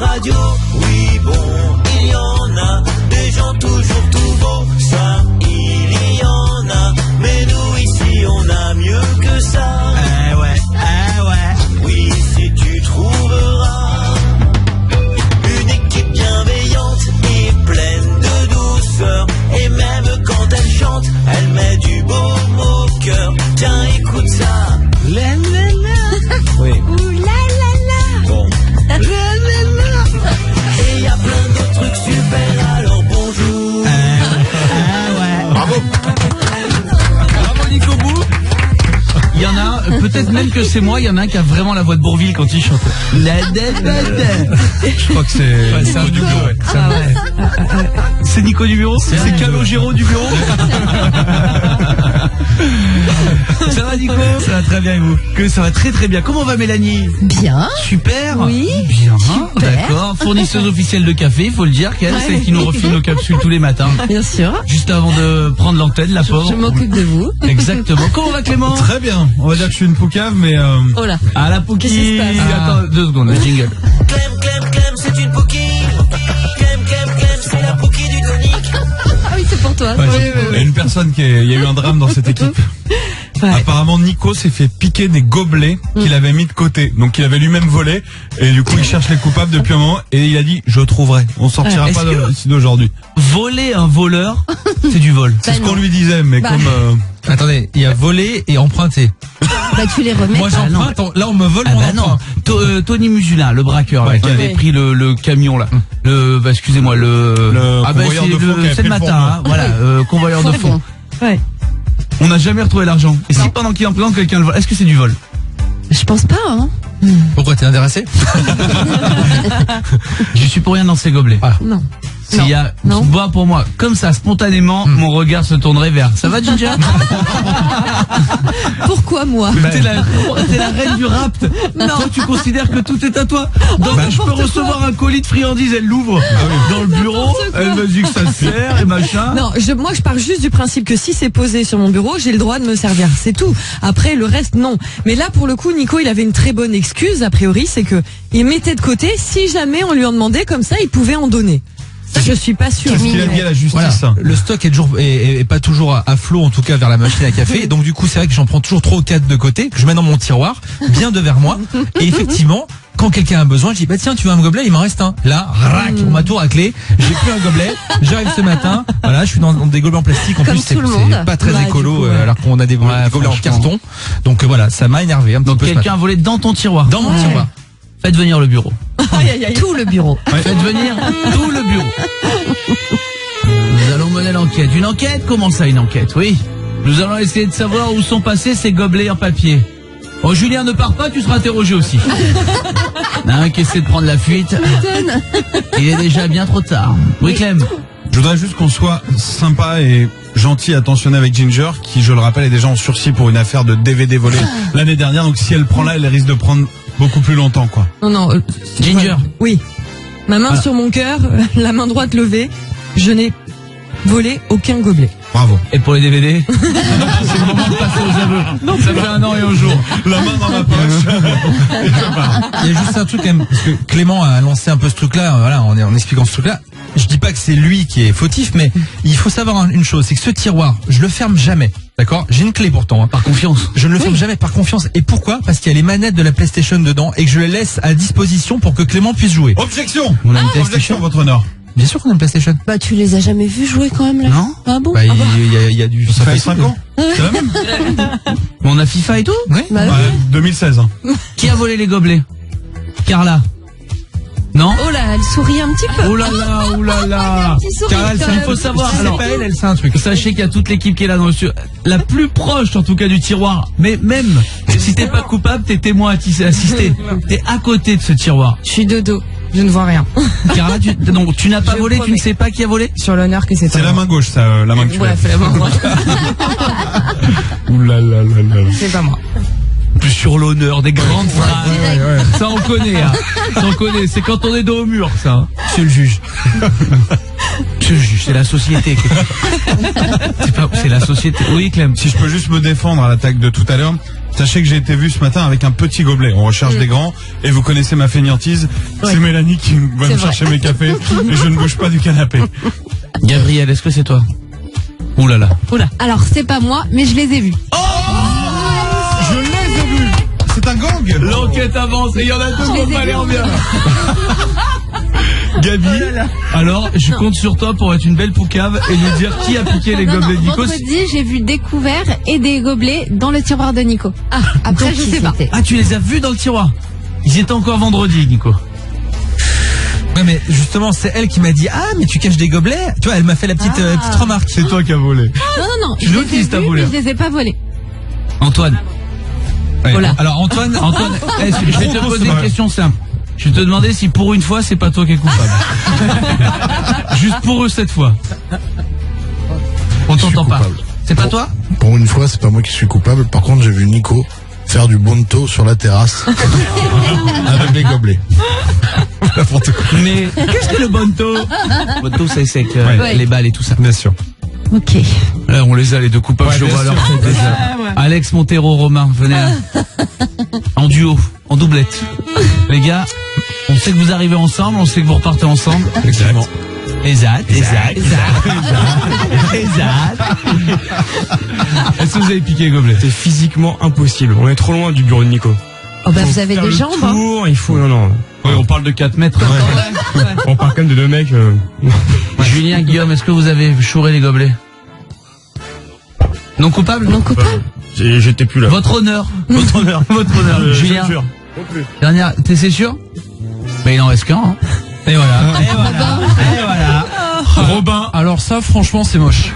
radio. Oui bon, il y en a des gens toujours tout beaux. Ça, il y en a, mais nous ici on a mieux que ça. Ouais. Oui, si tu trouveras une équipe bienveillante et pleine de douceur. Et même quand elle chante, elle met du baume au cœur. Tiens, écoute ça. La la la. Oui. Ouh la la la. Bon. La la la. Et il y a plein d'autres trucs super, alors bonjour. Ouais. Bravo. Bravo Nico Bou. Il y en a, peut-être même que c'est moi, il y en a un qui a vraiment la voix de Bourvil quand il chante. Je crois que c'est un du bureau. C'est Nico du bureau. C'est Calogero du bureau. Ça va Nico? Ça va très bien et vous? Que ça va très très bien. Comment va Mélanie? Bien. Super. Oui. Bien. Super. D'accord. Fournisseuse officielle de café, il faut le dire, qu'elle, celle qui nous refile nos capsules tous les matins. Bien sûr. Juste avant de prendre l'antenne, la pauvre. Je m'occupe de vous. Exactement. Comment va Clément? Très bien. On va dire que je suis une poucave, mais Oh là. Ah la Pouki. Qu'est-ce qui se passe? Attends 2 secondes, le jingle. Clem, c'est une Pouki. Clem, c'est la Pouki du tonique. Ah oui, c'est pour toi. il y a une personne il y a eu un drame dans cette équipe. Ouais. Apparemment, Nico s'est fait piquer des gobelets qu'il avait mis de côté. Donc, il avait lui-même volé. Et du coup, il cherche les coupables depuis un moment. Et il a dit, je trouverai. On sortira Est-ce pas que- d'ici d'aujourd'hui. Voler un voleur, c'est du vol. C'est ce non. qu'on lui disait, mais Bah. comme... Attendez, il y a volé et emprunté. Bah tu les remets. Moi j'emprunte, là on me vole Ah mon bah non, emprunt. Tony Musulin, le braqueur là, Ouais, qui avait ouais. pris le camion là. Excusez-moi, Le convoyeur de fond qui avait c'est pris le le matin, hein, voilà, convoyeur de fond. Ouais. On n'a jamais retrouvé l'argent. Et si pendant qu'il en présente quelqu'un le vole, est-ce que c'est du vol? Je pense pas, hein. Pourquoi t'es intéressé? Je suis pour rien dans ces gobelets. Non. S'il y a, Non. bois pour moi, comme ça, spontanément, mon regard se tournerait vers. Ça va, Ginger? Pourquoi moi? T'es la reine du rap. Toi, tu considères que tout est à toi. Donc, je peux recevoir un colis de friandises, elle l'ouvre dans le bureau, elle me dit que ça sert et machin. Non, moi je pars juste du principe que si c'est posé sur mon bureau, j'ai le droit de me servir, c'est tout. Après le reste non. Mais là pour le coup Nico, il avait une très bonne excuse a priori, c'est que il mettait de côté si jamais on lui en demandait comme ça, il pouvait en donner. Ça, je suis pas sûre. C'est ce qu'il a dit à la justice. Voilà. Le stock est pas toujours à flot, en tout cas vers la machine à café. Donc du coup, c'est vrai que j'en prends toujours 3 ou 4 de côté, que je mets dans mon tiroir, bien devers moi. Et effectivement, quand quelqu'un a besoin, je dis bah tiens, tu veux un gobelet, il m'en reste un. Là, rac, on m'a tout raclé. J'ai plus un gobelet. J'arrive ce matin. Voilà, je suis dans des gobelets en plastique. En Comme plus, c'est tout le monde. pas très Ouais, écolo, du coup, ouais. alors qu'on a des gobelets en franchement. carton. Donc voilà, ça m'a énervé un petit Donc, peu. ce quelqu'un a volé dans ton tiroir. matin. Dans mon tiroir. Faites venir le bureau. Tout le bureau. Faites venir tout le bureau. Nous allons mener l'enquête. Une enquête? Comment ça, une enquête? Oui. Nous allons essayer de savoir où sont passés ces gobelets en papier. Oh, Julien, ne pars pas, tu seras interrogé aussi. Il y en a un qui essaie de prendre la fuite. Il est déjà bien trop tard. Oui, Clem. Je voudrais juste qu'on soit sympa et gentil, attentionné avec Ginger, qui, je le rappelle, est déjà en sursis pour une affaire de DVD volé l'année dernière. Donc si elle prend là, elle risque de prendre beaucoup plus longtemps, quoi. Non, Ginger. Oui. Ma main sur mon cœur, la main droite levée, je n'ai volé aucun gobelet. Bravo. Et pour les DVD? C'est le moment de passer aux aveux. Ça fait 1 an et un jour. La main dans ma poche. Il y a juste un truc quand même, parce que Clément a lancé un peu ce truc-là, voilà, en expliquant ce truc-là. Je dis pas que c'est lui qui est fautif, mais il faut savoir une chose, c'est que ce tiroir, je le ferme jamais. D'accord? J'ai une clé pourtant, hein. Par confiance. Je ne le ferme jamais par confiance. Et pourquoi? Parce qu'il y a les manettes de la PlayStation dedans et que je les laisse à disposition pour que Clément puisse jouer. Objection. On a une Objection, PlayStation. votre honneur. Bien sûr qu'on a une PlayStation. Bah tu les as jamais vus jouer quand même là? Non. Ah bon? Bah, il y a du... Ça fait 5 ans. C'est la même. On a FIFA et tout? Oui. Bah, Ouais, 2016. Hein. Qui a volé les gobelets? Carla. Non? oh là, elle sourit un petit peu. Oh là là, oh là là. Petit sourire, Carla, quand il même. faut savoir. C'est Alors, pas elle sait un truc. sachez qu'il y a toute l'équipe qui est là dans le studio. La plus proche, en tout cas, du tiroir. Mais même, si t'es pas coupable, t'es témoin assisté. T'es à côté de ce tiroir. Je suis de dos, je ne vois rien. Carla, donc, tu n'as pas Je volé, tu promets. ne sais pas qui a volé? Sur l'honneur que c'est C'est pas la moi. main gauche, ça, la main que tu Bref, la main droite, Ouh là là là là. c'est pas moi. Plus sur l'honneur, des grandes phrases. Ça, on connaît, hein. Ça, on connaît. C'est quand on est dos au mur, ça. Hein. Monsieur le juge. Monsieur le juge, c'est la société. C'est la société. Oui, Clem. Si je peux juste me défendre à l'attaque de tout à l'heure, Sachez que j'ai été vu ce matin avec un petit gobelet. On recherche des grands. Et vous connaissez ma fainéantise. C'est Mélanie qui va me chercher mes cafés. Et je ne bouge pas du canapé. Gabriel, est-ce que c'est toi? Ouh là là. Alors, c'est pas moi, mais je les ai vus. Je les ai vus. C'est un gang. L'enquête avance et il y en a deux qui ont pas l'air bien. Gabi, alors je compte sur toi pour être une belle poucave et lui dire qui a piqué les gobelets de Nico. Vendredi, j'ai vu des couverts et des gobelets dans le tiroir de Nico. Après, je sais pas. Ah, tu les as vus dans le tiroir? Ils étaient encore vendredi, Nico. Ouais, mais justement, c'est elle qui m'a dit, ah, mais tu caches des gobelets. Tu vois, elle m'a fait la petite remarque. C'est toi qui as volé. Non. Tu Je nous les ai dis, t'as vus, volé. mais je les ai pas volés. Antoine. Ouais. Voilà. Alors Antoine, Je vais te poser une question simple. Je vais te demander si pour une fois c'est pas toi qui es coupable. Juste pour eux cette fois. On t'entend pas. C'est pas toi? Pour une fois, c'est pas moi qui suis coupable. Par contre, j'ai vu Nico faire du bonto sur la terrasse avec des gobelets. N'importe quoi. Mais qu'est-ce que le bonto? Bonto, c'est avec les balles et tout ça. Bien sûr. Ok. Là, on les a les deux coupables. Ouais, je bien vois sûr. leur tête déjà. Alex Montero, Romain, venez là. En duo, en doublette. Les gars, on sait que vous arrivez ensemble, on sait que vous repartez ensemble. Exactement. Exact. Est-ce que vous avez piqué les gobelets? C'est physiquement impossible. On est trop loin du bureau de Nico. Oh bah vous avez des jambes. Hein. Tour, il faut, non. Oui, on parle de 4 mètres. On parle quand même de deux mecs. Julien, Guillaume, est-ce que vous avez chouré les gobelets? Non coupable? Non coupable. J'étais plus là. Votre honneur. Votre honneur. Votre honneur. Julien. Dernière, c'est sûr? Mais il en reste qu'un, hein. et voilà. Robin. Alors ça, franchement, c'est moche.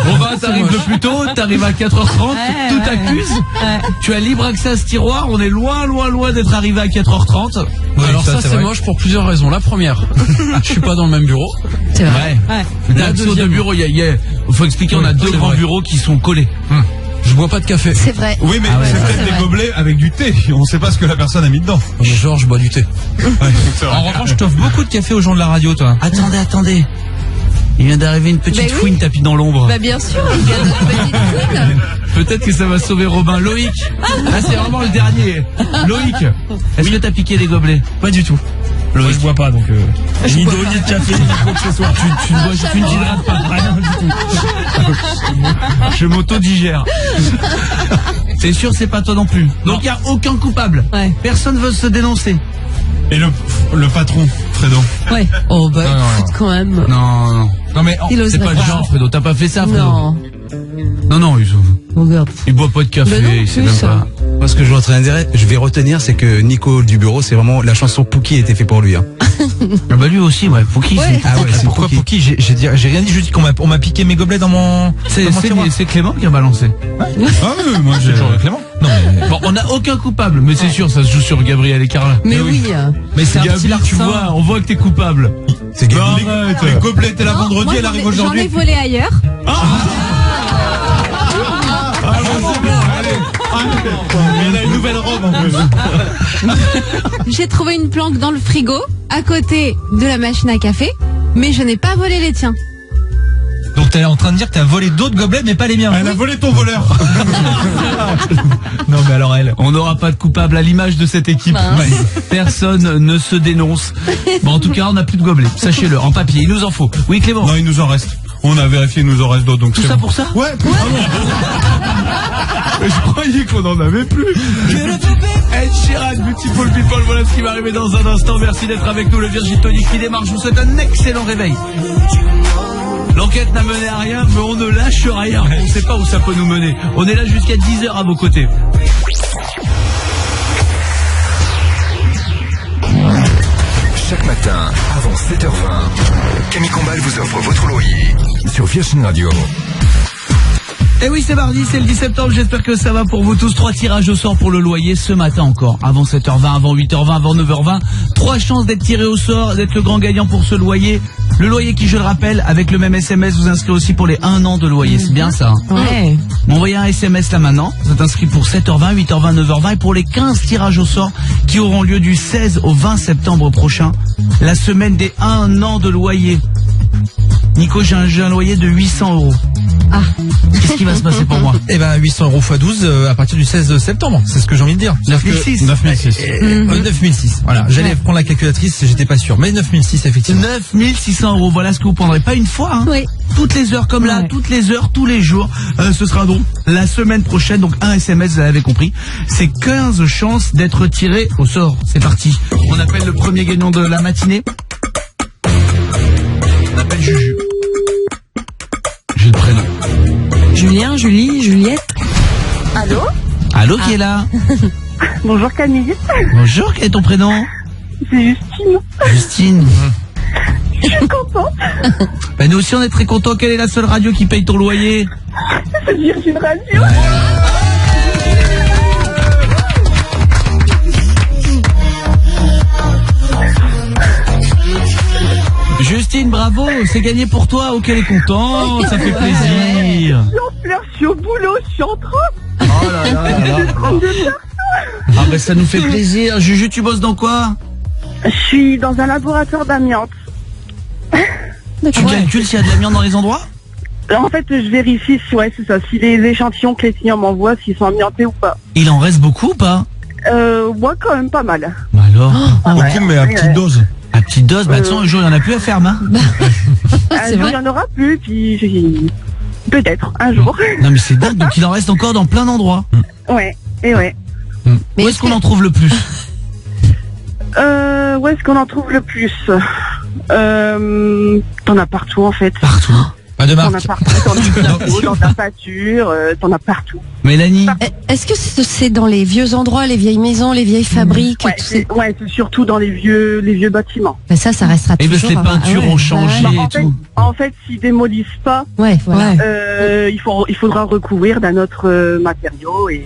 Robin, t'arrives le plus tôt, t'arrives à 4h30, tout t'accuse. Tu as libre accès à ce tiroir, on est loin d'être arrivé à 4h30. Oui, alors ça c'est c'est vrai. moche pour plusieurs raisons. La première, je suis pas dans le même bureau. C'est vrai. D'accès de bureau, faut expliquer, on a deux c'est grands vrai. bureaux qui sont collés. Je bois pas de café. C'est vrai. Oui, mais c'est peut-être des gobelets avec du thé. On sait pas ce que la personne a mis dedans. Genre je bois du thé. En revanche, je t'offre beaucoup de café aux gens de la radio, toi. Attendez. Il vient d'arriver une petite Ben oui. fouine tapis dans l'ombre. Bah bien sûr, il y a une petite fouine. Peut-être que ça va sauver Robin. Loïc. Là, c'est vraiment le dernier. Loïc. Est-ce que t'as piqué des gobelets? Pas du tout. Moi, je bois pas, donc ni d'eau, ni de café, ni quoi que ce soit. Tu ne t'hydrates pas. Rien du tout. Je m'auto-digère. C'est sûr, c'est pas toi non plus. Donc il n'y a aucun coupable. Ouais. Personne veut se dénoncer. Et le patron, Fredo. Ouais. Oh bah Non. écoute quand même. Non. Non mais Il C'est oserait pas le genre, Fredo. T'as pas fait ça, Fredo? Non. Non, Regarde. il boit pas de café, Ben non, il sait plus, même ça. pas. Moi, ce que je vais je vais retenir, c'est que Nico du bureau, c'est vraiment la chanson Pouki a été fait pour lui. Hein. Ah bah lui aussi, ouais. Pour qui Ouais. Ah ouais, c'est pourquoi Pouki. pour qui j'ai rien dit, je dis on m'a piqué mes gobelets dans mon tiroir. C'est Clément qui a balancé. Ah oui, moi j'ai Toujours Clément. Non mais Bon, on n'a aucun coupable, mais c'est sûr, ça se joue sur Gabriel et Carla. Mais oui. mais c'est un petit Gabi, tu larcin. vois, on voit que t'es coupable. C'est Gabi. les gobelets étaient là Non, vendredi, moi, elle arrive j'en ai aujourd'hui. volé ailleurs. Elle a une nouvelle robe en plus. J'ai trouvé une planque dans le frigo, à côté de la machine à café, mais je n'ai pas volé les tiens. Donc t'es en train de dire que t'as volé d'autres gobelets mais pas les miens. Elle a volé ton voleur. Non mais alors elle. On n'aura pas de coupable à l'image de cette équipe. Mince. Ouais. Personne ne se dénonce. Bon, en tout cas, on n'a plus de gobelets. Sachez-le, en papier, il nous en faut. Oui, Clément. Non, il nous en reste. On a vérifié, il nous en reste d'autres. Donc Tout c'est ça bon. pour ça? Ouais. Mais je croyais qu'on en avait plus. Ed Sheeran, Beautiful People, voilà ce qui va arriver dans un instant. Merci d'être avec nous, le Virgin Tonic qui démarre. Je vous souhaite un excellent réveil. L'enquête n'a mené à rien, mais on ne lâche rien. On ne sait pas où ça peut nous mener. On est là jusqu'à 10h à vos côtés. Chaque matin, avant 7h20, Camille Combal vous offre votre loyer sur Virgin Radio. Et oui, c'est mardi, c'est le 10 septembre, j'espère que ça va pour vous tous. 3 tirages au sort pour le loyer ce matin encore. Avant 7h20, avant 8h20, avant 9h20. 3 chances d'être tiré au sort, d'être le grand gagnant pour ce loyer. Le loyer qui, je le rappelle, avec le même SMS, vous inscrit aussi pour les 1 an de loyer. C'est bien ça, hein? Ouais. Envoyez un SMS là maintenant. Vous êtes inscrit pour 7h20, 8h20, 9h20 et pour les 15 tirages au sort qui auront lieu du 16 au 20 septembre prochain. La semaine des 1 an de loyer. Nico, j'ai un loyer de 800 €. Qu'est-ce qui va se passer pour moi? Eh ben 800 € x 12 à partir du 16 septembre, c'est ce que j'ai envie de dire. 9006. 9006. Voilà, j'allais prendre la calculatrice, j'étais pas sûr, mais 9006 effectivement. 9600 €, voilà ce que vous prendrez. Pas une fois, hein. Oui. Toutes les heures comme là, toutes les heures, tous les jours. Ce sera donc la semaine prochaine, donc un SMS, vous l'avez compris. C'est 15 chances d'être tiré au sort. C'est parti. On appelle le premier gagnant de la matinée. On appelle Juju. J'ai le prénom. Julien, Julie, Juliette. Allô? Allô, qui est là? Bonjour Camille. Bonjour, quel est ton prénom? C'est Justine. Justine. Je suis contente. Ben nous aussi on est très contents. Quelle est la seule radio qui paye ton loyer? C'est Virgin Radio. Justine, bravo, c'est gagné pour toi. Oh, qu'elle est contente, ça fait plaisir. Je suis en pleurs, je suis au boulot, je suis en train. Oh là là là là. Ah ben ça nous fait plaisir. Juju, tu bosses dans quoi? Je suis dans un laboratoire d'amiante. Tu calcules s'il y a de l'amiante dans les endroits? En fait, je vérifie si les échantillons que les clients m'envoient, s'ils sont amiantés ou pas. Il en reste beaucoup ou pas? Moi, quand même pas mal. Bah alors Beaucoup, mais à petite dose. À petite dose, bah de toute façon, un jour il n'y en a plus à faire, hein. Un jour, il n'y en aura plus, puis peut-être, un jour. Non mais c'est dingue, donc il en reste encore dans plein d'endroits. Ouais, et ouais. Où est-ce qu'on en trouve le plus? Où est-ce qu'on en trouve le plus? T'en as partout en fait. Partout. Pas de T'en as marque. partout, dans les bureaux, dans ta pâture, t'en as partout. Mélanie? Est-ce que c'est dans les vieux endroits, les vieilles maisons, les vieilles fabriques? Ouais, c'est surtout dans les vieux bâtiments. Ben ça restera Et toujours. les peintures ont changé et tout. En fait, s'ils démolissent pas, Ouais, voilà. il faudra recouvrir d'un autre matériau et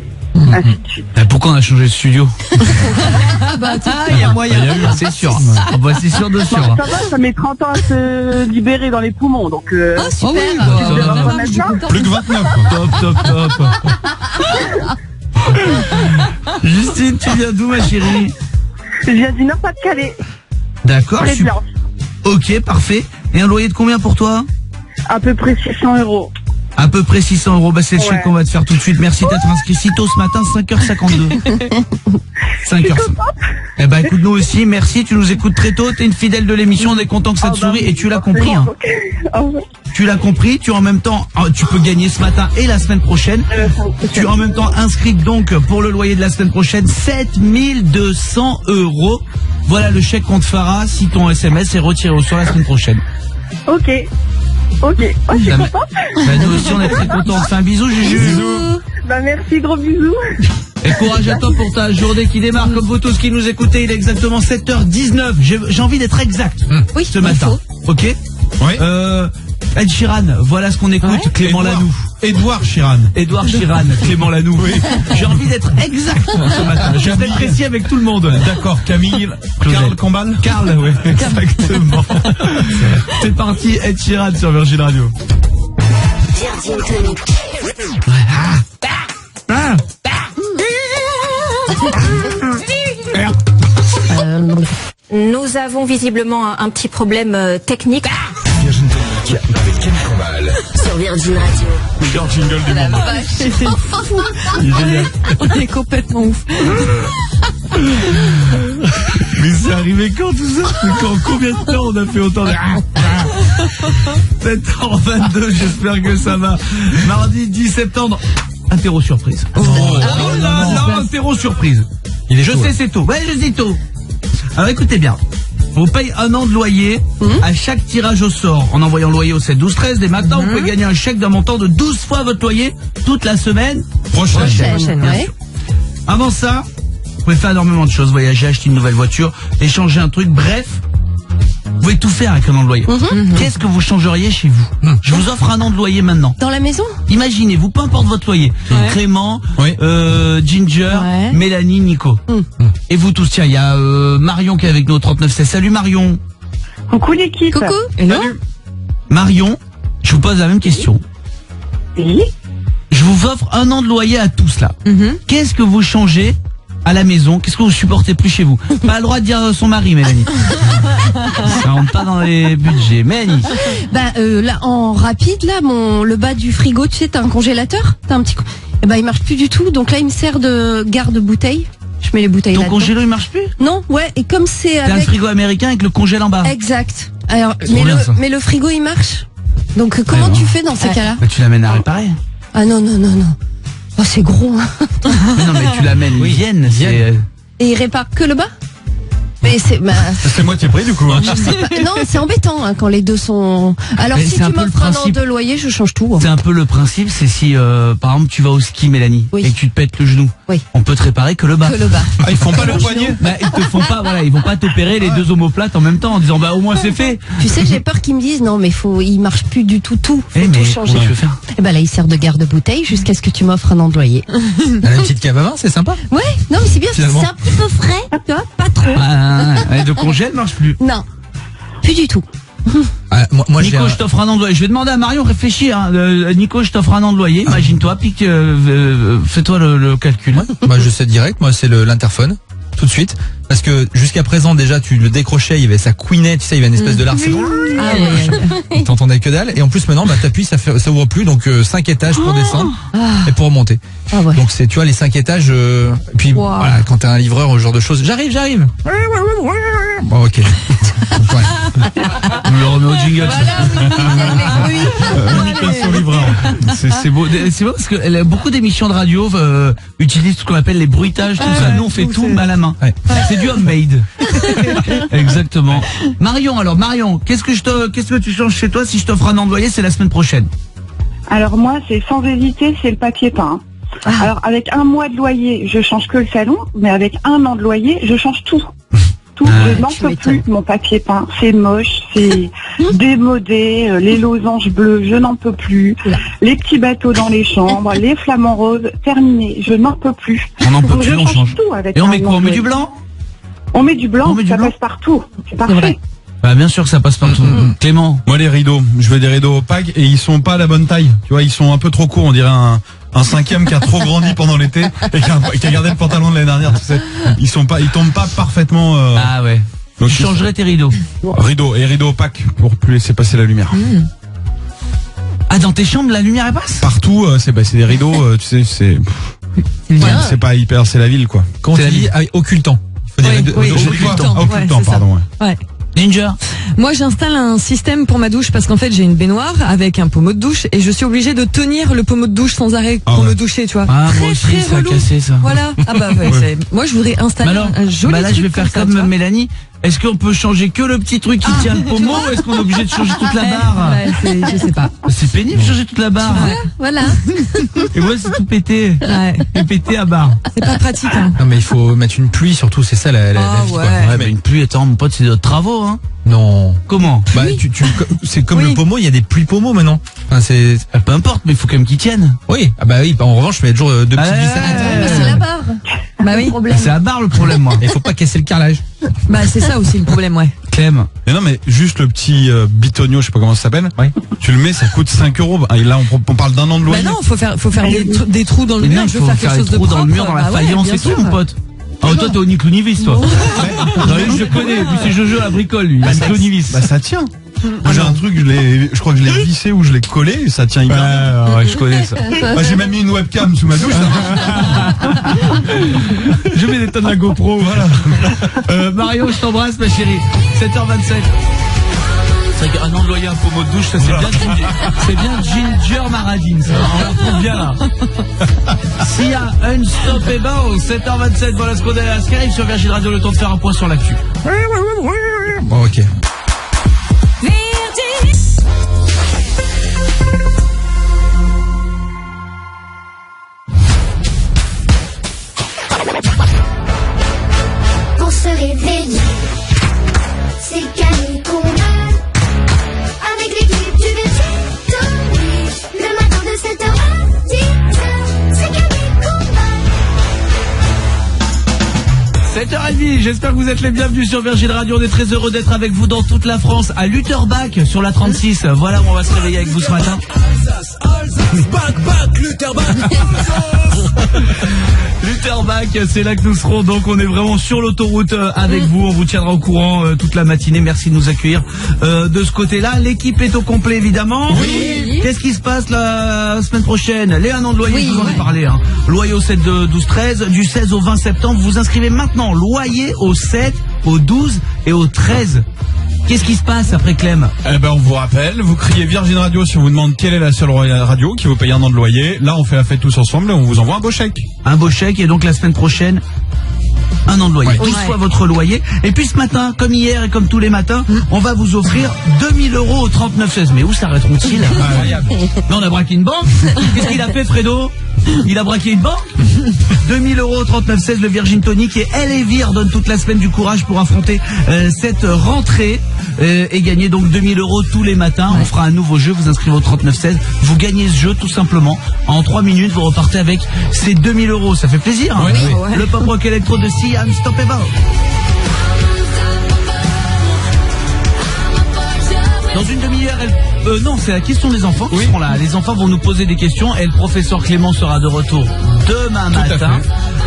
ainsi de suite. Pourquoi on a changé de studio? Ah bah attends, il y a moyen. C'est sûr. Ah bah c'est sûr de sûr. Ça va, ça met 30 ans à se libérer dans les poumons, donc... Ah super. Plus que 29. Top. Justine, tu viens d'où ma chérie? Je viens du Nord-Pas-de-Calais. D'accord, Les Blanches. Ok, parfait. Et un loyer de combien pour toi? À peu près 600 €. À peu près 600 €, bah c'est le chèque qu'on va te faire tout de suite. Merci d'être inscrit si tôt ce matin, 5h52. 5h. Eh ben écoute, nous aussi, merci, tu nous écoutes très tôt, t'es une fidèle de l'émission, on est content que ça te sourie et tu l'as compris. Hein. Tu l'as compris, tu en même temps, tu peux gagner ce matin et la semaine prochaine. Tu es en même temps inscrite donc pour le loyer de la semaine prochaine, 7200 €. Voilà le chèque qu'on te fera si ton SMS est retiré au sort la semaine prochaine. Ok. Oh, je suis contente. Bah nous aussi on est très contents. On te fait un bisou, Juju. Bah merci, gros bisous. Et courage à toi pour ta journée qui démarre. Comme vous tous qui nous écoutez, il est exactement 7h19. J'ai envie d'être exact ce matin. Ok. Oui. Ed Sheeran, voilà ce qu'on écoute. Clément Lanoux. Édouard Sheeran. Clément Lanoux. Oui. J'ai envie d'être exact ce matin. Je vais être précis avec tout le monde. D'accord, Camille. Karl Combal. Karl, oui, exactement. C'est parti, Ed Sheeran sur Virgin Radio. Virgin Tonic. Nous avons visiblement un petit problème technique. Virgin Tonic avec Camille Combal. Sur Virgin Radio. Meilleur jingle du monde. Il est génial. On est complètement ouf. Mais c'est arrivé quand tout ça? Combien de temps on a fait autant de... 7h22, j'espère que ça va. Mardi 10 septembre, interro surprise. Oh là, interro surprise. Je sais c'est tôt. Ouais, je dis tôt. Alors écoutez bien. On paye 1 an de loyer à chaque tirage au sort. En envoyant loyer au 7-12-13, dès maintenant, vous pouvez gagner un chèque d'un montant de 12 fois votre loyer toute la semaine prochaine. Ouais. Avant ça, vous pouvez faire énormément de choses. Voyager, acheter une nouvelle voiture, échanger un truc. Bref, vous pouvez tout faire avec un an de loyer. Qu'est-ce que vous changeriez chez vous? Je vous offre 1 an de loyer maintenant. Dans la maison? Imaginez-vous, peu importe votre loyer. Clément, Ginger, Mélanie, Nico. Et vous tous, tiens, il y a Marion qui est avec nous au 3916. Salut Marion. Coucou l'équipe. Coucou. Salut. Marion, je vous pose la même question. Oui. Je vous offre 1 an de loyer à tous là. Qu'est-ce que vous changez à la maison, qu'est-ce que vous supportez plus chez vous? Pas le droit de dire son mari, Mélanie. Ça rentre pas dans les budgets. Mélanie. Là, en rapide, là, le bas du frigo, tu sais, t'as un congélateur, t'as un petit. Il marche plus du tout. Donc là, il me sert de garde-bouteille. Je mets les bouteilles là. Ton congélo, il marche plus? Non, ouais. Et comme c'est T'as un frigo américain avec le congèle en bas. Exact. Alors, mais le frigo, il marche. Donc comment tu fais dans ces cas-là? Tu l'amènes à réparer. Ah non. Oh, c'est gros. Hein. Mais non, mais tu l'amènes, ils viennent. Et il répare que le bas? Mais c'est moitié prix du coup. Hein. Non, c'est embêtant hein, quand les deux sont. Alors si tu m'offres un an de loyer, je change tout. Hein. C'est un peu le principe, c'est si par exemple tu vas au ski, Mélanie, et que tu te pètes le genou. Oui. On peut te réparer que le bas. Ah, ils font pas le poignet. Ils te font pas, ils vont pas t'opérer les deux omoplates en même temps en disant au moins c'est fait. Tu sais, j'ai peur qu'ils me disent non mais il marche plus du tout Faut tout changer. Tu veux faire Et là il sert de garde-bouteille jusqu'à ce que tu m'offres un an de loyer. La petite cave à vin, c'est sympa. Ouais, non mais c'est bien, c'est un petit peu frais, tu vois, pas trop. De congèle marche plus. Non, plus du tout. Moi, Nico, je t'offre un an de loyer. Je vais demander à Marion, réfléchis. Hein. Nico, je t'offre un an de loyer. Imagine-toi, puis fais-toi le calcul. Je sais direct. Moi, c'est l'interphone. Tout de suite. Parce que jusqu'à présent, déjà, tu le décrochais, il y avait ça couinait, tu sais, il y avait une espèce de larve. T'entendais que dalle. Et en plus, maintenant, t'appuies, ça ouvre plus. Donc, 5 étages pour descendre et pour remonter. Donc, c'est, tu vois, les 5 étages. Et puis, voilà, quand t'as un livreur, ce genre de choses. J'arrive. Bon, ok. On le remet au jingle. Imitation livreur. C'est beau. C'est beau parce que beaucoup d'émissions de radio utilisent ce qu'on appelle les bruitages, tout ça. Nous, on fait tout à la main. C'est du homemade. Exactement. Marion, qu'est-ce que tu changes chez toi si je t'offre un an de loyer, c'est la semaine prochaine? Alors moi, c'est sans hésiter, c'est le papier peint. Alors avec un mois de loyer, je change que le salon, mais avec un an de loyer, je change tout. Je n'en peux plus de mon papier peint. C'est moche, c'est démodé, les losanges bleus, je n'en peux plus. Les petits bateaux dans les chambres, les flamants roses, terminé. Je n'en peux plus. On n'en peut plus, on change. Tout avec et on met quoi? On met du blanc? On met du blanc, ça passe partout. C'est parfait. Bien sûr que ça passe partout. Clément. Moi, les rideaux. Je veux des rideaux opaques et ils sont pas à la bonne taille. Tu vois, ils sont un peu trop courts. On dirait un 5e qui a trop grandi pendant l'été et qui a gardé le pantalon de l'année dernière. Tu sais, ils tombent pas parfaitement. Ah ouais. Donc tu changerais tes rideaux. Rideaux opaques pour plus laisser passer la lumière. Ah, dans tes chambres, la lumière elle passe? Partout, c'est des rideaux. Tu sais, c'est pas hyper, c'est la ville quoi. Quand tu dis occultant. Occultant, pardon. Ouais. Ginger. Moi, j'installe un système pour ma douche parce qu'en fait, j'ai une baignoire avec un pommeau de douche et je suis obligée de tenir le pommeau de douche sans arrêt pour me doucher, tu vois. Ah, moi aussi, ça a cassé ça. Voilà. Moi, je voudrais installer un joli là, je vais faire comme Mélanie. Est-ce qu'on peut changer que le petit truc qui tient le pommeau ou est-ce qu'on est obligé de changer toute la barre? Je sais pas. C'est pénible de changer toute la barre. Voilà. Et moi, c'est tout pété. Et pété à barre. C'est pas pratique. Hein. Non, mais il faut mettre une pluie, surtout, c'est ça la vie, quoi. Mais une pluie, attends, mon pote, c'est d'autres travaux, hein. Non. Comment? C'est comme le pommeau, il y a des pluies pommeaux maintenant. Enfin, peu importe, mais il faut quand même qu'ils tiennent. Oui. En revanche, je mets toujours 2 petites vis. C'est la barre. C'est la barre le problème, moi. Il faut pas casser le carrelage. C'est ça aussi le problème, ouais. Clem. Mais non, mais juste le petit bitonio, je sais pas comment ça s'appelle. Tu le mets, ça coûte 5 €. Et là, on parle d'un an de loyer. Non, faut faire des trous dans le mur. Je veux faire quelque chose de propre. Dans le mur, dans la faïence et tout, mon pote. Ah, toi, t'es au Niclonivis, toi. Je le connais. Puis c'est Jojo la bricole, lui. Niclonivis. Ça tient. Moi, j'ai un truc, je crois que je l'ai vissé ou je l'ai collé et ça tient hyper bien. Ouais, je connais ça. Moi, j'ai même mis une webcam sous ma douche. Je mets des tonnes de la GoPro, voilà. Mario, je t'embrasse, ma chérie. 7h27. C'est vrai qu'un an de loyer, un pommeau de douche, ça c'est bien Ginger Maradine, ça. On la retrouve bien là. S'il y a Unstoppable, 7h27, voilà ce qu'on a. Ce qui arrive sur Virgin Radio, le temps de faire un point sur l'actu. Bon, ok. Pour se réveiller, c'est Camille Combal. Avec l'équipe du Vertige, le matin de 7h à 10h, c'est Camille Combal. midi. J'espère que vous êtes les bienvenus sur Virgin Radio. On est très heureux d'être avec vous dans toute la France, à Lutterbach, sur la 36. Voilà où on va se réveiller avec vous ce matin. Lutterbach, c'est là que nous serons. Donc on est vraiment sur l'autoroute avec vous. On vous tiendra au courant toute la matinée. Merci de nous accueillir de ce côté-là. L'équipe est au complet évidemment. Oui. Qu'est-ce qui se passe la semaine prochaine? Les 1 an de loyer, je vous en ai parlé. Hein. Loyer au 7 de 12-13, du 16 au 20 septembre. Vous vous inscrivez maintenant. Loyer au 7, au 12 et au 13. Qu'est-ce qui se passe après, Clem? Eh ben, on vous rappelle, vous criez Virgin Radio si on vous demande quelle est la seule radio qui vous paye 1 an de loyer. Là, on fait la fête tous ensemble et on vous envoie un beau chèque. Un beau chèque, et donc la semaine prochaine, 1 an de loyer. 12 fois votre loyer. Et puis ce matin, comme hier et comme tous les matins, on va vous offrir 2000 € au 3916. Mais où s'arrêteront-ils? Incroyable. Là, on a braqué une banque. Qu'est-ce qu'il a fait, Fredo? Il a braqué une banque. 2000 € au 3916, le Virgin Tonic, et Elevir donne toute la semaine du courage pour affronter cette rentrée et gagner donc 2000 € tous les matins. On fera un nouveau jeu, vous inscrivez au 3916, vous gagnez ce jeu tout simplement. En 3 minutes, vous repartez avec ces 2000 €. Ça fait plaisir. Hein. Oui. Le pop rock électro de Sia, Unstoppable. Dans une demi-heure, non, c'est la question des enfants qui seront là. Les enfants vont nous poser des questions et le professeur Clément sera de retour demain matin.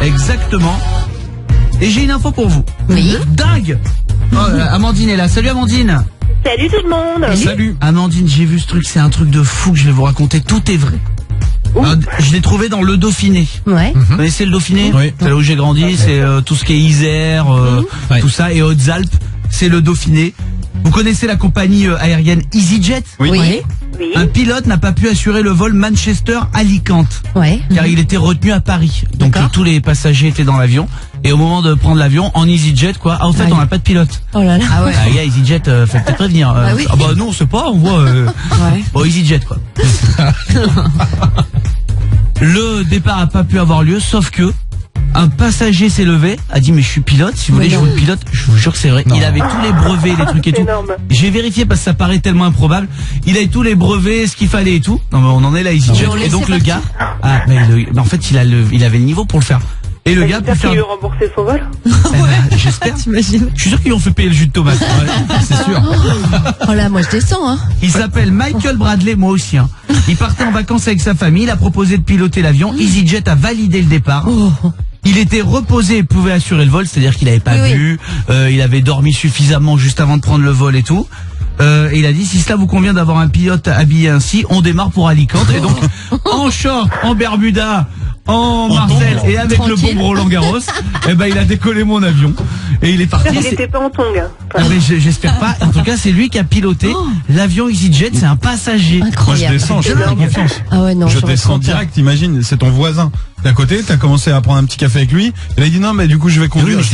Exactement. Et j'ai une info pour vous. Oui. Dingue. Amandine est là. Salut Amandine. Salut tout le monde. Salut. Amandine, j'ai vu ce truc, c'est un truc de fou que je vais vous raconter. Tout est vrai. Je l'ai trouvé dans le Dauphiné. Ouais. Vous connaissez le Dauphiné? Oui. C'est là où j'ai grandi, c'est tout ce qui est Isère, tout ça, et Hautes-Alpes, c'est le Dauphiné. Vous connaissez la compagnie aérienne EasyJet? Oui. Un pilote n'a pas pu assurer le vol Manchester-Alicante. Ouais. Car il était retenu à Paris. Donc tous les passagers étaient dans l'avion. Et au moment de prendre l'avion, en EasyJet, en fait, on n'a pas de pilote. Oh là là. Ah ouais. Les gars, EasyJet, faites peut-être prévenir. Oui. Ah bah non, on sait pas, on voit. Bon, EasyJet, quoi. Le départ a pas pu avoir lieu, sauf que un passager s'est levé, a dit mais je suis pilote, si vous voulez je vous le pilote, je vous jure que c'est vrai. Non. Il avait tous les brevets, les trucs et tout. J'ai vérifié parce que ça paraît tellement improbable. Il avait tous les brevets, ce qu'il fallait et tout. Non mais on en est là ici. Et donc le gars, en fait il avait le niveau pour le faire. Et le gars peut faire. Il lui rembourser son vol. J'espère. T'imagines. Je suis sûr qu'ils ont fait payer le jus de tomate. C'est sûr. Oh là, moi je descends. Hein. Il s'appelle Michael Bradley, moi aussi. Hein. Il partait en vacances avec sa famille. Il a proposé de piloter l'avion. EasyJet a validé le départ. Il était reposé et pouvait assurer le vol, c'est-à-dire qu'il n'avait pas bu, il avait dormi suffisamment juste avant de prendre le vol et tout. Et il a dit, si cela vous convient d'avoir un pilote habillé ainsi, on démarre pour Alicante. Et donc, en short, en Bermuda, en Marseille et avec le bon Roland Garros, il a décollé mon avion. Et il est parti. Il n'était pas en tongue. J'espère pas. En tout cas, c'est lui qui a piloté l'avion EasyJet, c'est un passager. Incroyable. Moi, je descends, je fais confiance. Ah ouais, non, je descends direct, imagine, c'est ton voisin d'à côté, t'as commencé à prendre un petit café avec lui, et là il dit non mais du coup je vais conduire. Oui,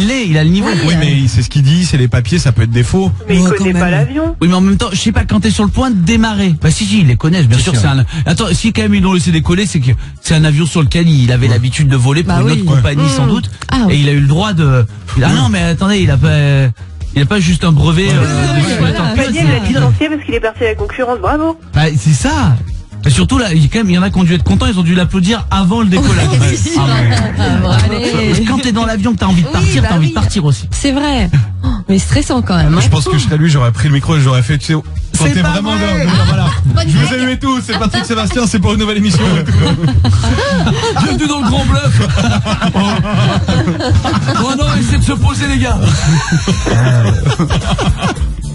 mais il a le niveau. Oui, mais c'est ce qu'il dit, c'est les papiers, ça peut être des faux. Mais il connaît pas l'avion. Oui, mais en même temps, je sais pas, quand t'es sur le point de démarrer, si, ils les connaissent, bien sûr, c'est un. Attends, si quand même ils l'ont laissé décoller, c'est que c'est un avion sur lequel il avait l'habitude de voler pour une autre compagnie sans doute, et il a eu le droit de. Ah non, mais attendez, il a pas juste un brevet. Il a licencié parce qu'il est parti à la concurrence, bravo. C'est ça. Et surtout là, il y en a qui ont dû être contents, ils ont dû l'applaudir avant le décollage. Quand t'es dans l'avion, que t'as envie de partir, t'as envie de partir aussi. C'est vrai. Mais stressant quand même. Je pense que je serais lui, j'aurais pris le micro et j'aurais fait, tu sais, quand t'es vraiment voilà. Je vous aime et tout, c'est Patrick Sébastien, c'est pour une nouvelle émission. Bienvenue dans le Grand Bluff. Oh non, essayez de se poser les gars.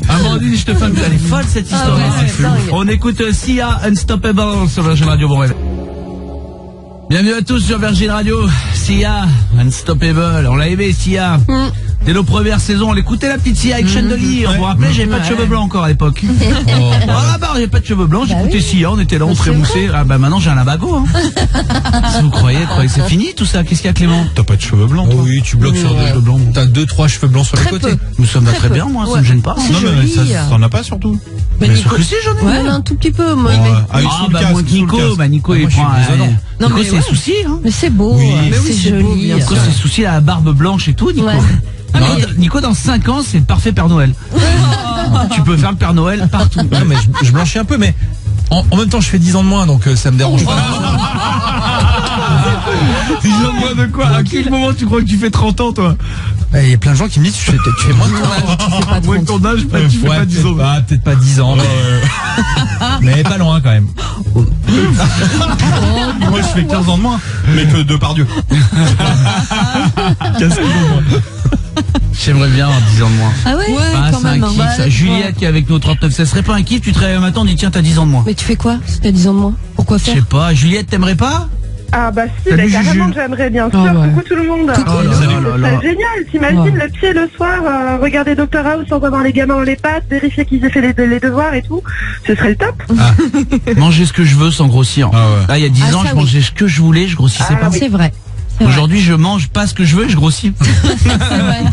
Amandine, je te fais un peu. Elle est folle cette histoire. On écoute Sia, Unstoppable sur Virgin Radio. Bon réveil. Bienvenue à tous sur Virgin Radio. Sia, Unstoppable. On l'a aimé, Sia. Dès nos premières saisons, on l'écoutait la petite Sia avec Chandelier. Vous vous rappelez, j'avais pas de cheveux blancs encore à l'époque. J'avais pas de cheveux blancs, j'écoutais Sia, on était là, on trémoussait. Ah bah maintenant j'ai un labago. Si vous croyez que c'est fini tout ça, qu'est-ce qu'il y a Clément? T'as pas de cheveux blancs toi? Oui, tu bloques sur des cheveux blancs. T'as 2-3 cheveux blancs sur les côtés. Nous sommes très bien, moi, ça me gêne pas. Non mais ça t'en as pas surtout. Mais Nico, que si j'en ai un tout petit peu. Moi, Nico il prend non mais c'est souci hein. Mais c'est beau, c'est joli. Nico c'est souci, la barbe blanche et tout, Nico. Nico dans 5 ans c'est le parfait Père Noël. Tu peux faire le Père Noël partout. Non mais je blanchis un peu, mais en même temps je fais 10 ans de moins, donc ça me dérange pas. 10 ans de moins de quoi? À quel moment tu crois que tu fais 30 ans toi? Il y a plein de gens qui me disent tu fais moins de ton âge. Moins de ton âge, tu fais pas 10 ans. Ah, peut-être pas 10 ans, mais pas loin quand même. Moi, je fais 15 ans de moins, mais que de par Dieu. 15 ans de moins. J'aimerais bien avoir 10 ans de moins. Ah ouais, quand même. C'est un kiff, ça. Juliette qui est avec nous au 39, ça serait pas un kiff, tu te réveilles un matin, on dit tiens, t'as 10 ans de moins. Mais tu fais quoi si t'as 10 ans de moins? Pourquoi Je faire? sais pas, Juliette, t'aimerais pas? Ah bah si, Salut, carrément Juju. j'aimerais bien sûr. ouais. Coucou tout le monde. Oh là là là. C'est génial, t'imagines le pied le soir, regarder Dr House sans avoir les gamins dans les pattes, vérifier qu'ils aient fait les devoirs et tout, ce serait le top. Manger ce que je veux sans grossir. Là, il y a 10 ans, ça, je mangeais ce que je voulais, je grossissais pas. C'est vrai. Aujourd'hui, je mange pas ce que je veux et je grossis. C'est vrai.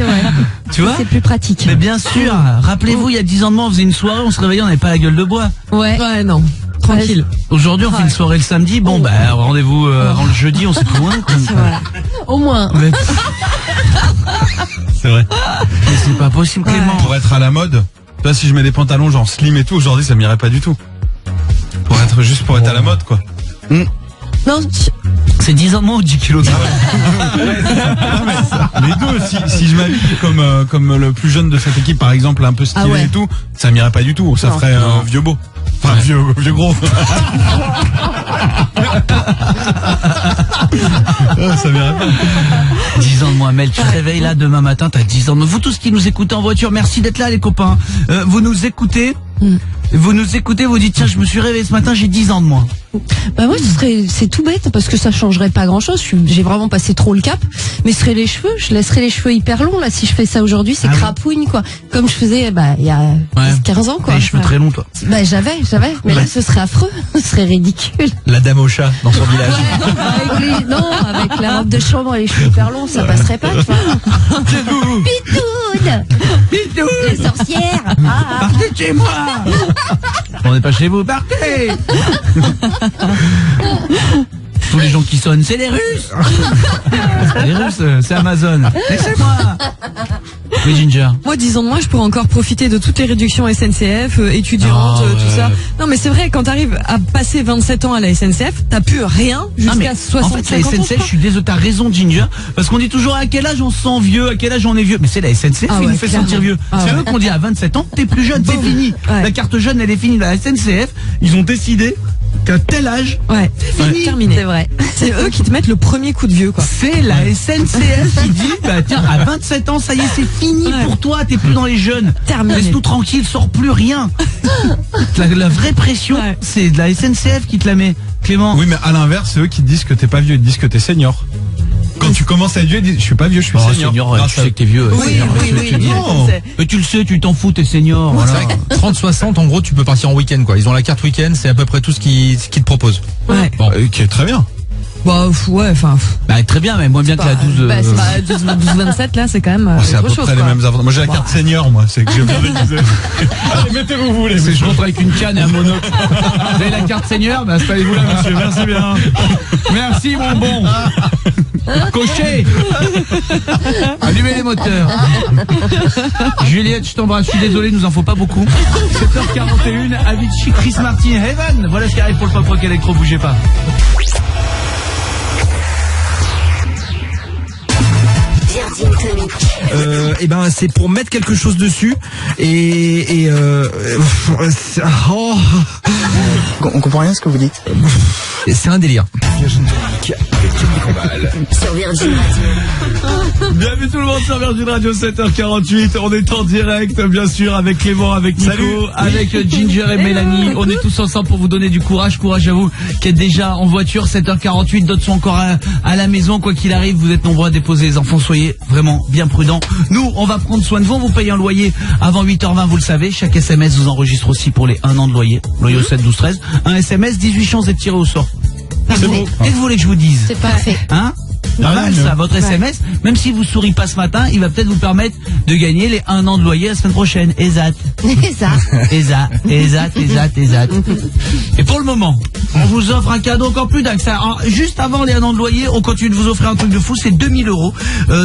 Tu vois? C'est plus pratique. Mais bien sûr, rappelez-vous, il y a 10 ans de moins, on faisait une soirée, on se réveillait, on n'avait pas la gueule de bois. Ouais. Ouais, non. Tranquille. Aujourd'hui, on fait une soirée le samedi, bon, bah, rendez-vous avant le jeudi, on sait plus loin, quoi. Au moins. Mais C'est vrai. c'est pas possible, Clément. Pour être à la mode, toi, si je mets des pantalons genre slim et tout, aujourd'hui, ça m'irait pas du tout. Pour être à la mode, quoi. Non, C'est 10 ans de moins ou 10 kilos de Les deux, si je m'habille comme le plus jeune de cette équipe, par exemple, un peu stylé et tout, ça m'irait pas du tout. Ça ferait un vieux beau. Enfin, vieux gros. Ça m'irait pas. 10 ans de moins, Mel, tu te réveilles là demain matin, t'as 10 ans de moins. Vous tous qui nous écoutez en voiture, merci d'être là les copains. Vous nous écoutez, vous dites tiens, je me suis réveillé ce matin, j'ai 10 ans de moins. Bah moi c'est tout bête parce que ça changerait pas grand chose. J'ai vraiment passé trop le cap. Mais ce serait les cheveux, je laisserais les cheveux hyper longs là si je fais ça aujourd'hui, c'est crapouille quoi. Comme je faisais il y a 15 ans quoi. Les cheveux très longs toi. Bah j'avais. Mais là ce serait affreux, ce serait ridicule. La dame au chat dans son village. Avec la robe de chambre et les cheveux hyper longs, ça passerait pas. Pitoune, les sorcières. Partez de chez moi. On n'est pas chez vous, partez. Tous les gens qui sonnent, c'est les Russes. Les Russes, c'est Amazon. Laissez-moi. Oui, Ginger. Moi, 10 ans de moins, je pourrais encore profiter de toutes les réductions SNCF, étudiantes, tout ça. Non, mais c'est vrai, quand t'arrives à passer 27 ans à la SNCF, t'as plus rien jusqu'à 65 ans. En fait, la SNCF, je suis désolé, t'as raison, Ginger, parce qu'on dit toujours à quel âge on se sent vieux, à quel âge on est vieux. Mais c'est la SNCF qui nous fait sentir vieux. C'est eux qu'on dit à 27 ans, t'es plus jeune, c'est fini. La carte jeune, elle est finie. La SNCF, ils ont décidé qu'à tel âge, c'est fini. Terminé. C'est vrai. C'est eux qui te mettent le premier coup de vieux, quoi. C'est la SNCF qui dit, bah tiens, à 27 ans, ça y est, c'est fini pour toi, t'es plus dans les jeunes. Terminé. Laisse-nous tranquille, sors plus rien. La vraie pression, c'est de la SNCF qui te la met, Clément. Oui, mais à l'inverse, c'est eux qui te disent que t'es pas vieux, ils te disent que t'es senior. Quand tu commences à être vieux, ils disent, je suis pas vieux, je suis senior. Tu sais que t'es vieux. Oui. Mais tu le sais, tu t'en fous, t'es senior. Voilà. 30-60, en gros, tu peux partir en week-end, quoi. Ils ont la carte week-end, c'est à peu près tout ce qu'ils te proposent. Ouais. Bon. Qui est très bien. Bah, ouais, enfin. Bah, très bien, mais moins bien que la 12. Bah, c'est pas 12-27, là, c'est quand même. C'est à peu autre chose, près les quoi. mêmes avantages. Moi, j'ai la carte senior, moi. C'est que j'ai bien déguisé. Allez, mettez-vous, vous voulez. Je rentre avec une canne et un monocle. Vous avez la carte senior? Bah, installez-vous là, monsieur. Merci bien. Merci, mon bon. Cocher. Allumez les moteurs. Juliette, je t'embrasse. Je suis désolé, nous en faut pas beaucoup. 7h41, Avicii, Chris Martin, Heaven. Voilà ce qui arrive pour le pop rock électro. Bougez pas. Et ben c'est pour mettre quelque chose dessus On comprend rien à ce que vous dites. C'est un délire. Sur Virgin Radio. Bienvenue tout le monde sur Virgin Radio, 7h48. On est en direct, bien sûr, avec Clément, avec Nico, avec Ginger et Mélanie. On est tous ensemble pour vous donner du courage. Courage à vous qui êtes déjà en voiture, 7h48. D'autres sont encore à la maison. Quoi qu'il arrive, vous êtes nombreux à déposer les enfants. Soyez vraiment bien prudents. Nous, on va prendre soin de vous. On vous paye un loyer avant 8h20, vous le savez. Chaque SMS vous enregistre aussi pour les 1 an de loyer. Loyer au 7 12 13. Un SMS, 18 chances d'être tiré au sort. C'est beau. Qu'est-ce que vous voulez que je vous dise? C'est parfait. Hein? Pas mal ça, votre SMS, même si vous souriez pas ce matin, il va peut-être vous permettre de gagner les 1 an de loyer la semaine prochaine. Exact. Et pour le moment, on vous offre un cadeau encore plus dingue. Alors, juste avant les 1 an de loyer, on continue de vous offrir un truc de fou, c'est 2000 €.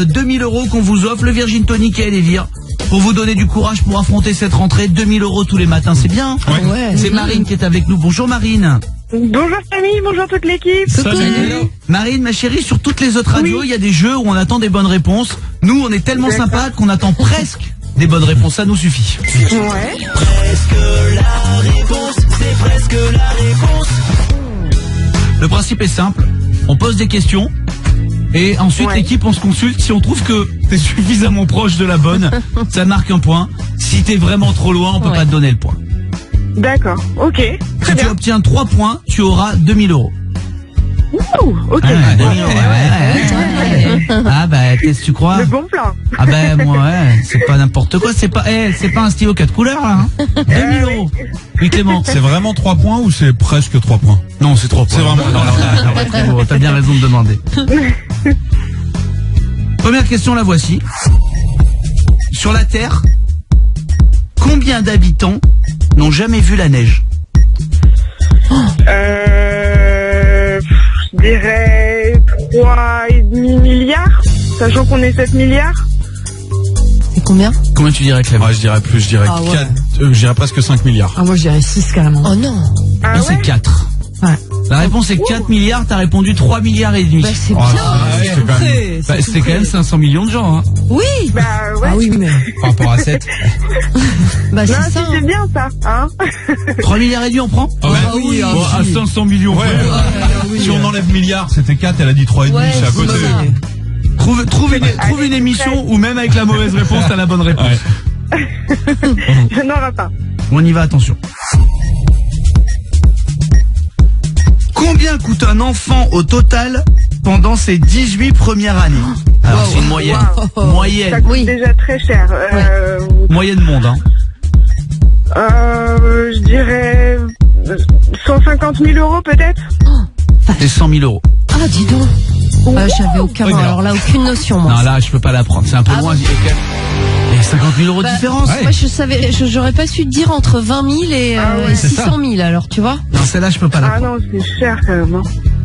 2000 € qu'on vous offre, le Virgin Tonic et Elevir. Pour vous donner du courage pour affronter cette rentrée, 2000 € tous les matins, c'est bien. Ouais. C'est Marine qui est avec nous. Bonjour Marine. Bonjour Camille, bonjour toute l'équipe. Salut. Marine, ma chérie, sur toutes les autres radios, il y a des jeux où on attend des bonnes réponses. Nous, on est tellement sympas qu'on attend presque des bonnes réponses. Ça nous suffit. Ouais. Presque la réponse, c'est presque la réponse. Le principe est simple. On pose des questions. Et ensuite, l'équipe, on se consulte. Si on trouve que t'es suffisamment proche de la bonne, ça marque un point. Si t'es vraiment trop loin, on peut pas te donner le point. D'accord, ok. Si tu obtiens 3 points, tu auras 2000 €. Ouh, ok. Ah bah, qu'est-ce que tu crois? Le bon plan. Ah bah, moi, c'est pas n'importe quoi. C'est pas un stylo 4 couleurs, là. 2000 €. Oui, Clément. C'est vraiment 3 points ou c'est presque 3 points? Non, c'est 3 points. C'est vraiment... T'as bien raison de demander. Première question, la voici. Sur la Terre, combien d'habitants n'ont jamais vu la neige? Je dirais 3,5 milliards, sachant qu'on est 7 milliards. C'est combien? Combien tu dirais, Clément? Je dirais plus, je dirais 4, je dirais presque 5 milliards. Ah, moi je dirais 6 carrément. Oh non. Non, c'est 4. Ouais. La réponse est 4 milliards, t'as répondu 3 milliards et demi. Bah, c'est bien. C'était quand même 500 millions de gens, hein. Oui. Bah ouais. Ah oui, mais Par rapport à 7. Bah, c'est Non, ça. c'est bien ça, hein. 3 milliards et demi, on prend? Ah ouais. oui, Bon, à 500 millions. Si on enlève milliards, c'était 4, elle a dit 3,5, Ouais, c'est à côté. c'est ça. Trouve une émission où même avec la mauvaise réponse, t'as la bonne réponse. Je n'en aurai pas. On y va, attention. Combien coûte un enfant au total pendant ses 18 premières années? Alors, c'est une moyenne. Ça Moyenne. coûte déjà très cher. Moyenne monde, hein. Je dirais 150 000 € peut-être. C'est 100 000 €. Ah, dis donc. Ah, j'avais aucun, Oui, mais alors là, aucune notion, moi. Non, là, je peux pas la prendre. C'est un peu loin. Il y a 50 000 € de différence. Moi, j'aurais pas su te dire entre 20 000 et 600 000, alors, tu vois. Non, celle-là, je peux pas la prendre. Ah non, c'est cher quand même. Hein.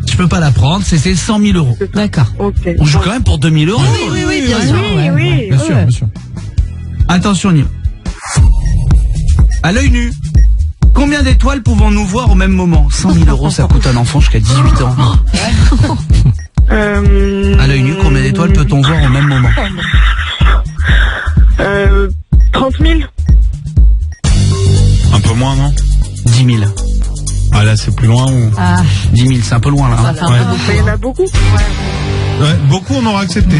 Je peux pas la prendre, c'est 100 000 €. D'accord. Ok. On joue quand même pour 2000 €. Oui, bien sûr. Oui. Bien sûr, bien sûr. Attention, on y va. À l'œil nu, combien d'étoiles pouvons-nous voir au même moment? 100 000 €, ça coûte un enfant jusqu'à 18 ans. À l'œil nu, combien d'étoiles peut-on voir au même moment? 30 000. Un peu moins, non? 10 000. Ah là, c'est plus loin ou... Ah, 10 000, c'est un peu loin, là. hein. Il y en a beaucoup. Ouais, beaucoup on aura accepté.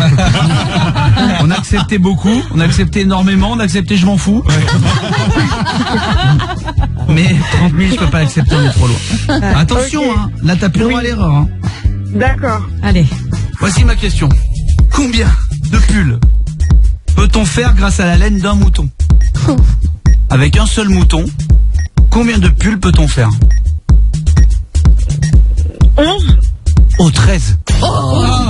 On a accepté beaucoup, on a accepté énormément, on a accepté je m'en fous. Mais 30 000, je peux pas l'accepter, on est trop loin. Attention, hein, là t'as plus le droit à l'erreur. Hein. D'accord. allez. Voici ma question. Combien de pulls peut-on faire grâce à la laine d'un mouton? Avec un seul mouton, combien de pulls peut-on faire? 11. Oh, 13.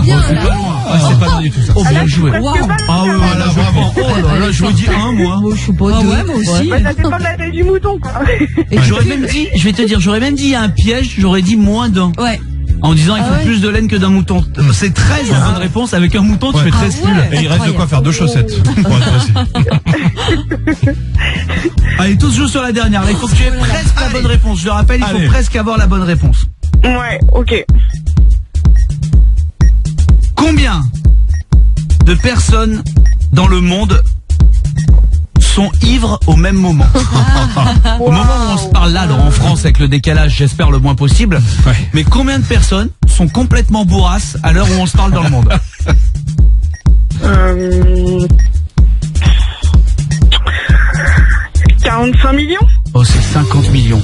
bien, c'est pas loin. Ah, c'est pas loin du tout ça. Oh, bien joué. Wow. Ah ouais, là, bravo. Oh là là, j'aurais dit 1, moi. je suis pas Ah deux. ouais, moi aussi. Bah, ça dépend de la taille du mouton, quoi. Et j'aurais même dit, je vais te dire, j'aurais même dit il y a un piège, j'aurais dit moins d'un. Ouais. En disant il Ah faut ouais. plus de laine que d'un mouton. C'est 13 la bonne réponse. Avec un mouton, tu fais 13 pulls. Et il reste de quoi faire 2 chaussettes. Pour être précis. Allez, tous jouent sur la dernière. Là, il faut que tu aies presque la bonne réponse. Je le rappelle, il faut Allez. presque avoir la bonne réponse. Ouais, ok. Combien de personnes dans le monde sont ivres au même moment? Au moment où on se parle là, alors en France avec le décalage, j'espère le moins possible. Mais combien de personnes sont complètement bourrasses à l'heure où on se parle dans le monde? 45 millions. Oh, c'est 50 millions.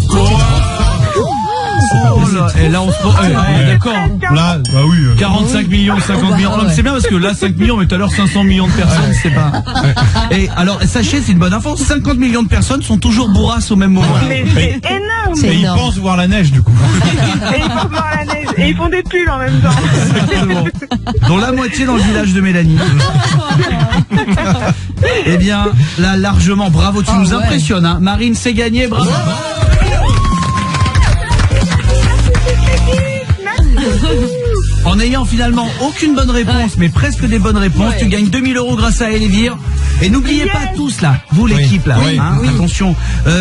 Oh là, et là on se d'accord. Là, bah oui. 45 millions, 50 millions. Non, mais c'est bien parce que là 5 millions, mais tout à l'heure 500 millions de personnes, c'est pas. Et alors sachez, c'est une bonne info, 50 millions de personnes sont toujours bourrasses au même moment. Mais c'est énorme. Et ils pensent voir la neige du coup. Et ils pensent voir la neige. Et ils font des pulls en même temps. Exactement. Dont la moitié dans le village de Mélanie. Eh bien, là largement, bravo, tu nous impressionnes. Hein. Marine, c'est gagné, bravo. En ayant finalement aucune bonne réponse, mais presque des bonnes réponses, tu gagnes 2000 € grâce à Elvire. Et n'oubliez pas tous là, vous l'équipe là, attention,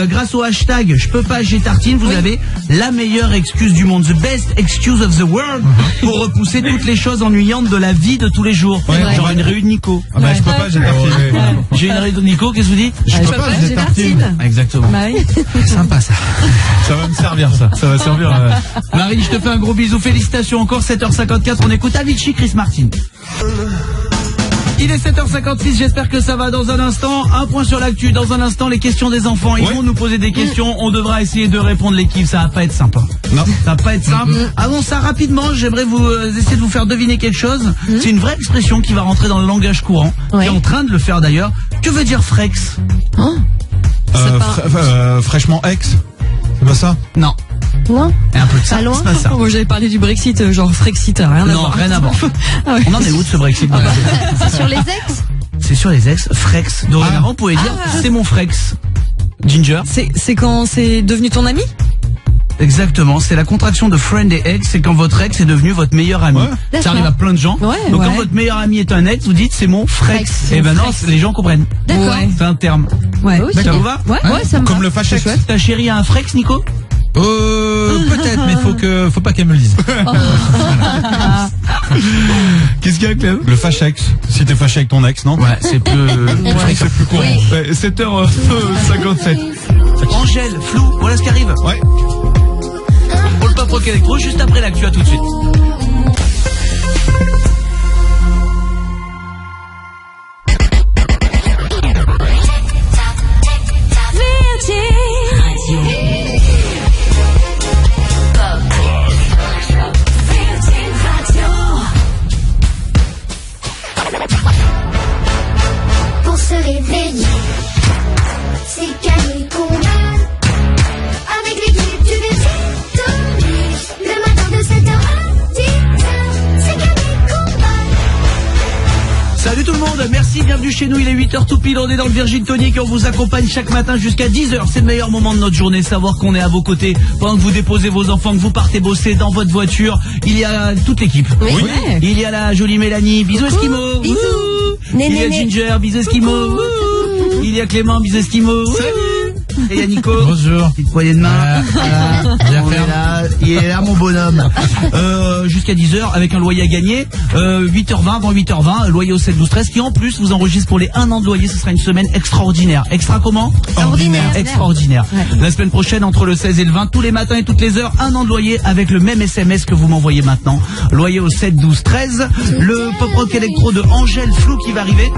grâce au hashtag je peux pas, j'ai tartine, vous avez la meilleure excuse du monde, the best excuse of the world, pour repousser toutes les choses ennuyantes de la vie de tous les jours. Genre une réunion de Nico. Ah bah je peux pas, j'ai tartine. J'ai une réunion de Nico, qu'est-ce que vous dites? Je peux pas, j'ai tartine. Exactement. Sympa ça. Ça va me servir ça. Ça va servir. Marie, je te fais un gros bisou, félicitations encore, 7h54, on écoute Avicii, Chris Martin. Il est 7h56, j'espère que ça va dans un instant. Un point sur l'actu, dans un instant les questions des enfants. Ils vont nous poser des questions, on devra essayer de répondre l'équipe, ça va pas être simple. Non. Ça va pas être simple. Avant ça, rapidement, j'aimerais vous essayer de vous faire deviner quelque chose. C'est une vraie expression qui va rentrer dans le langage courant, qui est en train de le faire d'ailleurs. Que veut dire frex? Fraîchement ex. C'est pas ça? Non. Non. Et un peu de ça, c'est pas ça. Moi j'avais parlé du Brexit, genre Frexit, rien à voir. Non, rien à voir. On en est où de ce Brexit? C'est sur les ex? C'est sur les ex, frex. Dorénavant, vous pouvez dire c'est mon frex. Ginger. C'est quand c'est devenu ton ami? Exactement, c'est la contraction de friend et ex, c'est quand votre ex est devenu votre meilleur ami. Ça arrive à plein de gens. Donc quand votre meilleur ami est un ex, vous dites c'est mon frex. Et ben non, les gens comprennent. D'accord. C'est un terme. Ça vous va? Ouais, ça me va. Comme le fâchex. Ta chérie a un frex, Nico? Peut-être, mais faut pas qu'elle me le dise. Qu'est-ce qu'il y a, Clem? Le fâchex. Si t'es fâché avec ton ex, non? Ouais, c'est plus, c'est plus courant. 7h57. Angèle, Flou, voilà ce qui arrive. Ouais. Pour le pop rock électro, juste après l'actu, à tout de suite. Pour se réveiller, c'est Camille Combal. Avec l'équipe du Vertige, le matin de 7h à 10h, c'est Camille Combal. Salut tout le monde, merci, bienvenue chez nous, il est 8h tout pile, on est dans le Virgin Tonic et on vous accompagne chaque matin jusqu'à 10h, c'est le meilleur moment de notre journée, savoir qu'on est à vos côtés pendant que vous déposez vos enfants, que vous partez bosser dans votre voiture, il y a toute l'équipe. Il y a la jolie Mélanie, bisous Esquimaux. Bisous. Il y a Ginger, bisous Esquimaux. Il y a Clément, bisous Esquimaux. Et il y a Nico. Bonjour. Petite poignée de main. On est là. Il est là mon bonhomme. Jusqu'à 10h avec un loyer à gagner. 8h20 avant 8h20. Loyer au 7 12 13 qui en plus vous enregistre pour les 1 an de loyer. Ce sera une semaine extraordinaire. Extra comment? Ordinaire. Extraordinaire. La semaine prochaine entre le 16 et le 20 tous les matins et toutes les heures 1 an de loyer avec le même SMS que vous m'envoyez maintenant. Loyer au 7 12 13. Le pop rock électro de Angèle Flou qui va arriver.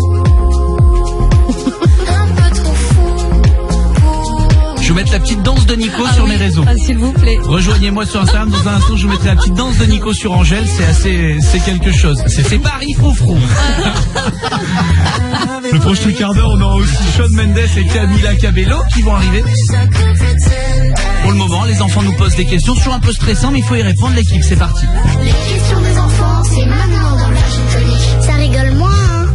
Je vais mettre la petite danse de Nico sur mes réseaux. S'il vous plaît. Rejoignez-moi sur Instagram. Dans un instant, je vous mettrai la petite danse de Nico sur Angèle. C'est quelque chose. C'est Paris froufrou. Le prochain quart d'heure, on aura aussi Shawn Mendes et Camila Cabello qui vont arriver. Pour le moment, les enfants nous posent des questions. C'est toujours un peu stressant, mais il faut y répondre. L'équipe, c'est parti. Les questions des enfants, c'est maintenant dans Virgin Tonic. Ça rigole moins, hein?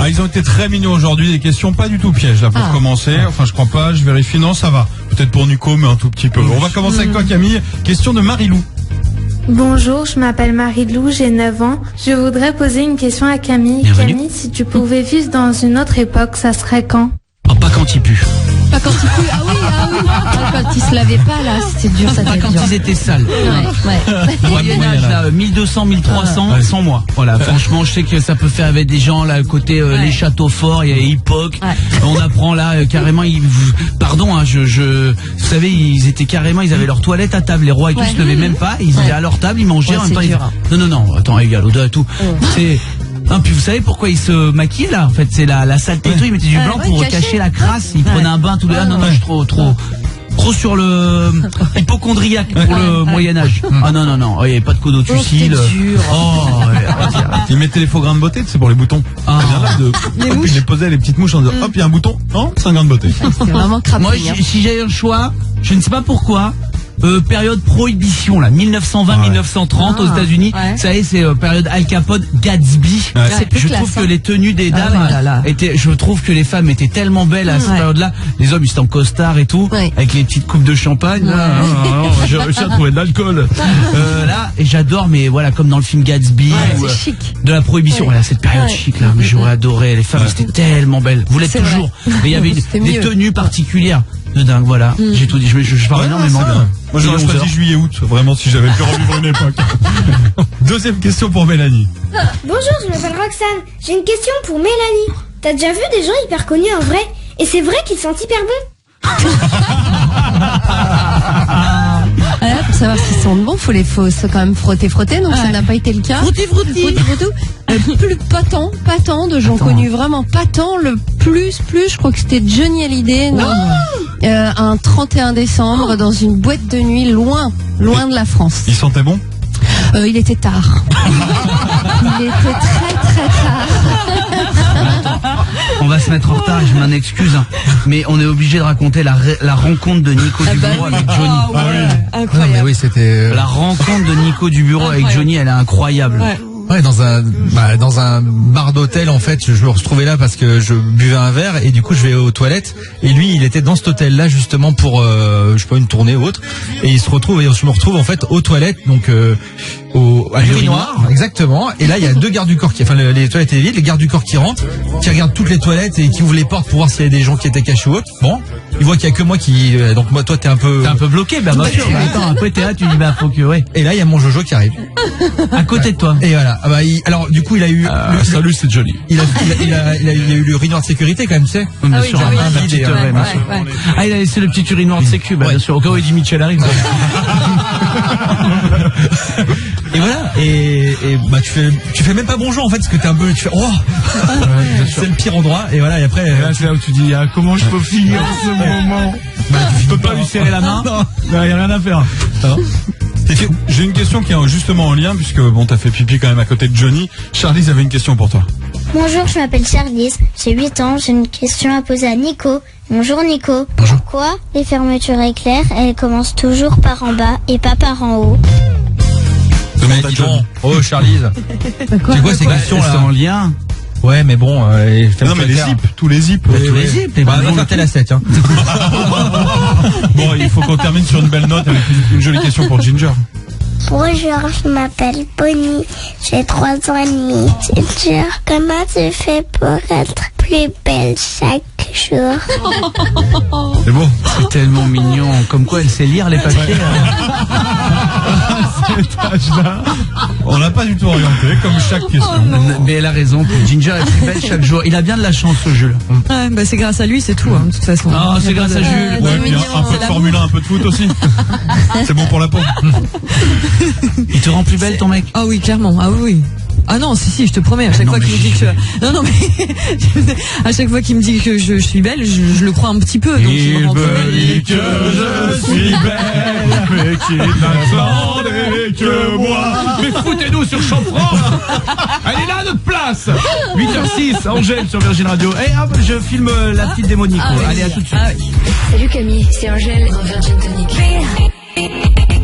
Ah, ils ont été très mignons aujourd'hui, des questions pas du tout pièges là pour commencer. Enfin, je crois pas, je vérifie. Non, ça va. Peut-être pour Nico, mais un tout petit peu. On va commencer avec toi, Camille. Question de Marie-Lou. Bonjour, je m'appelle Marie-Lou, j'ai 9 ans. Je voudrais poser une question à Camille. Bienvenue. Camille, si tu pouvais vivre dans une autre époque, ça serait quand? Oh, pas quand il pue. Pas quand il pue. Ah oui. Quand ils se lavaient pas, là, c'était dur, ça Pas devait quand être dur. ils étaient sales. Moyen âge, là, 1200, 1300, sans moi. Voilà, franchement, je sais que ça peut faire avec des gens, là, côté les châteaux forts, il y a Hippoc. On apprend là, carrément, pardon, hein, vous savez, ils étaient carrément, ils avaient leur toilette à table, les rois et tout, ils se levaient même pas, ils étaient à leur table, ils mangeaient en même temps. Non, attends, égal, au-delà et tout. C'est, non, puis vous savez pourquoi ils se maquillaient là? En fait, c'est la saleté et tout. Ils mettaient du blanc pour cacher la crasse. Ils prenaient un bain tous les deux. Non, je suis trop sur le hypocondriaque pour le Moyen-Âge. Ah non, il n'y avait pas de codotucile. Ils mettaient les faux grains de beauté, c'est pour les boutons. Ils les posaient les petites mouches en disant hop, il y a un bouton. Non, c'est un grain de beauté. C'est vraiment crapouille. Moi, si j'avais le choix, je ne sais pas pourquoi, Période prohibition là, 1920-1930 aux États-Unis. Ça y est, c'est période Al Capone, Gatsby. Je trouve que les tenues des dames étaient, je trouve que les femmes étaient tellement belles à cette période-là. Les hommes ils étaient en costard et tout, avec les petites coupes de champagne. J'ai réussi à trouver de l'alcool. Là, et j'adore, mais voilà, comme dans le film Gatsby, de la prohibition. Voilà, cette période chic là, j'aurais adoré. Les femmes étaient tellement belles. Vous l'êtes toujours. Mais il y avait des tenues particulières. De dingue, voilà. J'ai tout dit. Je parle énormément. Moi, j'aurais choisi juillet-août. Vraiment, si j'avais pu revivre une époque. Deuxième question pour Mélanie. Bonjour, je m'appelle Roxane. J'ai une question pour Mélanie. T'as déjà vu des gens hyper connus en vrai? Et c'est vrai qu'ils sentent hyper bon? Pour savoir s'ils sentent bon, faut quand même frotter, donc ça n'a pas été le cas. Frotter. Plus pas tant de gens connus, vraiment pas tant. Le plus, je crois que c'était Johnny Hallyday, un 31 décembre dans une boîte de nuit loin de la France. Il sentait bon? Il était tard. Il était très tard. On va se mettre en retard, je m'en excuse, mais on est obligé de raconter la rencontre de Nico Dubureau avec Johnny. Incroyable. Mais oui, c'était la rencontre de Nico Dubureau avec Johnny, elle est incroyable. Ouais, dans un bar d'hôtel en fait, je me retrouvais là parce que je buvais un verre et du coup je vais aux toilettes et lui il était dans cet hôtel là justement pour je sais pas une tournée ou autre et je me retrouve en fait aux toilettes donc à l'urinoir exactement et là il y a deux gardes du corps les toilettes étaient vides, les gardes du corps qui rentrent, qui regardent toutes les toilettes et qui ouvrent les portes pour voir s'il y a des gens qui étaient cachés ou autre. Bon, ils voient qu'il y a que moi qui donc moi toi t'es un peu bloqué, bien sûr. Attends, après t'es là, tu dis faut que Et là il y a mon Jojo qui arrive à côté de toi. Et voilà. Alors du coup il a eu salut, c'est Johnny. Il a eu l'urinoir de sécurité quand même, tu sais. Bien sûr. Il a laissé le petit urinoir de sécu, bien sûr. Au cas où Eddie Mitchell arrive. Et voilà. Et tu fais même pas bonjour en fait parce que t'es un peu, tu fais c'est le pire endroit. Et voilà. Et après c'est là où tu dis comment je peux finir ce moment. Tu peux pas lui serrer la main. Il y a rien à faire. J'ai une question qui est justement en lien puisque t'as fait pipi quand même à côté de Johnny. Charlize avait une question pour toi. Bonjour, je m'appelle Charlize, j'ai 8 ans, j'ai une question à poser à Nico. Bonjour Nico. Pourquoi les fermetures éclairs, elles commencent toujours par en bas et pas par en haut? Oh Charlize. C'est quoi ces questions là? C'est en lien. Ouais, mais bon, non, mais les zips, tous les zips. Tous les zips. Bah, va faire la 7, hein. Bon, il faut qu'on termine sur une belle note avec une jolie question pour Ginger. Bonjour, je m'appelle Bonnie, j'ai 3 ans et demi. Ginger, comment tu fais pour être plus belle chaque jour? C'est bon. C'est tellement mignon. Comme quoi, elle sait lire les papiers. Cet âge-là, on l'a pas du tout orienté, comme chaque question. Mais elle a raison, Ginger est plus belle chaque jour. Il a bien de la chance, Jules. Ouais, c'est grâce à lui, c'est tout, de toute façon. Ah, c'est grâce à Jules. Ouais, puis un peu de Formule 1, un peu de foot aussi. C'est bon pour la peau. Il te rend plus belle, ton mec? Ah oui, clairement. Ah oui. Ah non, si, je te promets, à chaque fois qu'il me dit que non, mais à chaque fois qu'il me dit que je suis belle, je le crois un petit peu. Donc il me dit que je suis belle, mais qu'il n'attendait que moi. Mais foutez-nous sur Champ de France. Elle est là, notre place. 8h06, Angèle sur Virgin Radio. Et hop, je filme la petite démo Nico. Allez, à tout de suite. Salut Camille, c'est Angèle dans Virgin Tonic.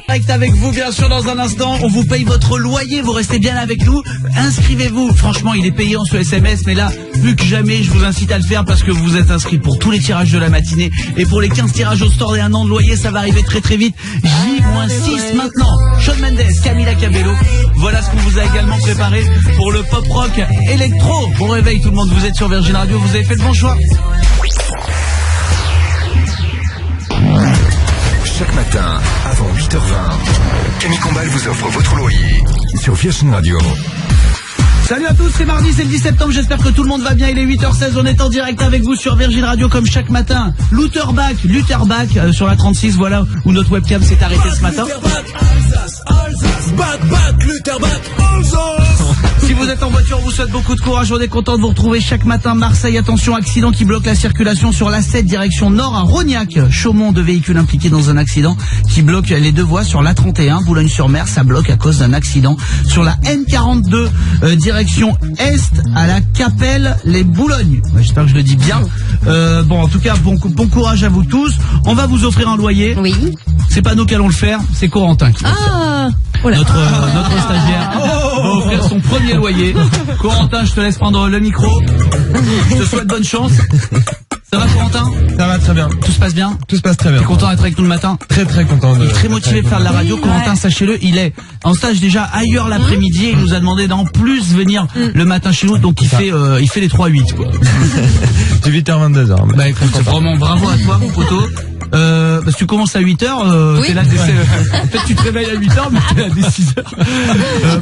Direct avec vous, bien sûr, dans un instant. On vous paye votre loyer, vous restez bien avec nous. Inscrivez-vous. Franchement, il est payant ce SMS, mais là, plus que jamais, je vous incite à le faire parce que vous êtes inscrits pour tous les tirages de la matinée. Et pour les 15 tirages au store et un an de loyer, ça va arriver très très vite. J-6 maintenant. Shawn Mendes, Camila Cabello. Voilà ce qu'on vous a également préparé pour le pop rock électro. Bon réveil tout le monde, vous êtes sur Virgin Radio, vous avez fait le bon choix. Chaque matin, avant 8h20, Camille Combal vous offre votre loyer sur Virgin Radio. Salut à tous, c'est mardi, c'est le 10 septembre, j'espère que tout le monde va bien, il est 8h16, on est en direct avec vous sur Virgin Radio comme chaque matin. Lutterbach sur la 36, voilà où notre webcam s'est arrêtée ce matin. Si vous êtes en voiture, on vous souhaite beaucoup de courage, on est content de vous retrouver chaque matin. Marseille, attention, accident qui bloque la circulation sur la 7 direction nord à Rognac. Chaumont, 2 véhicules impliqués dans un accident qui bloque les 2 voies sur la 31. Boulogne-sur-Mer, ça bloque à cause d'un accident sur la N42 direction est à la Capelle les Boulognes. J'espère que je le dis bien. Bon, en tout cas, bon courage à vous tous. On va vous offrir un loyer. Oui. c'est pas nous qui allons le faire, c'est Corentin qui va le faire. Notre stagiaire va offrir son premier loyer. Corentin, je te laisse prendre le micro. Je te souhaite bonne chance. Ça va Corentin ? Ça va très bien. Tout se passe bien ? Tout se passe très bien. T'es content d'être avec nous le matin ? Très très content. Il est très motivé de faire de la radio. Corentin, sachez-le, il est en stage déjà ailleurs l'après-midi et il nous a demandé d'en plus venir le matin chez nous. Donc il fait les 3-8 quoi. Du 8h à 22h. Bah écoute, vraiment bravo à toi mon poteau. Parce que tu commences à 8h, t'es là, peut-être tu te réveilles à 8h, mais t'es là dès 6h.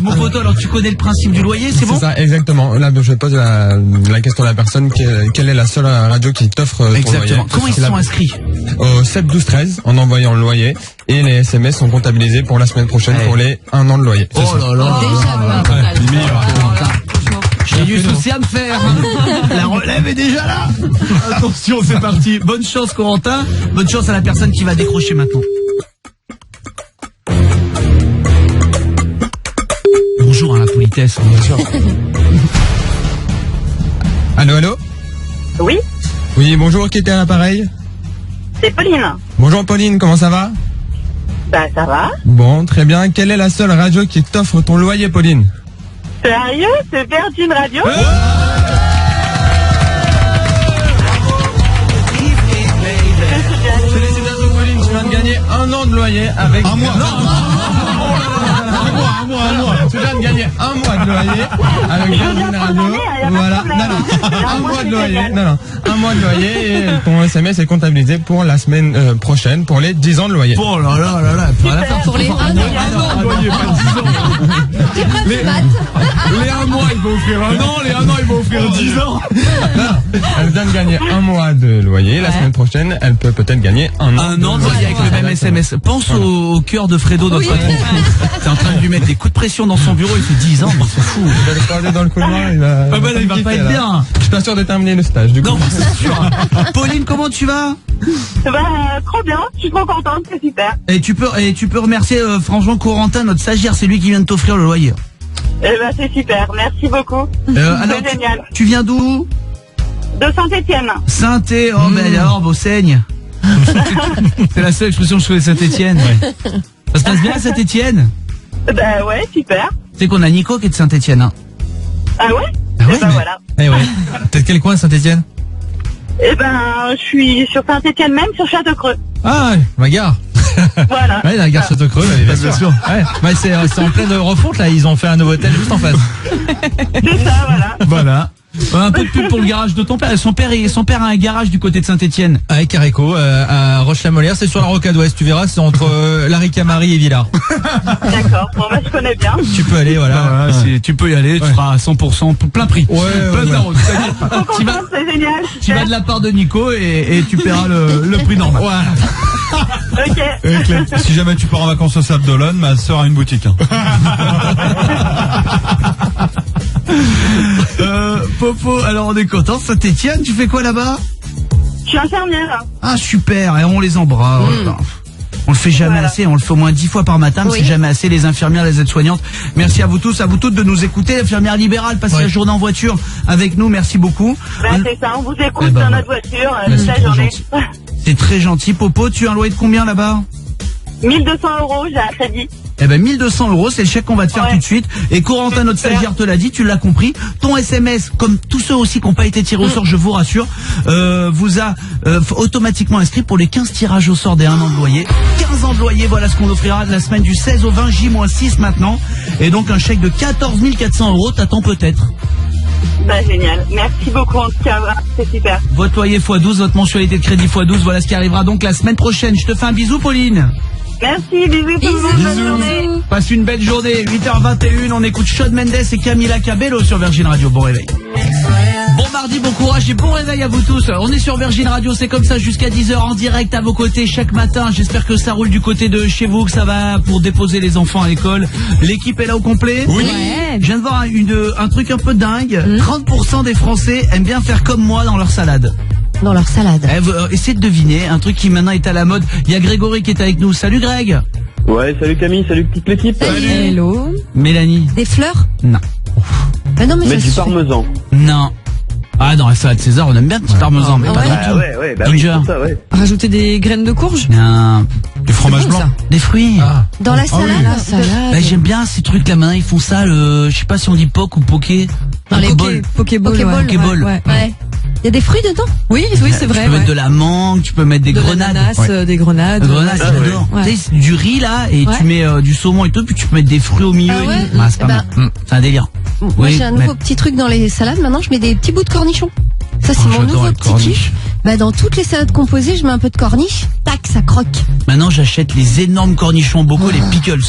Mon poteau, alors tu connais le principe du loyer, c'est bon ? C'est ça, exactement. Là, je pose la question à la personne, quelle est la seule radio qui t'offre ton loyer ? Exactement. Comment ils sont inscrits ? Au 7 12 13, en envoyant le loyer, et les SMS sont comptabilisés pour la semaine prochaine pour les 1 an de loyer. Oh là là. J'ai du souci à me faire. La relève est déjà là. Attention, c'est parti. Bonne chance Corentin. Bonne chance à la personne qui va décrocher maintenant. Bonjour à la politesse, bien sûr. Allô, allô ? Oui, Oui, bonjour, qui était à l'appareil ? c'est Pauline. Bonjour Pauline, comment ça va ? Bah ça va. Bon, très bien. Quelle est la seule radio qui t'offre ton loyer, Pauline ? Sérieux, c'est Virgin Radio. Félicitations Pauline, tu viens de gagner 1 an de loyer avec... Un mois. Un mois. Tu viens de gagner 1 mois de loyer avec Virgin Radio. Voilà. Non. 1 mois de loyer. Non. 1 mois de loyer et ton SMS est comptabilisé pour la semaine prochaine pour les 10 ans de loyer. Oh là là là là. Pour les 1 an de loyer, pas 10 ans. Les 1 mois, ils vont offrir 1 an. Les 1 an, ils vont offrir 10 ans. Non. Elle vient de gagner 1 mois de loyer. La semaine prochaine, elle peut peut-être gagner 1 an. 1 an de loyer avec le même SMS. Pense au cœur de Fredo, notre patron. T'es en train de lui mettre des coups de pression dans son bureau, il fait 10 ans, mais c'est fou. Il va le regarder dans le couloir, il va... Ah bah là, il va pas être bien. Je suis pas sûr de terminer le stage, du coup. Non, c'est sûr. Pauline, comment tu vas ? Bah trop bien, je suis trop contente, c'est super. Et tu peux remercier franchement Corentin, notre stagiaire, c'est lui qui vient de t'offrir le loyer. Eh ben c'est super, merci beaucoup. Alors, c'est génial. Tu viens d'où ? De Saint-Étienne. Saint-Étienne, oh mais alors, beau saigne. C'est la seule expression que je connais de Saint-Étienne. Ça se passe bien à Saint-Étienne ? Bah ouais, super. Tu sais qu'on a Nico qui est de Saint-Étienne. Hein. Ah ouais ? Ah ouais, ben voilà. Eh ouais. T'es de quel coin, Saint-Étienne ? Eh ben, je suis sur Saint-Étienne même, sur Château-Creux. Ah, ma gare. Voilà. Ouais, la gare Château-Creux, bien sûr. Ouais. Ouais, c'est en pleine refonte, là, ils ont fait un nouveau hôtel juste en face. C'est ça, voilà. Voilà. Un peu de pub pour le garage de ton père. Son père a un garage du côté de Saint-Étienne. Avec Caréco, à Roche-la-Molière, c'est sur la rocade ouest, tu verras, c'est entre Larry-Camarie et Villars. D'accord, bon bah je connais bien. Tu peux aller, voilà. Tu peux y aller, tu seras à 100% plein prix. Ouais. C'est génial. Tu vas de la part de Nico et tu paieras le prix normal. Voilà. Ok. Et Clem, si jamais tu pars en vacances au Sable d'Olonne, ma sœur a une boutique. Hein. Popo, alors on est content. Saint-Étienne, tu fais quoi là-bas ? Je suis infirmière. Ah super, et on les embrasse. On le fait jamais assez, on le fait au moins 10 fois par matin, mais c'est jamais assez, les infirmières, les aides-soignantes. Merci à vous tous, à vous toutes de nous écouter. L'infirmière libérale, passez la journée en voiture avec nous, merci beaucoup. Ben c'est ça, on vous écoute dans notre voiture toute la journée. C'est très gentil. Popo, tu as un loyer de combien là-bas ? 1 200 €, j'ai un crédit. Eh ben 1 200 €, c'est le chèque qu'on va te faire tout de suite. Et Corentin, notre stagiaire, te l'a dit, tu l'as compris. Ton SMS, comme tous ceux aussi qui n'ont pas été tirés au sort, je vous rassure, vous a automatiquement inscrit pour les 15 tirages au sort des 1 an de loyer. 15 ans de loyer, voilà ce qu'on offrira de la semaine du 16 au 20 J-6 maintenant. Et donc un chèque de 14 400 €, t'attends peut-être. Bah génial, merci beaucoup en tout cas, c'est super. Votre loyer x12, votre mensualité de crédit x12, voilà ce qui arrivera donc la semaine prochaine. Je te fais un bisou, Pauline. Merci, bisous tout le monde, bonne journée. Passe une belle journée, 8h21, on écoute Shawn Mendes et Camila Cabello sur Virgin Radio. Bon réveil. Bon mardi, bon courage et bon réveil à vous tous. On est sur Virgin Radio, c'est comme ça jusqu'à 10h en direct à vos côtés chaque matin. J'espère que ça roule du côté de chez vous, que ça va pour déposer les enfants à l'école. L'équipe est là au complet. Oui. Je viens de voir un truc un peu dingue. 30% des Français aiment bien faire comme moi dans leur salade. Dans leur salade. Essayez de deviner, un truc qui maintenant est à la mode. Il y a Grégory qui est avec nous. Salut Greg. Ouais, salut Camille, salut petite l'équipe. Salut. Hello. Mélanie. Des fleurs? Non. Non mais mettre du parmesan. Non. Ah, dans la salade César, on aime bien le petit parmesan, mais pas du tout. Ouais, bah Ginger. oui, c'est ça, ouais. Rajouter des graines de courge? Non. Du fromage blanc. Des fruits. Dans la salade. La salade. Bah, j'aime bien ces trucs là maintenant, ils font ça, je sais pas si on dit poke ou poké. Dans les Pokéball. Pokéball. Ouais. Il y a des fruits dedans? Oui, c'est vrai. Tu peux mettre de la mangue, tu peux mettre des grenades. Des grenades. J'adore. Ouais. Tu sais, c'est du riz là, et tu mets du saumon et tout, puis tu peux mettre des fruits au milieu. Ah ouais? C'est pas mal. C'est un délire. Moi, j'ai un nouveau petit truc dans les salades. Maintenant, je mets des petits bouts de cornichons. Ça, c'est mon nouveau petit kiff. Bah, dans toutes les salades composées, je mets un peu de corniche. Tac, ça croque. Maintenant, j'achète les énormes cornichons en bocaux, les pickles.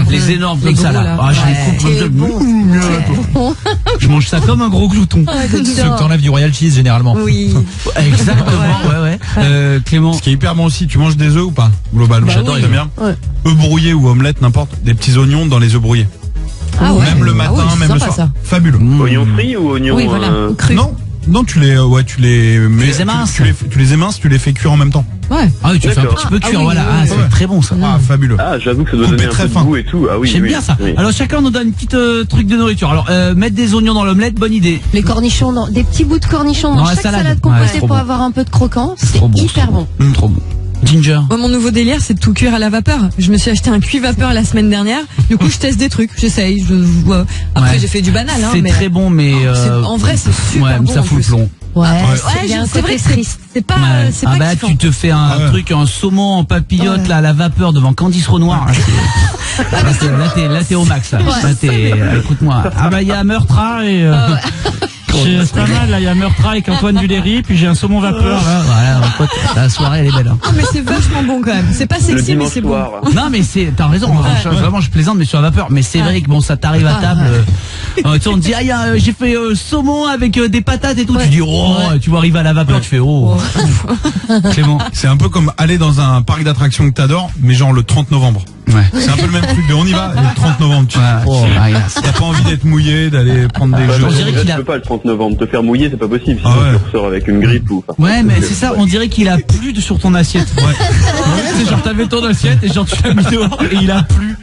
Les énormes comme ça là. Je les coupe comme ça. Je mange ça comme un gros glouton. Ceux que t'enlèves du Royal Cheese généralement. Oui. Exactement, ouais. Clément. Ce qui est hyper bon aussi, tu manges des œufs ou pas? Globalement, j'adore, j'aime bien. Œufs brouillés ou omelette, n'importe. Des petits oignons dans les œufs brouillés. Ah ouais. Même le matin, même le soir. Ça. Fabuleux. Oignons frits ou oignons Cru. Non, tu les mets, les éminces. tu les éminces, tu les fais cuire en même temps. Ouais. Ah oui, tu fais un petit peu cuire, voilà. C'est très bon ça. Fabuleux. Ah, j'avoue que ça doit donner un peu de goût et tout. Ah oui. J'aime bien ça. Oui. Alors chacun nous donne une petite truc de nourriture. Alors mettre des oignons dans l'omelette, bonne idée. Les cornichons, des petits bouts de cornichons dans la chaque salade. salade Ouais, composée c'est trop pour bon. avoir un peu de croquant. C'est trop bon, hyper bon. Trop bon. Ginger. Moi, mon nouveau délire, c'est de tout cuire à la vapeur. Je me suis acheté un cuit-vapeur la semaine dernière. Du coup, je teste des trucs, j'essaye. Après, j'ai fait du banal. C'est très bon, mais en vrai, c'est super bon. Ça fout le plomb. Ouais, c'est vrai que c'est pas. C'est Ah pas bah kiffant. tu te fais un truc, un saumon en papillote là à la vapeur devant Candice Renoir. Là t'es au max. Là t'es. Écoute-moi. Ah bah il y a Meurtra et. C'est pas mal là, il y a Meurtra avec Antoine Duléry, puis j'ai un saumon vapeur là. Voilà, la soirée elle est belle. Ah mais c'est vachement bon quand même. C'est pas sexy mais c'est bon. Non mais t'as raison. Vraiment je plaisante mais sur la vapeur. Mais c'est vrai que bon ça t'arrive à table. Tu sais on te dit j'ai fait saumon avec des patates et tout. Tu dis tu vois arriver à la vapeur tu fais Clément. C'est un peu comme aller dans un parc d'attractions que t'adores, mais genre le 30 novembre. Ouais. C'est un peu le même truc, mais on y va, et le 30 novembre, tu t'as pas envie d'être mouillé, d'aller prendre des jeux. On dirait qu'il peux pas le 30 novembre, te faire mouiller, c'est pas possible, sinon tu ressors avec une grippe ou... Ouais, mais c'est ça, on dirait qu'il a plu sur ton assiette. Ouais. C'est genre t'avais ton assiette et genre tu l'as mis dehors et il a plu.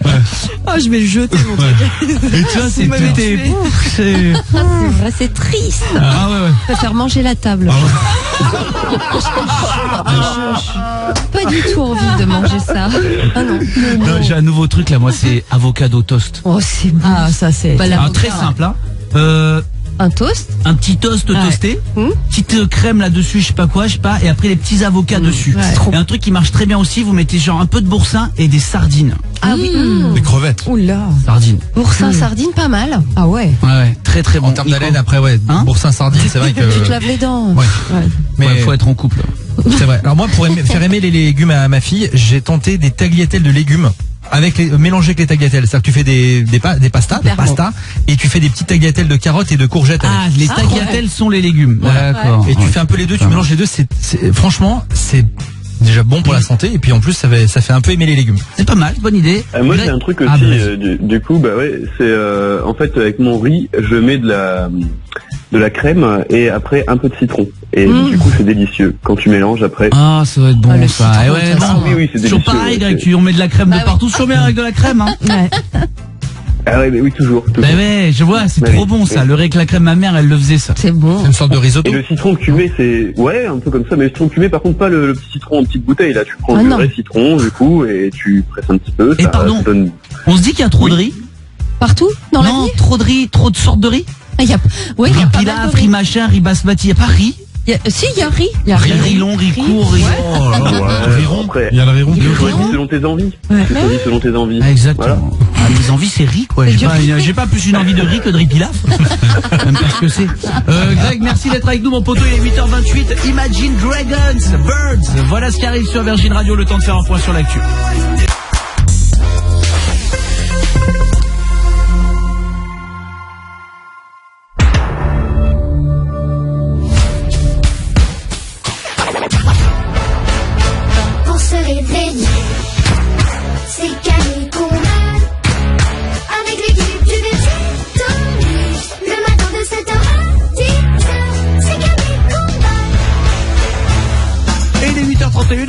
Ah, je vais le jeter mon truc. Et tu vois, c'est c'est vrai, c'est triste. Ah ouais. Je préfère manger la table. Pas du tout envie de manger ça. Ah non. Non, j'ai un nouveau truc là, moi c'est avocado toast. Oh, c'est bon. Ah, ça c'est. Très simple, hein. Un toast. Un petit toast toasté, petite crème là-dessus, je sais pas, et après les petits avocats dessus. Et un truc qui marche très bien aussi, vous mettez genre un peu de boursin et des sardines. Ah oui. Des crevettes. Oula. Sardines. Boursin, sardine, pas mal. Ah ouais. Ouais, très très bon. En termes d'haleine, après, boursin sardine, c'est vrai que. Tu te laves les dents. Ouais. Mais faut être en couple. C'est vrai. Alors moi, pour faire aimer les légumes à ma fille, j'ai tenté des tagliatelles de légumes. Mélangés avec les tagliatelles, c'est-à-dire que tu fais des pastas, et tu fais des petites tagliatelles de carottes et de courgettes. Les tagliatelles sont les légumes. D'accord. Et tu fais un peu les deux, tu mélanges les deux. Franchement, c'est déjà bon pour la santé, et puis en plus ça fait un peu aimer les légumes. C'est pas mal, bonne idée. Moi j'ai un truc aussi, du coup, c'est en fait avec mon riz, je mets de la crème et après un peu de citron. Et du coup c'est délicieux quand tu mélanges après. Ah ça doit être bon ça. Oui, c'est délicieux. Toujours pareil Greg, on met de la crème de partout, toujours bien avec de la crème hein. Ah ouais, mais oui, toujours. Ben ouais, je vois, c'est trop bon ça. Le riz avec la crème, ma mère, elle le faisait ça. C'est bon. C'est une sorte de risotto. Et le citron que tu mets, c'est un peu comme ça, mais le citron que tu mets, par contre, pas le petit citron en petite bouteille. Là, tu prends le vrai citron, du coup, et tu presses un petit peu. Et pardon, on se dit qu'il y a trop de riz partout dans la vie. Non, trop de riz, trop de sortes de riz. Il y a riz pilaf, riz machin, riz basmati, il y a pas riz. Si, il y a riz. Riz long, riz court, riz rond. Il y a le riz rond. Tu choisis selon tes envies. Tu choisis selon tes envies. Exactement. Les envies, c'est riz, quoi. J'ai pas plus une envie de riz que de riz pilaf. Même pas ce que c'est. Greg, merci d'être avec nous, mon poteau. Il est 8h28. Imagine Dragons, Birds. Voilà ce qui arrive sur Virgin Radio. Le temps de faire un point sur l'actu.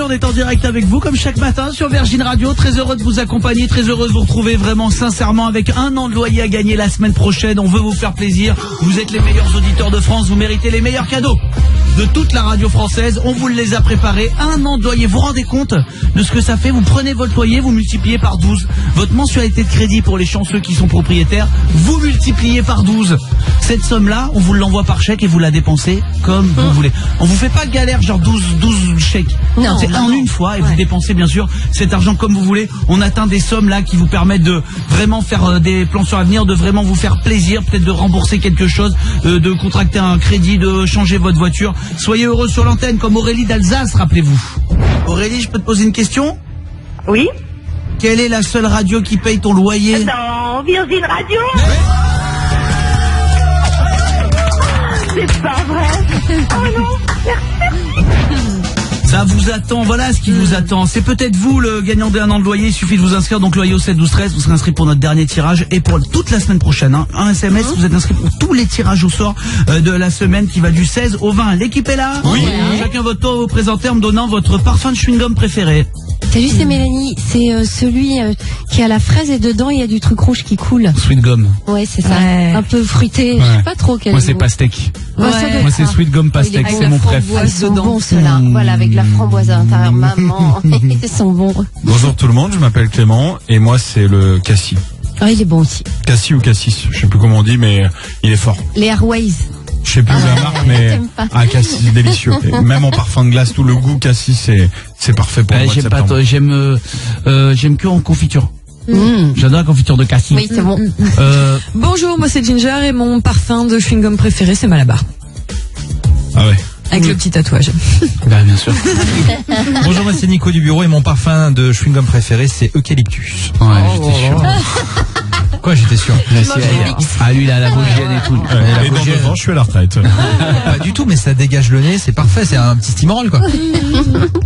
On est en direct avec vous comme chaque matin sur Virgin Radio. Très heureux de vous accompagner, très heureux de vous retrouver vraiment sincèrement avec un an de loyer à gagner la semaine prochaine. On veut vous faire plaisir. Vous êtes les meilleurs auditeurs de France, vous méritez les meilleurs cadeaux. de toute la radio française. On vous les a préparés. 1 an de loyer. Vous vous rendez compte de ce que ça fait? Vous prenez votre loyer, vous multipliez par 12. Votre mensualité de crédit pour les chanceux qui sont propriétaires, vous multipliez par 12. Cette somme-là, on vous l'envoie par chèque et vous la dépensez comme vous voulez. On vous fait pas galère genre 12 chèques. Non, c'est en une fois et vous dépensez bien sûr cet argent comme vous voulez. On atteint des sommes là qui vous permettent de vraiment faire des plans sur l'avenir, de vraiment vous faire plaisir, peut-être de rembourser quelque chose, de contracter un crédit, de changer votre voiture. Soyez heureux sur l'antenne comme Aurélie d'Alsace, rappelez-vous. Aurélie, je peux te poser une question? Oui. Quelle est la seule radio qui paye ton loyer? Dans Virgin Radio. C'est pas vrai. Oh non, merci. Ça vous attend, voilà ce qui vous attend. C'est peut-être vous le gagnant d'un an de loyer. Il suffit de vous inscrire, donc loyer au 7 12 13. Vous serez inscrit pour notre dernier tirage et pour toute la semaine prochaine. Un SMS, vous êtes inscrit pour tous les tirages au sort de la semaine qui va du 16 au 20. L'équipe est là? Oui. Chacun votre tour, vous présentez en me donnant votre parfum de chewing-gum préféré. T'as vu, c'est Mélanie, c'est celui qui a la fraise et dedans il y a du truc rouge qui coule. Sweet gum. Ouais, c'est ça. Ouais. Un peu fruité, je sais pas trop quel Moi c'est goût. pastèque. Ouais, ça doit Moi être c'est ça. sweet gum pastèque, Avec c'est la mon préf. Ah, ils sont dedans. bons ceux-là. Voilà, avec la framboise à l'intérieur, maman. Ils sont bons. Bonjour tout le monde, je m'appelle Clément et moi c'est le Cassis. Ah, il est bon aussi. Cassis ou Cassis, je sais plus comment on dit mais il est fort. Les Airways. Je sais plus la marque mais t'aimes pas. Cassis c'est délicieux. Et même en parfum de glace, tout le goût Cassis c'est parfait pour le mois de J'aime pas, septembre. j'aime que en confiture. J'adore la confiture de cassis. Oui, c'est bon. Bonjour, moi c'est Ginger et mon parfum de chewing-gum préféré c'est Malabar. Ah ouais. Avec le petit tatouage. Bah, bien sûr. Bonjour, moi c'est Nico du bureau et mon parfum de chewing-gum préféré c'est Eucalyptus. Ouais, j'étais sûr. Quoi, j'étais sûr? Ah, lui, il a la vosgienne et tout. Et dans 2 ans, je suis à la retraite. Pas du tout, mais ça dégage le nez, c'est parfait, c'est un petit steamroll quoi.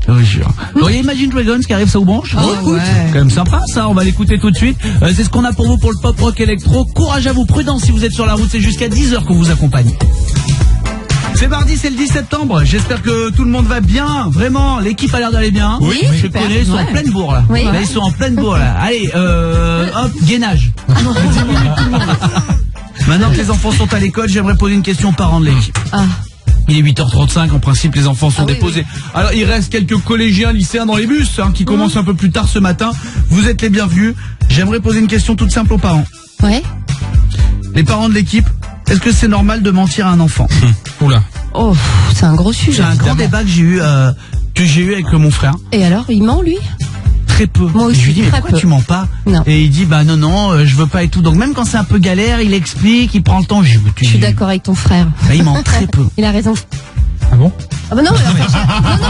Je vous jure. Bon, il y a Imagine Dragons qui arrive, ça vous branche? Ouais. Quand même sympa ça, on va l'écouter tout de suite. C'est ce qu'on a pour vous pour le pop rock électro. Courage à vous, prudence si vous êtes sur la route, c'est jusqu'à 10h qu'on vous accompagne. C'est mardi, c'est le 10 septembre. J'espère que tout le monde va bien. Vraiment, l'équipe a l'air d'aller bien. Oui, je super. connais, ils sont en pleine bourre là. Oui. Là, ils sont en pleine bourre là. Allez, hop, gainage. 10 minutes tout le monde. Maintenant que les enfants sont à l'école, j'aimerais poser une question aux parents de l'équipe. Ah. Il est 8h35, en principe les enfants sont déposés. Alors il reste quelques collégiens, lycéens dans les bus qui commencent un peu plus tard ce matin. Vous êtes les bienvenus. J'aimerais poser une question toute simple aux parents. Ouais. Les parents de l'équipe, est-ce que c'est normal de mentir à un enfant? Oula. Oh, c'est un gros sujet. C'est un grand débat que j'ai eu avec mon frère. Et alors, il ment lui? Très peu. Moi aussi, Et je lui dis mais très pourquoi peu. tu mens pas? Non. Et il dit bah non, je veux pas et tout. Donc même quand c'est un peu galère, il explique, il prend le temps. Je suis d'accord avec ton frère. Bah, il ment très peu. Il a raison. Ah bon? Ah bah non,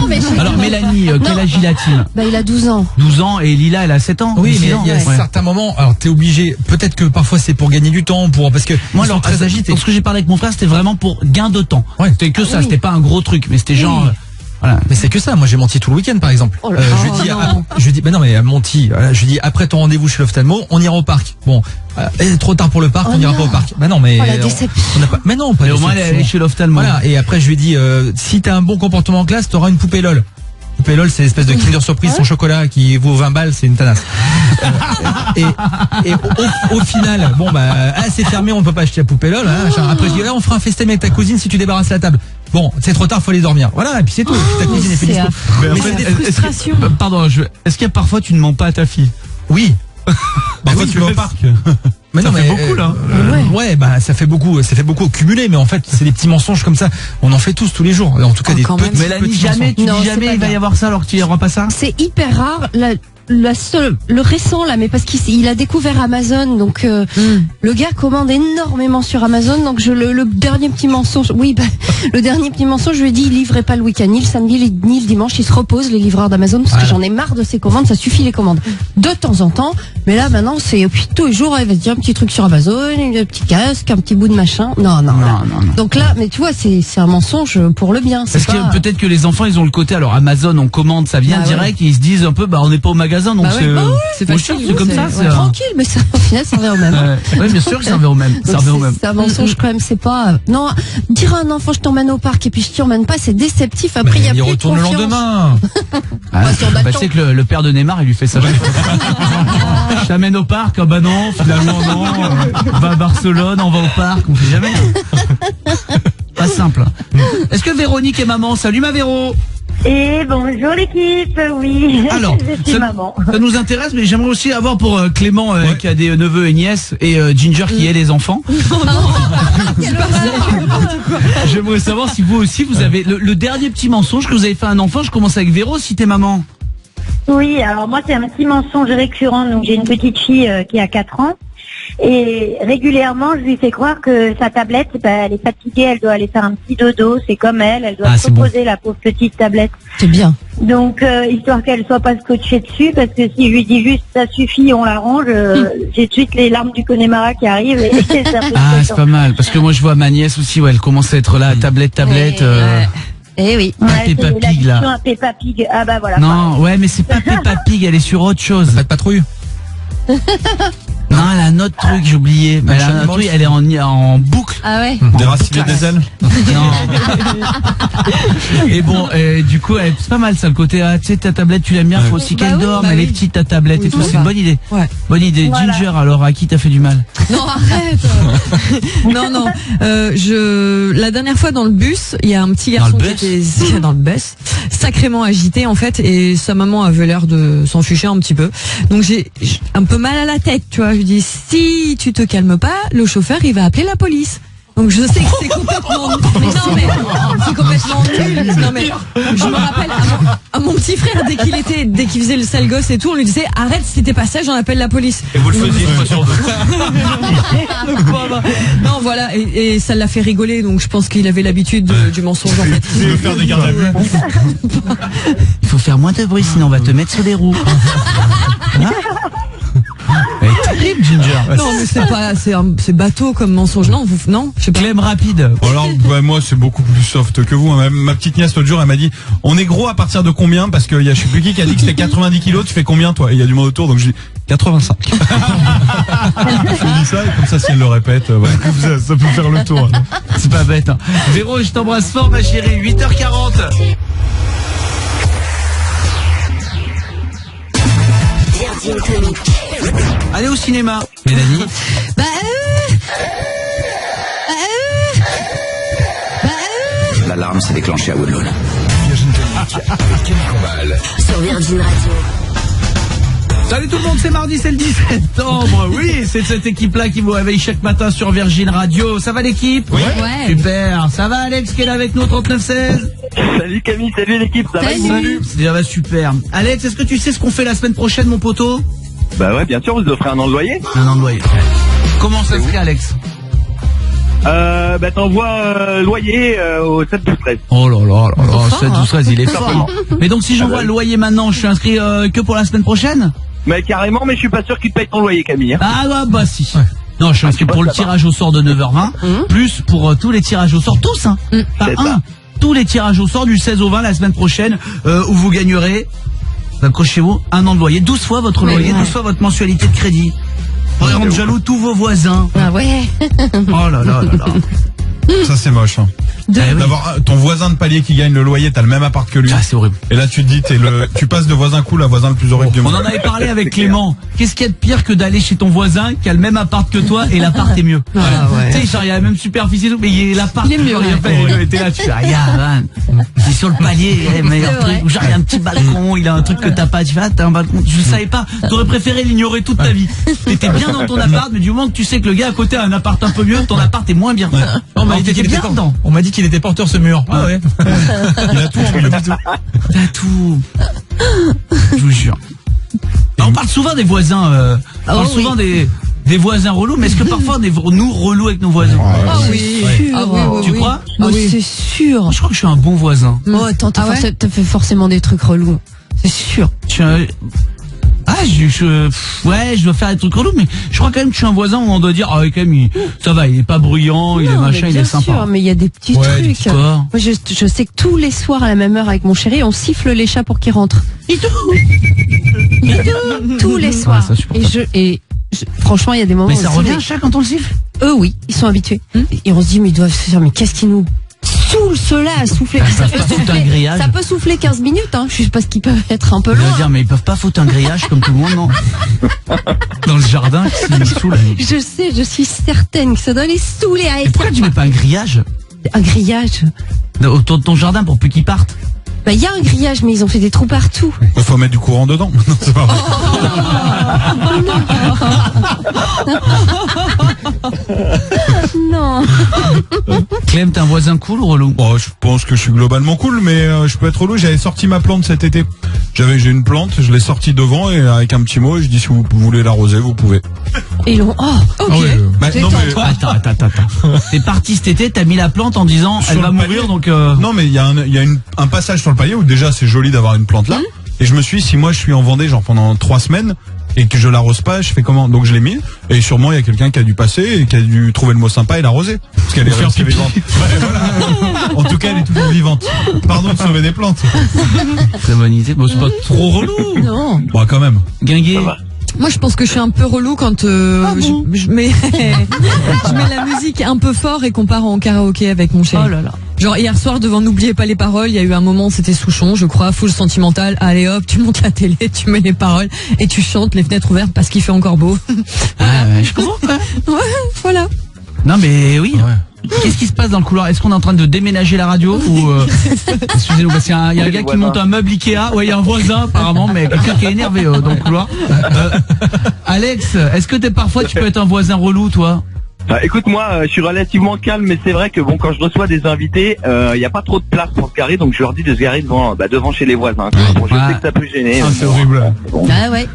mais Alors Mélanie, quel âge il a-t-il? Bah il a 12 ans. 12 ans et Lila elle a 7 ans. Oui, mais 6 ans. il y a certains moments, alors t'es obligé, peut-être que parfois c'est pour gagner du temps, parce que Moi ils sont alors très agités. ce que j'ai parlé avec mon frère c'était vraiment pour gain de temps. Ouais. C'était que ça, oui. c'était pas un gros truc, mais c'était genre voilà. Mais c'est que ça, moi j'ai menti tout le week-end par exemple. Oh là là. Je dis, bah non mais menti, voilà, je dis après ton rendez-vous chez l'ophtalmo, on ira au parc. Bon, trop tard pour le parc, Oh on n'ira non. pas au parc. Bah non mais Oh la déception. on n'a pas, mais non, pas Et de au moins elle est déception. allée chez l'ophtalmo. Voilà, et après je lui dis, si t'as un bon comportement en classe, t'auras une poupée LOL. Poupée LOL, c'est l'espèce de Kinder Surprise sans chocolat qui vaut 20 balles, c'est une tanasse. Et au final, bon bah, c'est fermé, on peut pas acheter la poupée LOL. Hein, après je dis, là on fera un festin avec ta cousine si tu débarrasses la table. Bon, c'est trop tard, faut aller dormir. Voilà, et puis c'est tout. Et puis ta cousine est fait dispo. Mais c'est des frustrations. Pardon, est-ce qu'il y a parfois tu ne mens pas à ta fille? Oui. Parfois tu vas au parc. Mais Ça non, fait mais, beaucoup là. Ouais, bah ça fait beaucoup cumulé, mais en fait c'est des petits mensonges comme ça. On en fait tous tous les jours. En tout cas des quand même. petits. Mélanie, jamais, tu Non, dis c'est jamais pas il va y grave. avoir ça alors que tu n'y auras pas ça? C'est hyper rare. Le récent là, mais parce qu'il a découvert Amazon, donc le gars commande énormément sur Amazon, donc le dernier petit mensonge, le dernier petit mensonge, je lui ai dit il livrait pas le week-end, ni le samedi ni le dimanche, il se repose les livreurs d'Amazon parce que j'en ai marre de ces commandes, ça suffit les commandes de temps en temps, mais là maintenant c'est puis tous les jours il va se dire un petit truc sur Amazon, un petit casque, un petit bout de machin, non. Donc là, mais tu vois c'est un mensonge pour le bien. Parce que peut-être que les enfants ils ont le côté alors Amazon on commande ça vient Bah direct et ils se disent un peu on n'est pas au magasin donc Bah ouais. c'est Bah oui, c'est moi, facile, c'est comme ça. ouais, tranquille, mais ça, au final ça revient au même. Oui bien sûr que ça revient au même. Ça revient au même. C'est un mensonge quand même, c'est pas. Non, dire à un enfant je t'emmène au parc et puis je t'y emmène pas, c'est déceptif. Après il y a il plus de retourne le confiance. lendemain. C'est que le père de Neymar il lui fait ça. Je t'amène au parc, bah non, finalement non. On va à Barcelone, on va au parc, on fait jamais. Pas simple. Est-ce que Véronique est maman? Salut ma Véro. Et bonjour l'équipe, oui. Alors, je suis maman. Ça nous intéresse, mais j'aimerais aussi avoir pour Clément qui a des neveux et nièces et Ginger qui est les enfants. J'aimerais savoir si vous aussi vous avez le dernier petit mensonge que vous avez fait à un enfant. Je commence avec Véro, si t'es maman. Oui, alors moi c'est un petit mensonge récurrent. Donc j'ai une petite fille qui a 4 ans. Et régulièrement, je lui fais croire que sa tablette, elle est fatiguée, elle doit aller faire un petit dodo, c'est comme elle doit se reposer, la pauvre petite tablette. C'est bien. Donc, histoire qu'elle soit pas scotchée dessus, parce que si je lui dis juste ça suffit, on l'arrange, j'ai tout de suite les larmes du Connemara qui arrivent. Et c'est c'est pas mal, parce que moi je vois ma nièce aussi, elle commence à être là, tablette. Eh oui. Peppa Pig là. Peppa Pig, ah bah voilà. Non, ouais, mais c'est pas Peppa Pig, elle est sur autre chose. Pas de patrouille. Non, elle a un autre truc, j'ai oublié. Mais elle a un truc, elle est en boucle. Ah ouais. Déraciné des ailes. Non. Et bon, du coup, c'est pas mal ça, le côté, tu sais, ta tablette, tu l'aimes bien, faut aussi qu'elle dorme, elle est petite ta tablette et tout, c'est une bonne idée. Ouais. Bonne idée. Voilà. Ginger, alors, à qui t'as fait du mal? Non, arrête. Non. La dernière fois dans le bus, il y a un petit garçon qui était dans le bus, sacrément agité en fait, et sa maman avait l'air de s'en ficher un petit peu. Donc j'ai un peu mal à la tête, tu vois. Je dis, si tu te calmes pas, le chauffeur il va appeler la police. Donc je sais que c'est complètement mais c'est complètement nul. Non mais je me rappelle à mon petit frère dès qu'il faisait le sale gosse et tout, on lui disait arrête, si t'es pas sage, j'en appelle la police. Et vous le faisiez une fois sur deux. Non voilà, et ça l'a fait rigoler, donc je pense qu'il avait l'habitude du mensonge en fait. Il veut faire des gardes à vue. Il faut faire moins de bruit, sinon on va te mettre sur des roues. Hein? Elle est terrible, Ginger. Non, mais c'est bateau comme mensonge. Non, je sais pas. Clem rapide. Alors, moi, c'est beaucoup plus soft que vous. Ma petite nièce, l'autre jour, elle m'a dit, on est gros à partir de combien? Parce qu'il y a, je sais plus qui a dit que c'était 90 kilos, tu fais combien, toi? Et il y a du monde autour, donc je dis, 85. Je lui dis ça, et comme ça, si elle le répète, ça peut faire le tour. Hein. C'est pas bête, hein. Véro, je t'embrasse fort, ma chérie. 8h40. Allez au cinéma, Mélanie. L'alarme s'est déclenchée à Woodlawn. Sur Virgin Radio. Salut tout le monde, c'est mardi, c'est le 10 septembre. Oui, c'est cette équipe-là qui vous réveille chaque matin sur Virgin Radio. Ça va l'équipe? Oui. Ouais. Super. Ça va Alex qui est là avec nous, 3916? Salut Camille, salut l'équipe, ça va? Salut. Ça va super. Alex, est-ce que tu sais ce qu'on fait la semaine prochaine, mon poteau? Bah ouais, bien sûr, vous offrez un an de loyer. Un an de loyer. Comment ça se fait, Alex? T'envoies loyer au 7-12-13. Oh là là là là, fort, 7-12-13, il est fort. Mais donc si j'envoie le loyer maintenant, je suis inscrit que pour la semaine prochaine? Mais carrément, mais je suis pas sûr qu'il te paye ton loyer, Camille. Hein. Ah ouais, bah si. Ouais. Non, je suis inscrit pour le tirage au sort de 9h20, plus pour tous les tirages au sort, tous, hein. Pas un. Tous les tirages au sort du 16 au 20 la semaine prochaine, où vous gagnerez, accrochez-vous, un an de loyer, 12 fois votre loyer, 12 fois votre mensualité de crédit. Pour rendre jaloux tous vos voisins. Ah ouais. Oh là là là là. Ça c'est moche. Hein. D'avoir ton voisin de palier qui gagne le loyer, t'as le même appart que lui. Ah, c'est horrible. Et là tu te dis, tu passes de voisin cool à voisin le plus horrible du monde. On en avait parlé avec Clément. Qu'est-ce qu'il y a de pire que d'aller chez ton voisin qui a le même appart que toi et l'appart est mieux? Ah, ouais. Tu sais, genre il y a la même superficie et tout, mais l'appart il est mieux. Et t'es là, tu fais regarde, il est sur le palier, il a meilleur truc. Genre il y a un petit balcon, il a un truc que t'as pas. Tu fais t'as un balcon, je savais pas. T'aurais préféré l'ignorer toute ta vie. T'étais bien dans ton appart, mais du moment que tu sais que le gars à côté a un appart un peu mieux, ton appart est moins bien. On m'a dit qu'il était porteur ce mur. Ah ouais. Il a tout en mieux. T'as tout. Je vous jure. On parle souvent des voisins. On parle souvent des voisins relous, mais est-ce que parfois on est nous relous avec nos voisins? Ah oui. Tu crois? Ah oui. C'est sûr. Je crois que je suis un bon voisin. Oh attends, t'as fait forcément des trucs relous. C'est sûr. Je dois faire des trucs relous, mais je crois quand même que je suis un voisin où on doit dire, quand même, ça va, il est pas bruyant, il est machin, il est sympa. Bien sûr, mais il y a des petits trucs. Moi, je sais que tous les soirs à la même heure avec mon chéri, on siffle les chats pour qu'ils rentrent. Tous les soirs. Franchement, il y a des moments. Mais ça revient un chat quand on le siffle? Eux, oui, ils sont habitués. Et on se dit, mais ils doivent se dire, mais qu'est-ce qui nous saoule cela à souffler? Ça peut souffler 15 minutes, hein. Je sais pas ce qu'ils peuvent être un peu loin. Je veux dire, mais ils peuvent pas foutre un grillage comme tout le monde, non? Dans le jardin, qui me saoule. Je sais, je suis certaine que ça doit les saouler à pourquoi tu mets pas un grillage? Un grillage. Autour de ton jardin pour plus qu'ils partent. Bah, il y a un grillage, mais ils ont fait des trous partout. Il faut mettre du courant dedans. Non, c'est pas vrai. Non. Clem, t'es un voisin cool ou relou? Bon, je pense que je suis globalement cool, mais je peux être relou. J'avais sorti ma plante cet été. J'ai une plante, je l'ai sortie devant et avec un petit mot, et je dis si vous voulez l'arroser, vous pouvez. Et ils l'ont. Oh, ok. Ah ouais, bah, non, mais... Attends. T'es parti cet été, t'as mis la plante en disant elle va mourir, donc. Non, mais il y a un passage sur le palier où déjà c'est joli d'avoir une plante là. Et je me suis dit, si moi je suis en Vendée genre pendant 3 semaines et que je l'arrose pas, je fais comment? Donc je l'ai mis et sûrement il y a quelqu'un qui a dû passer et qui a dû trouver le mot sympa et l'arroser parce qu'elle est restée vivante. Ouais, voilà. En tout cas, elle est toujours vivante. Pardon de sauver des plantes. Très bonne idée. Bon, c'est pas trop relou. Non. Bon, quand même. Guinguet. Moi, je pense que je suis un peu relou quand je mets je mets la musique un peu fort et qu'on part en karaoké avec mon chéri. Oh là là. Genre hier soir devant N'oubliez pas les paroles, il y a eu un moment, c'était Souchon, je crois, full sentimental. Allez hop, tu montes la télé, tu mets les paroles et tu chantes les fenêtres ouvertes parce qu'il fait encore beau. Je comprends. Ouais, voilà. Non mais oui. Ouais. Qu'est-ce qui se passe dans le couloir? Est-ce qu'on est en train de déménager la radio ou excusez-nous, parce qu'il y a un gars qui monte un meuble Ikea. Ouais, il y a un voisin apparemment, mais quelqu'un qui est énervé dans le couloir. Alex, est-ce que parfois tu peux être un voisin relou, toi? Écoute, moi, je suis relativement calme, mais c'est vrai que bon, quand je reçois des invités, il n'y a pas trop de place pour se garer, donc je leur dis de se garer devant chez les voisins. Bon, je sais que ça peut gêner. Ah, c'est horrible. Bon. Ah ouais.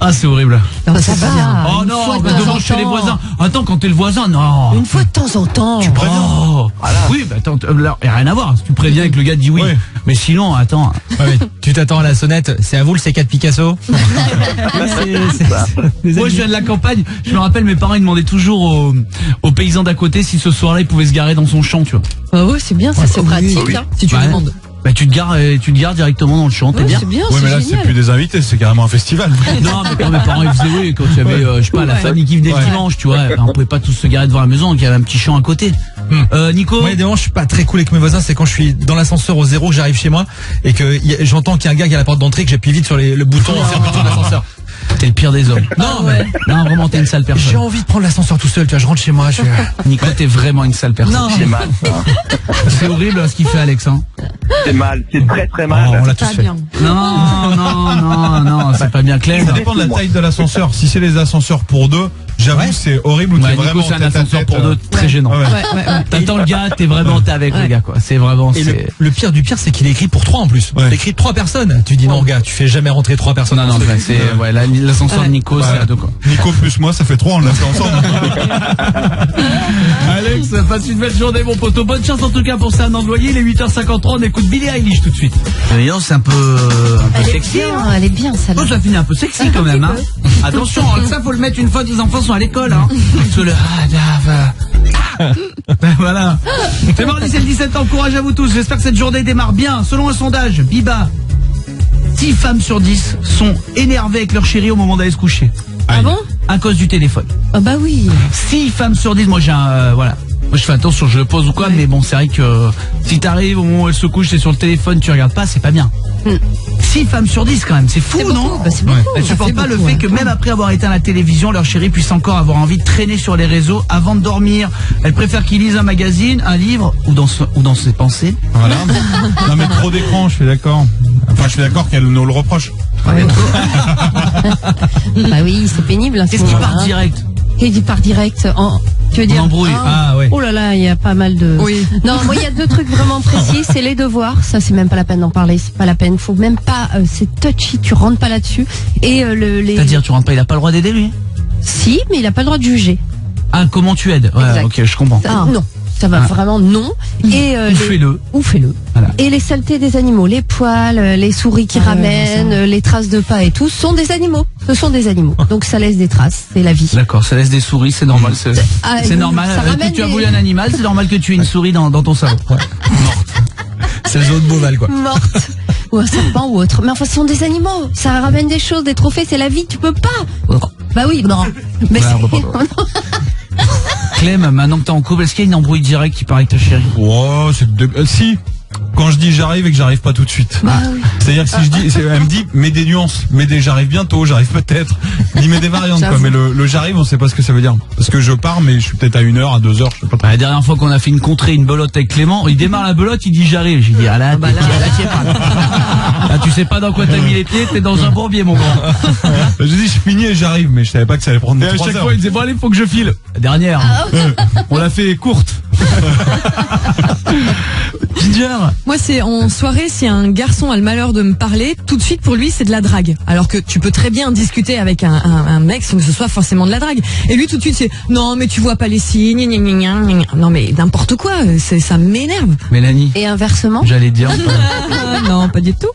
Ah, c'est horrible. Non, ça va bien. Oh non, devant chez les voisins. Attends, quand t'es le voisin, non. Une fois de temps en temps. Tu préviens. Oh. Voilà. Oui, bah attends, y a rien à voir. Si tu préviens que le gars dit oui. Mais sinon, attends. Ouais, mais tu t'attends à la sonnette. C'est à vous le C4 Picasso? Moi, je viens de la campagne. Je me rappelle, mes parents ils demandaient toujours aux paysans d'à côté si ce soir-là ils pouvaient se garer dans son champ, tu vois. Bah ouais, c'est bien, ça c'est pratique. Oui. Hein. Si tu demandes. Bah tu te gares directement dans le champ, t'es bien. C'est bien, ouais, mais là c'est plus des invités, c'est carrément un festival. Non, mais quand mes parents ils faisaient oui, quand il y avait je sais pas la famille qui venait le dimanche, tu vois, on pouvait pas tous se garer devant la maison, donc il y avait un petit champ à côté. Nico? Moi, évidemment, je suis pas très cool avec mes voisins, c'est quand je suis dans l'ascenseur au 0 que j'arrive chez moi et que j'entends qu'il y a un gars qui est à la porte d'entrée, que j'appuie vite sur le bouton fermeture de l'ascenseur. T'es le pire des hommes. Non, mais non, vraiment t'es une sale personne. J'ai envie de prendre l'ascenseur tout seul, tu vois, je rentre chez moi, Nico, t'es vraiment une sale personne. Non. C'est mal, ça. C'est horrible ce qu'il fait, Alex, hein. C'est mal, c'est très très mal. Oh, on l'a tous fait. Bien. Non, c'est pas bien clair. Ça dépend de la taille de l'ascenseur. Si c'est les ascenseurs pour deux, j'avoue c'est horrible. Ouais, t'es Nico, vraiment c'est un tête à ascenseur tête, pour deux très gênant. Ouais. T'attends le gars, t'es avec le gars, quoi. C'est vraiment. Et le pire du pire, c'est qu'il est écrit pour 3 en plus. Ouais. Il est écrit 3 personnes. Tu dis non, gars, tu fais jamais rentrer 3 personnes. Non, c'est l'ascenseur de Nico, c'est à deux, quoi. Nico plus moi, ça fait 3, on l'a fait ensemble. Alex, passe une belle journée, mon poteau. Bonne chance en tout cas pour ça, un employé. Il est 8h53, on écoute Billie Eilish tout de suite. C'est un peu sexy. Elle est bien, ça. Oh, ça finit un peu sexy quand même, hein. Attention, ça faut le mettre une fois que les enfants sont à l'école, hein. Parce que le voilà. C'est mardi, c'est le 17 ans. Courage à vous tous. J'espère que cette journée démarre bien. Selon un sondage, Biba, 6 femmes sur 10 sont énervées avec leur chéri au moment d'aller se coucher. Ah bon? À cause du téléphone. Ah bah oui. 6 femmes sur 10. Moi j'ai voilà. Moi je fais attention, je le pose ou quoi, mais bon, c'est vrai que si t'arrives au moment où elle se couche, c'est sur le téléphone, tu regardes pas, c'est pas bien. 6 femmes sur 10 quand même, c'est fou, non? Bah, c'est beaucoup. Elles supportent pas le fait que même après avoir éteint la télévision, leur chéri puisse encore avoir envie de traîner sur les réseaux avant de dormir. Elles préfèrent qu'il lise un magazine, un livre ou dans ses pensées. Voilà. Non mais trop d'écran, je suis d'accord. Enfin, je suis d'accord qu'elle nous le reproche. Bah oui, c'est pénible. Qu'est-ce qui part direct? Qu'est-ce qui part direct tu veux dire embrouille. Ah ouais. Oh là là, il y a pas mal de. Oui. Non, moi il y a 2 trucs vraiment précis, c'est les devoirs. Ça c'est même pas la peine d'en parler, c'est pas la peine. Faut même pas. C'est touchy, tu rentres pas là-dessus. Et les. C'est-à-dire tu rentres pas, il a pas le droit d'aider lui? Si, mais il a pas le droit de juger. Ah, comment tu aides? Ouais, Exact. ok, je comprends. Non. Ça va vraiment non. Et ou fais-le. Voilà. Et les saletés des animaux, les poils, les souris qui ramènent, les traces de pas et tout, sont des animaux. Ce sont des animaux. Donc ça laisse des traces, c'est la vie. D'accord, ça laisse des souris, c'est normal. C'est normal. Que tu as voulu un animal, c'est normal que tu aies une souris dans ton salon. Ouais. Morte. C'est le zoo de Beauval, quoi. Morte. Ou un serpent ou autre. Mais enfin, ce sont des animaux. Ça ramène des choses, des trophées, c'est la vie, tu peux pas. Bah oui, non. Mais Clem, maintenant que t'es en couple, est-ce qu'il y a une embrouille directe qui paraît avec ta chérie? Oh, si. quand je dis j'arrive et que j'arrive pas tout de suite. Bah oui. C'est-à-dire que si je dis, elle me dit, mets des nuances, j'arrive bientôt, j'arrive peut-être. Il met des variantes, quoi. Mais le j'arrive, on sait pas ce que ça veut dire. Parce que je pars, mais je suis peut-être à 1h, à 2h, je sais pas trop. La dernière fois qu'on a fait une contrée, une belote avec Clément, il démarre la belote, il dit j'arrive. J'ai dit, là, t'y es pas. Là, tu sais pas dans quoi t'as mis les pieds, t'es dans un bourbier, mon grand. J'ai dit, je finis et j'arrive, mais je savais pas que ça allait prendre 3 heures. Et à chaque fois, il disait, bon, allez, faut que je file. La dernière. On l'a fait courte. Ginger. Moi, c'est en soirée, si un garçon a le malheur de me parler, tout de suite pour lui, c'est de la drague. Alors que tu peux très bien discuter avec un mec sans que ce soit forcément de la drague. Et lui, tout de suite, c'est non, mais tu vois pas les signes, gna, gna, gna, gna. Non, mais n'importe quoi, ça m'énerve. Mélanie. Et inversement. J'allais dire. Non, pas du tout.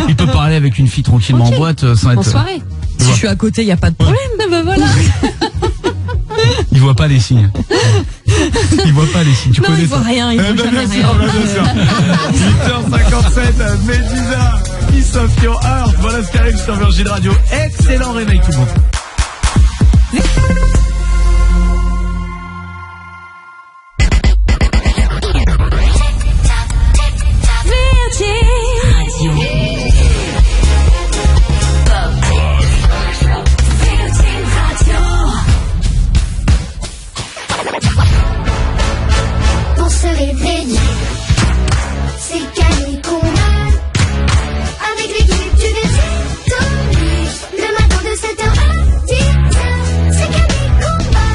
Il peut parler avec une fille tranquillement en boîte sans être. En soirée. Si je suis à côté, il y a pas de problème. Ben voilà. Il voit pas les signes. Il voit pas les signes. Tu non, connais il voit ça. rien. Il voit jamais rien. 8h57, Médusa, Piece of Your Heart. Voilà ce qui arrive sur Virgin Radio. Excellent réveil tout le monde. Pour se réveiller, c'est Camille Combal. Avec l'équipe du Vertige, le matin de 7h à 10h, c'est Camille Combal.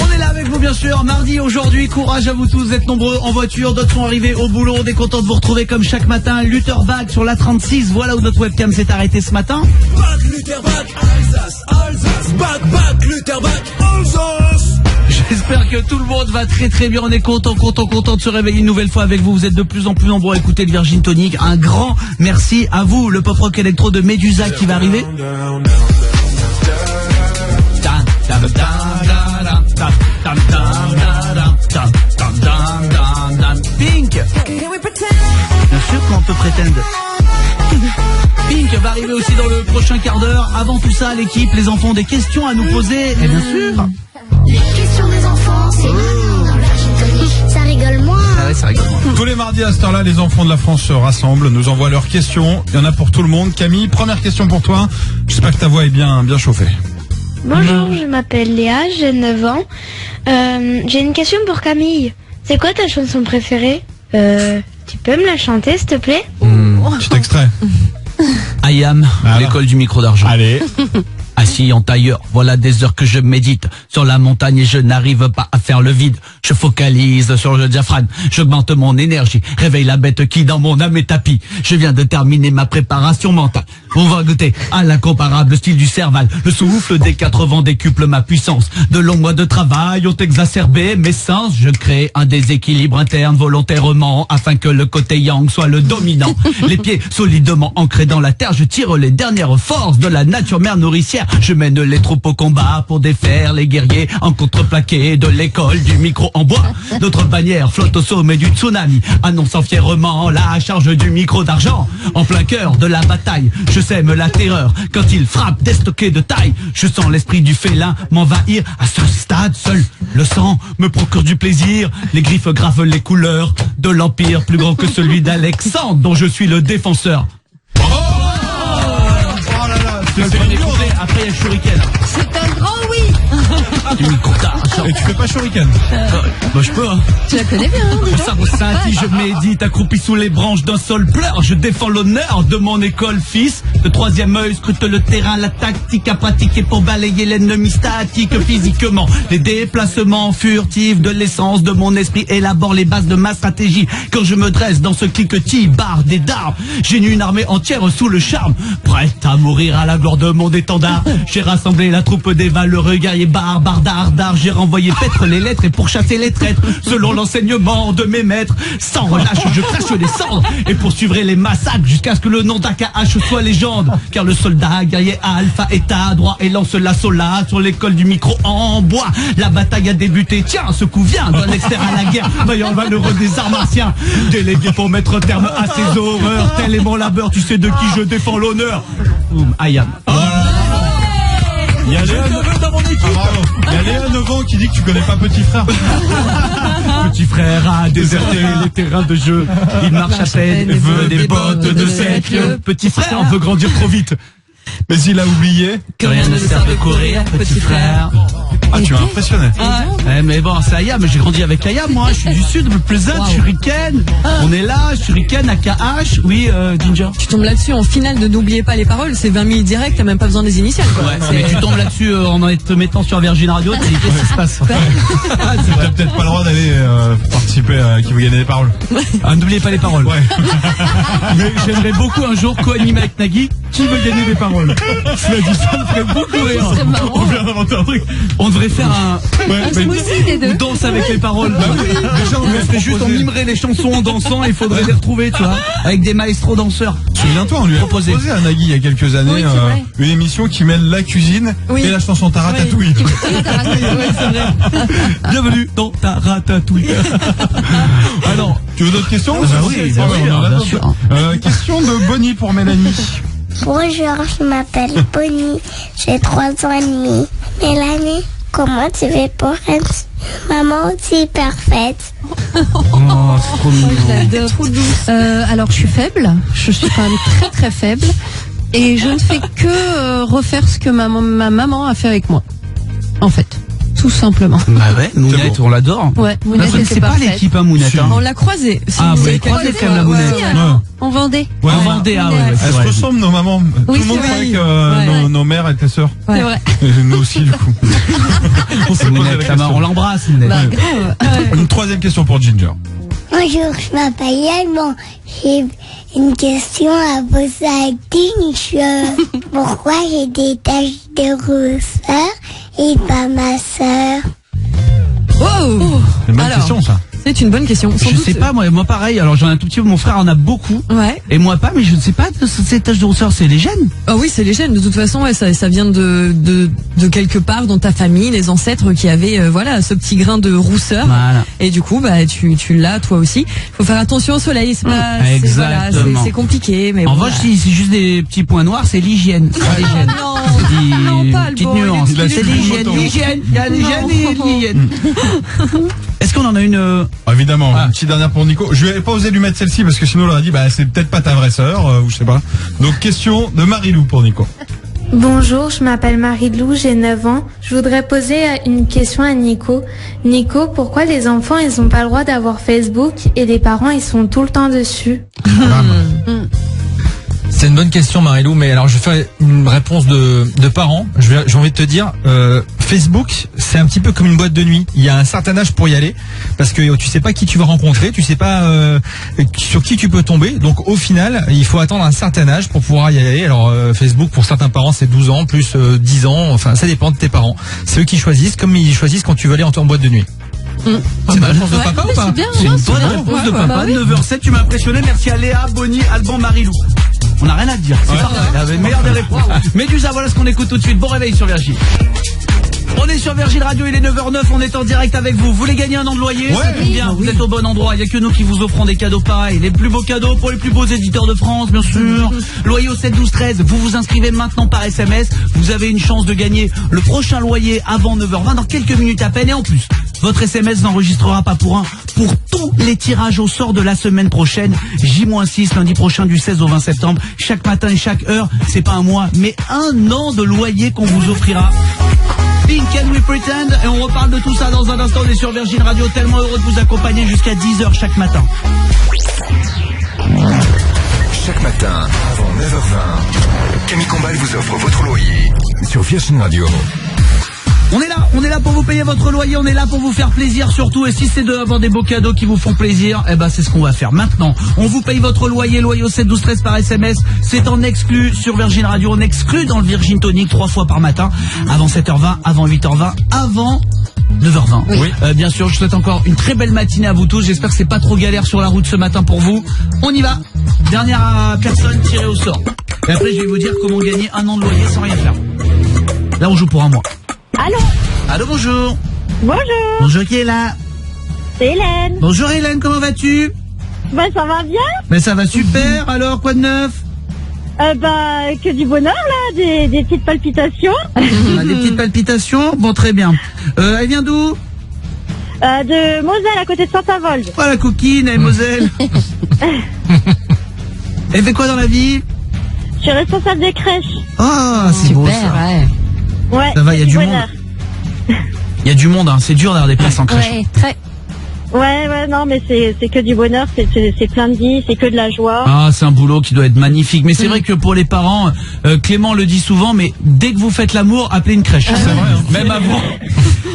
On est là avec vous bien sûr, mardi aujourd'hui, courage à vous tous, vous êtes nombreux en voiture, d'autres sont arrivés au boulot, on est content de vous retrouver comme chaque matin, Lutterbach sur la 36, voilà où notre webcam s'est arrêtée ce matin. Back Lutterbach, Alsace, back Lutterbach, Alsace. J'espère que tout le monde va très très bien, on est content de se réveiller une nouvelle fois avec vous, vous êtes de plus en plus nombreux à écouter le Virgin Tonic, un grand merci à vous, le pop rock électro de Médusa qui va arriver. Pink. Bien sûr qu'on peut prétendre. Pink va arriver aussi dans le prochain quart d'heure. Avant tout ça, l'équipe, les enfants ont des questions à nous poser. Et bien sûr. Les questions des enfants, c'est maintenant dans Virgin Tonic. Ça rigole moins. Ah ouais, ça rigole moins. Tous les mardis à cette heure-là, les enfants de la France se rassemblent, nous envoient leurs questions. Il y en a pour tout le monde. Camille, première question pour toi. J'espère que ta voix est bien chauffée. Bonjour, je m'appelle Léa, j'ai 9 ans. J'ai une question pour Camille. C'est quoi ta chanson préférée Tu peux me la chanter, s'il te plaît? Petit extrait. I am, l'école du micro d'argent. Allez. Assis en tailleur, voilà des heures que je médite sur la montagne et je n'arrive pas à faire le vide. Je focalise sur le diaphragme, j'augmente mon énergie, réveille la bête qui dans mon âme est tapis. Je viens de terminer ma préparation mentale. On va goûter à l'incomparable style du Serval. Le souffle des 4 vents décuple ma puissance. De longs mois de travail ont exacerbé mes sens. Je crée un déséquilibre interne volontairement afin que le côté yang soit le dominant. Les pieds solidement ancrés dans la terre, je tire les dernières forces de la nature mère nourricière. Je mène les troupes au combat pour défaire les guerriers en contreplaqué de l'école du micro en bois. Notre bannière flotte au sommet du tsunami, annonçant fièrement la charge du micro d'argent. En plein cœur de la bataille, je sème la terreur quand il frappe déstocké de taille. Je sens l'esprit du félin m'envahir à ce stade. Seul le sang me procure du plaisir. Les griffes gravent les couleurs de l'empire plus grand que celui d'Alexandre dont je suis le défenseur. Après il y a Shuriken. C'est un grand oui. Du micro d'argent. Et tu fais pas Shuriken? Bah je peux hein. Tu la connais bien, hein, Mon cerveau scintille, je médite, accroupi sous les branches d'un sol pleure. Je défends l'honneur de mon école, fils. Le troisième œil scrute le terrain, la tactique à pratiquer pour balayer l'ennemi statique physiquement. Les déplacements furtifs de l'essence de mon esprit élaborent les bases de ma stratégie. Quand je me dresse dans ce cliquetis, barre des dards, j'ai une armée entière sous le charme, prête à mourir à la gloire de mon étendard. J'ai rassemblé la troupe des valeureux guerriers barbares d'art. J'ai renvoyé paître les lettres et pourchasser les traîtres selon l'enseignement de mes maîtres. Sans relâche, je crache les cendres et poursuivrai les massacres jusqu'à ce que le nom d'AKH soit légende. Car le soldat guerrier alpha est à droit et lance l'assaut là sur l'école du micro en bois. La bataille a débuté, tiens, ce coup vient d'un expert à la guerre, vaillant valeureux des arts martiens, délégué pour mettre terme à ces horreurs. Tel est mon labeur, tu sais de qui je défends l'honneur. I am. Il y a Léa, dans mon équipe. bravo. Il y a Léa 9 ans qui dit que tu connais pas Petit Frère. Petit frère a déserté les terrains de jeu. Il marche à peine et veut des bottes de siècle. Petit frère veut grandir trop vite. Mais il a oublié Que rien ne sert de courir, petit frère. Ah, tu m'as impressionné. Mais bon, c'est Ayam, j'ai grandi avec Ayam, moi, je suis du sud, le Pleasant, Shuriken. On est là, Shuriken, AKH, oui, Ginger. Tu tombes là-dessus en finale de N'oubliez pas les paroles, c'est 20 000 direct, t'as même pas besoin des initiales, quoi. Ouais, mais tu tombes là-dessus en te mettant sur Virgin Radio, tu dis qu'est-ce qui se passe? T'as peut-être pas le droit d'aller participer à Qui veut gagner les paroles. Ah, n'oubliez pas les paroles. Ouais. Mais j'aimerais beaucoup un jour co-animer avec Nagui. Qui veut gagner des paroles? Je l'ai dit, ça me ferait beaucoup rire. On vient d'inventer un truc. On devrait faire un smoothie des deux. Ou danse avec les paroles. Déjà, on ferait juste, on mimerait les chansons en dansant et il faudrait les retrouver, tu vois, avec des maestros danseurs. Souviens-toi, on lui a proposé à Nagui il y a quelques années une émission qui mêle la cuisine et la chanson Taratatouille. Bienvenue dans Taratatouille. Alors, tu veux d'autres questions? Oui, bien sûr. Question de Bonnie pour Mélanie. Bonjour, je m'appelle Bonnie, j'ai 3 ans et demi. Mélanie, comment tu fais pour être maman aussi parfaite? Oh, c'est trop mignon. Trop douce. Alors, je suis faible. Je suis quand même très très faible. Et je ne fais que refaire ce que ma maman a fait avec moi. En fait. Tout simplement. Bah ouais, Mounette, on l'adore. Ouais, Mounette, c'est pas l'équipe, hein, Mounette. On l'a croisée. Ah, vous l'avez croisée quand même, la Mounette. On vendait. Ouais, on vendait, ah ouais. Elles se ressemblent, nos mamans. Oui, tout le monde croyait que nos mères étaient sœurs. C'est vrai. Et nous aussi, du coup. On l'embrasse, Mounette. Bah, grave. Une troisième question pour Ginger. Bonjour, je m'appelle Yann. J'ai une question à poser à Ginger. Pourquoi j'ai des taches de rousseur et pas ma sœur? Oh, C'est une bonne question, ça. C'est une bonne question. Je sais pas, moi pareil, alors j'en ai un tout petit peu, mon frère en a beaucoup. Ouais. Et moi pas, mais je ne sais pas, ces taches de rousseur, c'est les gènes? Ah oui, c'est les gènes. De toute façon, ouais, ça vient de quelque part dans ta famille, les ancêtres qui avaient, voilà, ce petit grain de rousseur. Voilà. Et du coup, bah, tu l'as, toi aussi. Faut faire attention au soleil, c'est pas, Exactement. c'est compliqué, mais en bon, revanche, si c'est juste des petits points noirs, c'est l'hygiène. C'est l'hygiène. non, pas le petite bon, nuance. il a C'est dit l'hygiène, l'hygiène. Il y a l'hygiène et l'hygiène. Est-ce qu'on en a une Évidemment, une petite dernière pour Nico. Je vais pas osé lui mettre celle-ci parce que sinon on aurait dit bah c'est peut-être pas ta vraie sœur ou je sais pas. Donc question de Marilou pour Nico. Bonjour, je m'appelle Marie-Lou, j'ai 9 ans. Je voudrais poser une question à Nico. Nico, pourquoi les enfants, ils ont pas le droit d'avoir Facebook et les parents, ils sont tout le temps dessus? C'est une bonne question, Marilou, mais alors je vais faire une réponse de parents. J'ai envie de te dire, Facebook, c'est un petit peu comme une boîte de nuit. Il y a un certain âge pour y aller, parce que tu sais pas qui tu vas rencontrer, tu sais pas sur qui tu peux tomber. Donc au final, il faut attendre un certain âge pour pouvoir y aller. Alors Facebook, pour certains parents, c'est 12 ans, plus 10 ans, enfin ça dépend de tes parents. C'est eux qui choisissent, comme ils choisissent quand tu veux aller en boîte de nuit. C'est une réponse de papa ou pas? C'est une bonne réponse de papa. 9h07, tu m'as impressionné. Merci à Léa, Bonnie, Alban, Marilou. On n'a rien à te dire. C'est parfait. Elle avait meilleure des réponses. Médusa, voilà ce qu'on écoute tout de suite. Bon réveil sur Virgin. On est sur Virgin Radio, il est 9h09, on est en direct avec vous. Vous voulez gagner un an de loyer? Ouais. Ça tombe bien, vous êtes au bon endroit. Il n'y a que nous qui vous offrons des cadeaux pareils. Les plus beaux cadeaux pour les plus beaux éditeurs de France, bien sûr. Loyer au 7 12 13. Vous vous inscrivez maintenant par SMS. Vous avez une chance de gagner le prochain loyer avant 9h20 dans quelques minutes à peine. Et en plus, votre SMS n'enregistrera pas pour tous les tirages au sort de la semaine prochaine. J-6, lundi prochain du 16 au 20 septembre. Chaque matin et chaque heure, c'est pas un mois, mais un an de loyer qu'on vous offrira. Pink and We Pretend, et on reparle de tout ça dans un instant. On est sur Virgin Radio, tellement heureux de vous accompagner jusqu'à 10h chaque matin. Chaque matin, avant 9h20, Camille Combal vous offre votre loyer sur Virgin Radio. On est là pour vous payer votre loyer, on est là pour vous faire plaisir surtout, et si c'est d'avoir des beaux cadeaux qui vous font plaisir, eh ben c'est ce qu'on va faire maintenant. On vous paye votre loyer au 7 12 13 par SMS, c'est en exclu sur Virgin Radio, on exclut dans le Virgin Tonic 3 fois par matin, avant 7h20, avant 8h20, avant 9h20. Oui. Bien sûr, je souhaite encore une très belle matinée à vous tous, j'espère que c'est pas trop galère sur la route ce matin pour vous. On y va, dernière personne tirée au sort. Et après je vais vous dire comment gagner un an de loyer sans rien faire. Là on joue pour un mois. Allô? Allô, bonjour. Bonjour. Bonjour, qui est là? C'est Hélène. Bonjour Hélène, comment vas-tu? Ben ça va bien. Ben ça va super, alors quoi de neuf? Que du bonheur là, des petites palpitations. On a des petites palpitations. Bon, très bien. Elle vient d'où? De Moselle, à côté de Saint-Avold. Oh, la coquine, elle, Moselle. Elle fait quoi dans la vie? Je suis responsable des crèches. Ah, c'est beau ça. Ouais. Ça va, il y a du monde. bonheur. Il y a du monde, hein. C'est dur d'avoir des places en crèche. Ouais, très. Ouais, non, mais c'est que du bonheur, c'est plein de vie, c'est que de la joie. Ah, c'est un boulot qui doit être magnifique. Mais c'est vrai que pour les parents, Clément le dit souvent, mais dès que vous faites l'amour, appelez une crèche. C'est vrai, hein.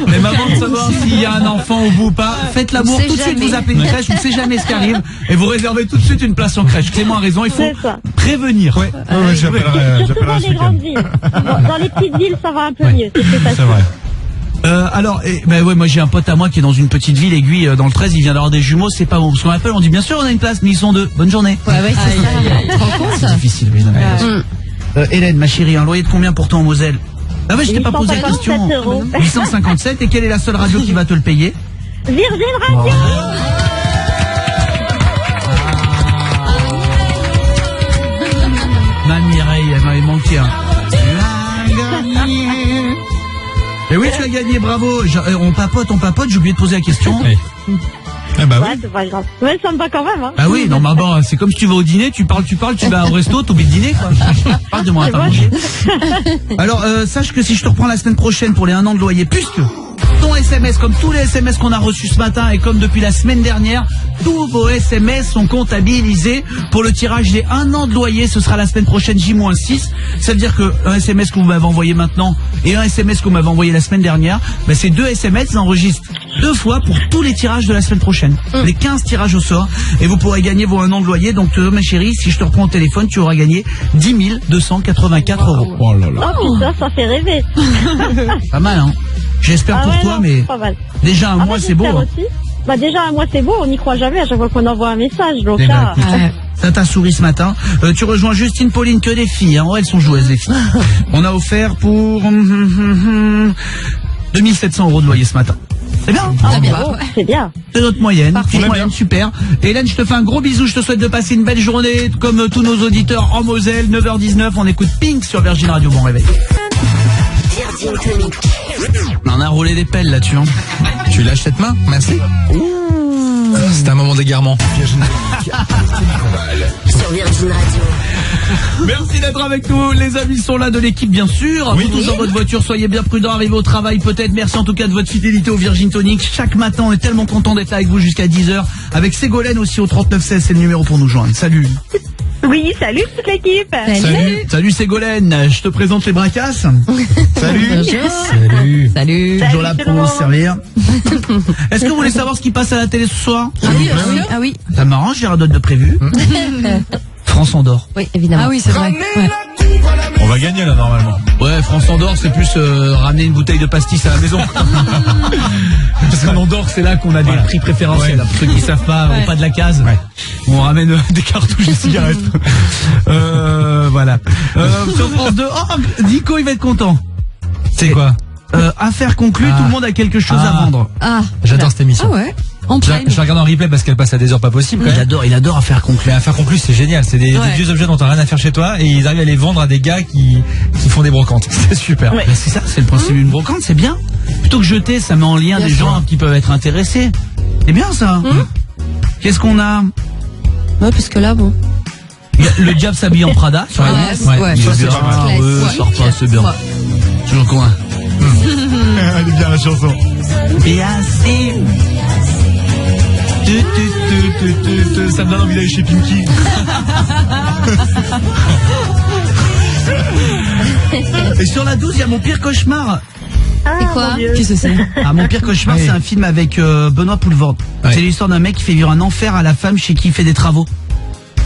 Même avant de savoir s'il y a un enfant au bout ou pas, faites l'amour tout de suite, vous appelez une crèche, on ne sait jamais ce qui arrive, et vous réservez tout de suite une place en crèche. Clément a raison, il faut prévenir. Ouais, j'appellerai Surtout dans les grandes villes. Dans les petites villes, ça va un peu mieux. C'est plus facile. C'est vrai. Alors, moi j'ai un pote à moi qui est dans une petite ville aiguille dans le 13, il vient d'avoir des jumeaux, c'est pas bon. Parce qu'on appelle, on dit bien sûr on a une place, mais ils sont deux. Bonne journée. Ouais, c'est ça. Tu te rends compte? C'est difficile, évidemment. Hélène, ma chérie, un loyer de combien pour toi en Moselle? Ah ouais, je t'ai pas posé la question. 857, et quelle est la seule radio qui va te le payer? Virgin Radio. Ma Mireille, elle m'avait manqué un. Et oui, tu as gagné, bravo. On papote, j'ai oublié de poser la question. Ah bah ouais, c'est pas grave. Ouais, ça me va quand même, hein. Ah oui, non, mais bon, c'est comme si tu vas au dîner, tu parles, tu vas au resto, t'oublies le dîner, quoi. Parle de moi, pas manger. Alors, sache que si je te reprends la semaine prochaine pour les 1 an de loyer, puisque ton SMS, comme tous les SMS qu'on a reçus ce matin et comme depuis la semaine dernière, tous vos SMS sont comptabilisés pour le tirage des 1 an de loyer. Ce sera la semaine prochaine, J-6. Ça veut dire que un SMS que vous m'avez envoyé maintenant et un SMS que vous m'avez envoyé la semaine dernière, ces 2 SMS enregistrent 2 fois pour tous les tirages de la semaine prochaine. Les 15 tirages au sort. Et vous pourrez gagner vos 1 an de loyer. Donc, ma chérie, si je te reprends au téléphone, tu auras gagné 10 284 €. Oh là là. Oh putain, ça fait rêver. Pas mal, hein. J'espère pour toi, non, mais pas mal. déjà un mois, c'est beau. Hein. Déjà un mois, c'est beau. On n'y croit jamais à chaque fois qu'on envoie un message. Donc là, ça t'a souri ce matin. Tu rejoins Justine, Pauline, que des filles. Hein. Elles sont joueuses, les filles. On a offert pour 2700 € de loyer ce matin. C'est bien. C'est bien. C'est notre moyenne. Petite moyenne, super. Hélène, je te fais un gros bisou. Je te souhaite de passer une belle journée, comme tous nos auditeurs en Moselle. 9h19, on écoute Pink sur Virgin Radio. Bon réveil. On a roulé des pelles là-dessus. Hein. Tu lâches cette main? Merci. C'est un moment d'égarement. Sur Virgin Radio. Merci d'être avec nous. Les amis sont là de l'équipe, bien sûr. Vous tous dans votre voiture, soyez bien prudents. Arrivez au travail peut-être. Merci en tout cas de votre fidélité au Virgin Tonic. Chaque matin, on est tellement content d'être là avec vous jusqu'à 10h. Avec Ségolène aussi au 3916, c'est le numéro pour nous joindre. Salut. Oui, salut toute l'équipe. Salut Ségolène. Je te présente les bracasses. Salut. Salut. Toujours là pour nous servir. Est-ce que vous voulez savoir ce qui passe à la télé ce soir? Ah oui. Ça m'arrange, j'ai rien d'autre de prévu. France Andorre. Oui, évidemment. Ah oui, c'est vrai. Ouais. On va gagner là normalement. Ouais, France Andorre, c'est plus ramener une bouteille de pastis à la maison. Parce qu'en Andorre, c'est là qu'on a des prix préférentiels. Pour ceux qui savent pas, au pas de la case, on ramène des cartouches de cigarettes. Voilà. Sur France 2, Nico, il va être content. C'est quoi? Affaire conclue, tout le monde a quelque chose à vendre. J'adore cette émission. Ah ouais. Je la regarde en replay parce qu'elle passe à des heures pas possibles. Il adore Affaire conclue. Mais Affaire conclue, c'est génial. C'est des vieux objets dont t'as rien à faire chez toi et ils arrivent à les vendre à des gars qui font des brocantes. C'est super. Ouais. C'est ça, c'est le principe d'une brocante, c'est bien. Plutôt que jeter, ça met en lien des gens qui peuvent être intéressés. C'est bien ça. Qu'est-ce qu'on a? Ouais, parce que là, bon. Le diable s'habille en Prada sur la liste. Ça, c'est pas mal. C'est bien. Toujours coin. Elle est bien la chanson. Bien sûr. Ça me donne envie d'aller chez Pinky. Et sur la 12, il y a Mon pire cauchemar. C'est quoi? Qu'est-ce que c'est? Mon pire cauchemar, c'est un film avec Benoît Poelvoorde. C'est l'histoire d'un mec qui fait vivre un enfer à la femme chez qui il fait des travaux.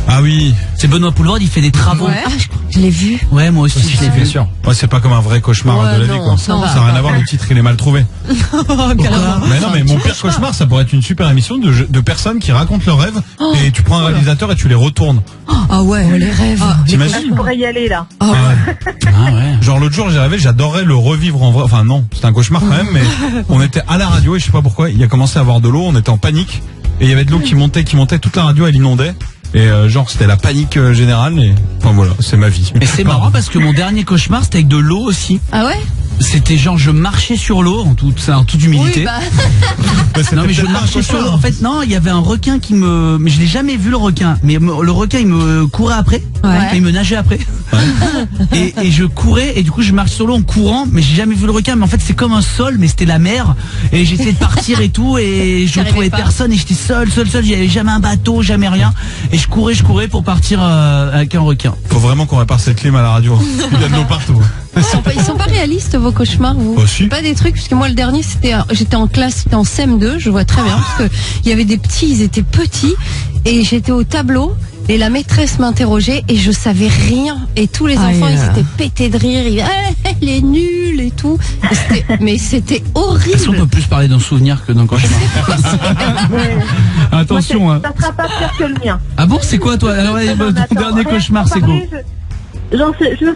Ah oui. C'est Benoît Poelvoorde, il fait des travaux. Ah, je l'ai vu. Ouais, moi aussi, je l'ai vu. Bien sûr. Ouais, c'est pas comme un vrai cauchemar de la vie, quoi. Ça n'a rien à voir, le titre, il est mal trouvé. Mais non, mais Mon pire cauchemar, ça pourrait être une super émission de personnes qui racontent leurs rêves et tu prends un réalisateur et tu les retournes. Ah ouais, les rêves. T'imagines? Je pourrais y aller là. Ah ouais. Genre l'autre jour j'ai rêvé, j'adorerais le revivre en vrai. Enfin non, c'était un cauchemar quand même, mais on était à la radio et je sais pas pourquoi, il a commencé à avoir de l'eau, on était en panique et il y avait de l'eau qui montait, toute la radio elle inondait. Et genre c'était la panique générale. Et enfin voilà, c'est ma vie. Et c'est marrant parce que mon dernier cauchemar c'était avec de l'eau aussi. Ah ouais? C'était genre je marchais sur l'eau en toute humilité. Oui, bah. Non mais je marchais sur l'eau. En fait non, il y avait un requin mais je l'ai jamais vu le requin. Mais le requin il me courait après, et il me nageait après. Et je courais et du coup je marche sur l'eau en courant, mais j'ai jamais vu le requin. Mais en fait c'est comme un sol, mais c'était la mer. Et j'essayais de partir et tout, et je trouvais personne et j'étais seul. J'avais jamais un bateau, jamais rien. Et je courais pour partir avec un requin. Faut vraiment qu'on répare cette clim à la radio. Il y a de l'eau partout. Ils sont pas réalistes vos cauchemars, vous? Si. Pas des trucs, parce que moi le dernier j'étais en classe, c'était en CM2, je vois très bien, parce que il y avait des petits, ils étaient petits, et j'étais au tableau, et la maîtresse m'interrogeait, et je savais rien, et tous les enfants ils s'étaient pétés de rire, elle est nulle et tout, mais c'était horrible. Est-ce qu'on peut plus parler d'un souvenir que d'un cauchemar? Attention, Ça sera pas pire que le mien. Ah bon, c'est quoi toi? Alors, ton dernier cauchemar, c'est go. Je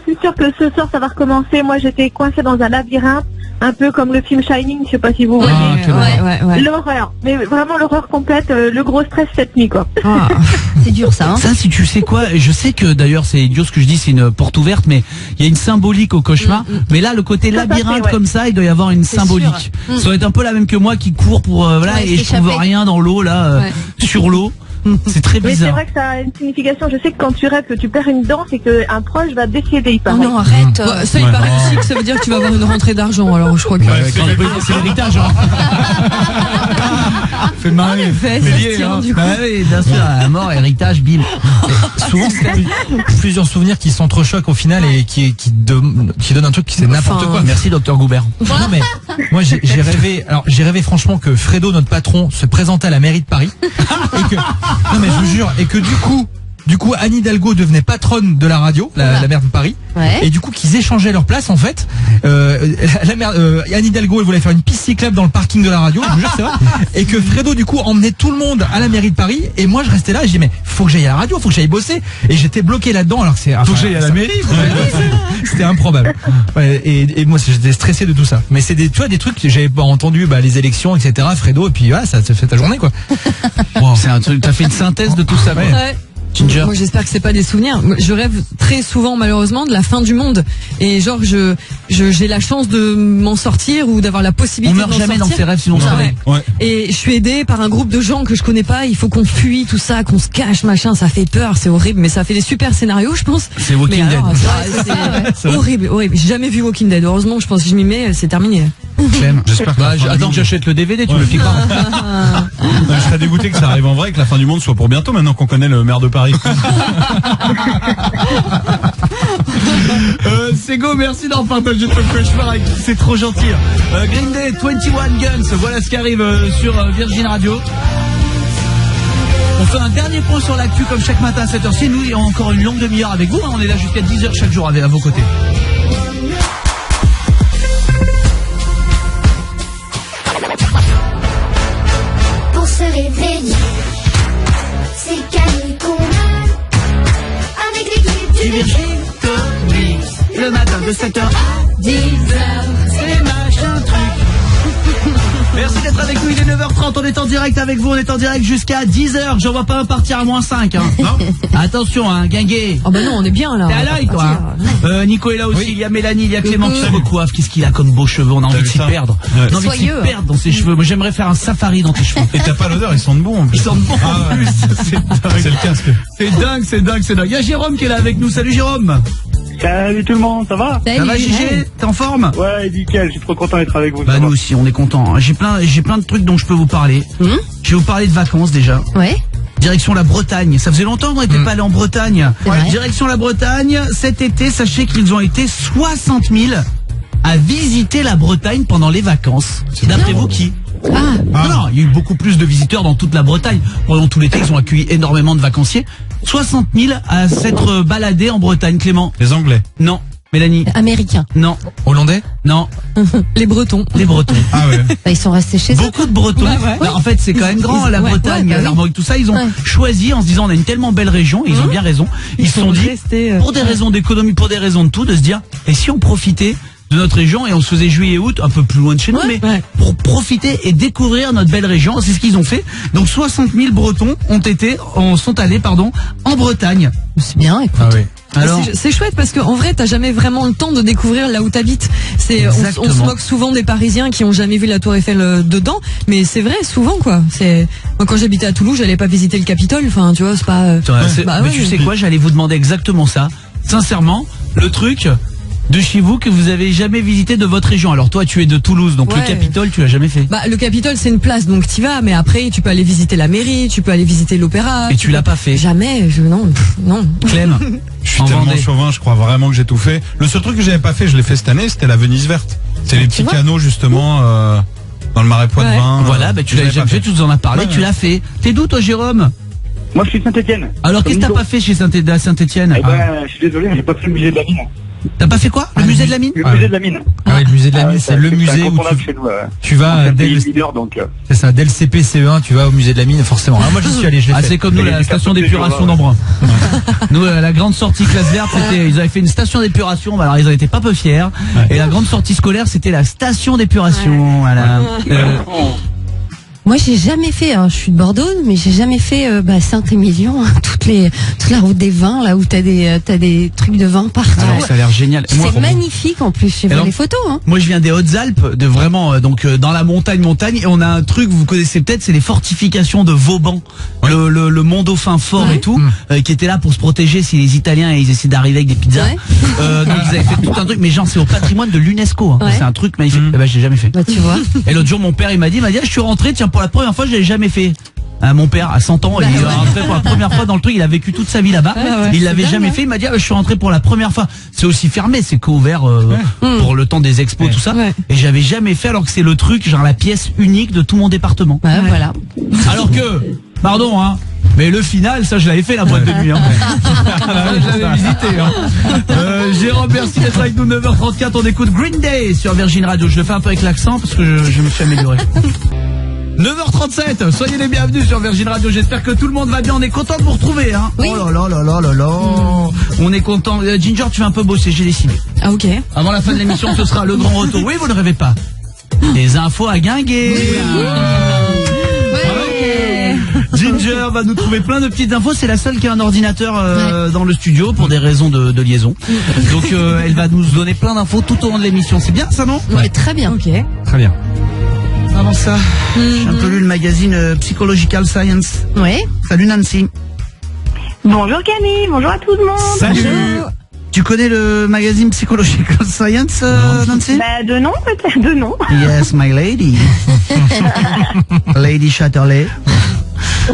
suis sûre que ce soir ça va recommencer. Moi j'étais coincée dans un labyrinthe, un peu comme le film Shining, je sais pas si vous voyez. Ouais. L'horreur, mais vraiment l'horreur complète, le gros stress cette nuit quoi. C'est dur ça, hein. Ça, si tu sais quoi, je sais que d'ailleurs c'est idiot ce que je dis, c'est une porte ouverte, mais il y a une symbolique au cauchemar. Mais là, le côté labyrinthe comme ça, il doit y avoir une symbolique. Ça doit être un peu la même que moi qui court pour et je trouve rien dans l'eau là, sur l'eau. C'est très bizarre. Mais c'est vrai que ça a une signification. Je sais que quand tu rêves que tu perds une dent, c'est qu'un proche va décéder, il paraît. Non, arrête. Ça, il paraît aussi que ça veut dire que tu vas avoir une rentrée d'argent. Alors, je crois que c'est l'héritage. Fait mal. C'est lié, hein. Bah oui, bien sûr, la mort, héritage, bim. Souvent, c'est plusieurs souvenirs qui s'entrechoquent au final et qui donnent un truc qui c'est n'importe quoi. Merci, docteur Goubert. Non mais moi j'ai rêvé franchement que Fredo, notre patron, se présentait à la mairie de Paris et que non mais je vous jure, et que du coup Anne Hidalgo devenait patronne de la radio, la maire de Paris, et du coup qu'ils échangeaient leur place en fait. Anne Hidalgo elle voulait faire une piste cyclable dans le parking de la radio, je vous jure c'est vrai, et que Fredo du coup emmenait tout le monde à la mairie de Paris, et moi je restais là et je dis mais faut que j'aille à la radio, faut que j'aille bosser, et j'étais bloqué là-dedans alors que faut que j'aille à la mairie. C'était improbable. Et moi j'étais stressé de tout ça. Mais c'est des trucs que j'avais pas entendu, les élections etc. Fredo, et puis ça te fait ta journée quoi. C'est un truc. T'as fait une synthèse de tout ça. Ginger. Moi j'espère que c'est pas des souvenirs. Je rêve très souvent malheureusement de la fin du monde et genre j'ai la chance de m'en sortir ou d'avoir la possibilité de m'en sortir. On meurt jamais dans ses rêves sinon on se réveille. Et je suis aidée par un groupe de gens que je connais pas, il faut qu'on fuit tout ça, qu'on se cache machin, ça fait peur, c'est horrible mais ça fait des super scénarios je pense. C'est Walking Dead. C'est horrible. J'ai jamais vu Walking Dead. Heureusement je pense que je m'y mets, c'est terminé. Clem, j'espère que attends que j'achète le DVD, tu me le piques pas. Je serais dégoûté que ça arrive en vrai, que la fin du monde soit pour bientôt maintenant qu'on connaît le maire de Paris. C'est go, merci d'avoir partagé ton cauchemar, c'est trop gentil. Green Day, 21 Guns, voilà ce qui arrive sur Virgin Radio. On fait un dernier point sur l'actu comme chaque matin à 7h. Nous, il y a encore une longue demi-heure avec vous, on est là jusqu'à 10h chaque jour à vos côtés. Pour se réveiller, c'est Camille Combal avec l'équipe du Virgin Mix. Le matin de 7h à 10h, c'est machin truc. Merci d'être avec nous, il est 9h30, on est en direct avec vous, on est en direct jusqu'à 10h. J'en vois pas un partir à -5 non. Attention Guinguet. Oh bah non, on est bien là. T'es à l'ail toi. Nico est là aussi, il y a Mélanie, il y a Clément qui se recoiffe. Qu'est-ce qu'il a comme beaux cheveux, on a envie de s'y perdre. On a envie de s'y perdre dans ses cheveux. Moi j'aimerais faire un safari dans tes cheveux. Et t'as pas l'odeur, ils sentent bon en plus. Ils sentent bon en plus. C'est le casque. C'est dingue. Il y a Jérôme qui est là avec nous, salut Jérôme. Salut tout le monde, ça va? Ça va Gigi? T'es en forme? Ouais, nickel, je suis trop content d'être avec vous. Bah nous aussi, on est contents. J'ai plein de trucs dont je peux vous parler. Je vais vous parler de vacances déjà. Ouais. Direction la Bretagne. Ça faisait longtemps qu'on n'était pas allé en Bretagne. Direction la Bretagne. Cet été, sachez qu'ils ont été 60 000 à visiter la Bretagne pendant les vacances. D'après vous qui? Non, il y a eu beaucoup plus de visiteurs dans toute la Bretagne. Pendant tout l'été, ils ont accueilli énormément de vacanciers. 60 000 à s'être baladés en Bretagne, Clément. Les Anglais? Non. Mélanie? Américains? Non. Hollandais? Non. Les Bretons? Les Bretons. Ah ouais. Ils sont restés chez eux. Beaucoup de Bretons. Ouais. En fait, c'est quand même grand, la Bretagne, l'Armorique, tout ça. Ils ont choisi en se disant, on a une tellement belle région, et ils ont bien raison. Ils se sont dit, pour des raisons d'économie, pour des raisons de tout, de se dire, et si on profitait de notre région et on se faisait juillet-août un peu plus loin de chez nous, mais pour profiter et découvrir notre belle région. C'est ce qu'ils ont fait. Donc 60 000 Bretons sont allés en Bretagne. C'est bien, écoute. Ah oui. Alors, c'est chouette parce qu'en vrai, t'as jamais vraiment le temps de découvrir là où t'habites. On se moque souvent des Parisiens qui ont jamais vu la Tour Eiffel dedans, mais c'est vrai, souvent quoi. Moi, quand j'habitais à Toulouse, j'allais pas visiter le Capitole. Enfin, tu vois, c'est pas. Mais tu sais quoi, j'allais vous demander exactement ça. Sincèrement, le truc de chez vous que vous avez jamais visité de votre région. Alors toi, tu es de Toulouse, donc le Capitole, tu l'as jamais fait. Le Capitole, c'est une place, donc t'y vas. Mais après, tu peux aller visiter la mairie, tu peux aller visiter l'opéra. Et tu l'as pas fait? Jamais. Non. Clem. Je suis tellement chauvin, je crois vraiment que j'ai tout fait. Le seul truc que j'avais pas fait, je l'ai fait cette année, c'était la Venise verte. C'est les petits canaux justement dans le marais Poitevin. Voilà, tu l'as déjà fait, tu nous en as parlé, tu l'as fait. T'es d'où toi, Jérôme? Moi, je suis Saint-Etienne. Alors qu'est-ce que t'as pas fait chez Saint-Etienne? Je suis désolé, mais j'ai pas fait le musée de la mine. T'as pas fait quoi? Le musée de la mine? Le musée de la mine. Ah oui, le musée de la mine, c'est le musée où tu vas dès le c'est ça, dès le CP CE1, tu vas au musée de la mine forcément. Moi j'y suis allé, je l'ai fait. C'est comme nous la station d'épuration d'Embrun. Nous la grande sortie classe verte, ils avaient fait une station d'épuration, alors ils en étaient pas peu fiers. Et la grande sortie scolaire, c'était la station d'épuration. Voilà. Moi, j'ai jamais fait. Je suis de Bordeaux, mais j'ai jamais fait Saint-Émilion, toute la route des vins, là où t'as des trucs de vin partout. Alors, ça a l'air génial. C'est magnifique en plus. J'ai vu les photos. Moi, je viens des Hautes-Alpes, de vraiment dans la montagne, et on a un truc, vous connaissez peut-être, c'est les fortifications de Vauban, le mont Dauphin fort et tout, qui était là pour se protéger si les Italiens ils essaient d'arriver avec des pizzas. Donc ils avaient fait tout un truc, mais genre c'est au patrimoine de l'UNESCO. C'est un truc magnifique. J'ai jamais fait. Tu vois. Et l'autre jour, mon père il m'a dit, je suis rentré, tiens. Pour la première fois, je l'ai jamais fait. Mon père, à 100 ans, il est rentré pour la première fois dans le truc. Il a vécu toute sa vie là-bas. Il l'avait jamais fait. Il m'a dit, je suis rentré pour la première fois. C'est aussi fermé, c'est qu'ouvert pour le temps des expos, tout ça. Et j'avais jamais fait, alors que c'est le truc, genre la pièce unique de tout mon département. Voilà. Alors que, pardon, mais le final, ça, je l'avais fait la boîte de nuit. Je l'avais visité. Jérôme, merci d'être avec nous. 9h34, on écoute Green Day sur Virgin Radio. Je le fais un peu avec l'accent parce que je me suis amélioré. 9h37, soyez les bienvenus sur Virgin Radio. J'espère que tout le monde va bien. On est content de vous retrouver. Oui. Oh là là là là là. On est content. Ginger, tu vas un peu bosser, j'ai décidé. Ah ok. Avant la fin de l'émission, ce sera le grand retour. Oui, vous ne rêvez pas. Des infos à guinguer. Ginger va nous trouver plein de petites infos. C'est la seule qui a un ordinateur dans le studio pour des raisons de liaison. Donc elle va nous donner plein d'infos tout au long de l'émission. C'est bien ça, non? Ouais, très bien. Ok. Très bien. Avant ça, j'ai un peu lu le magazine Psychological Science. Ouais. Salut Nancy. Bonjour Camille, bonjour à tout le monde. Salut. Bonjour. Tu connais le magazine Psychological Science, Nancy? De nom peut-être, de nom. Yes, my lady. Lady Chatterley. Ça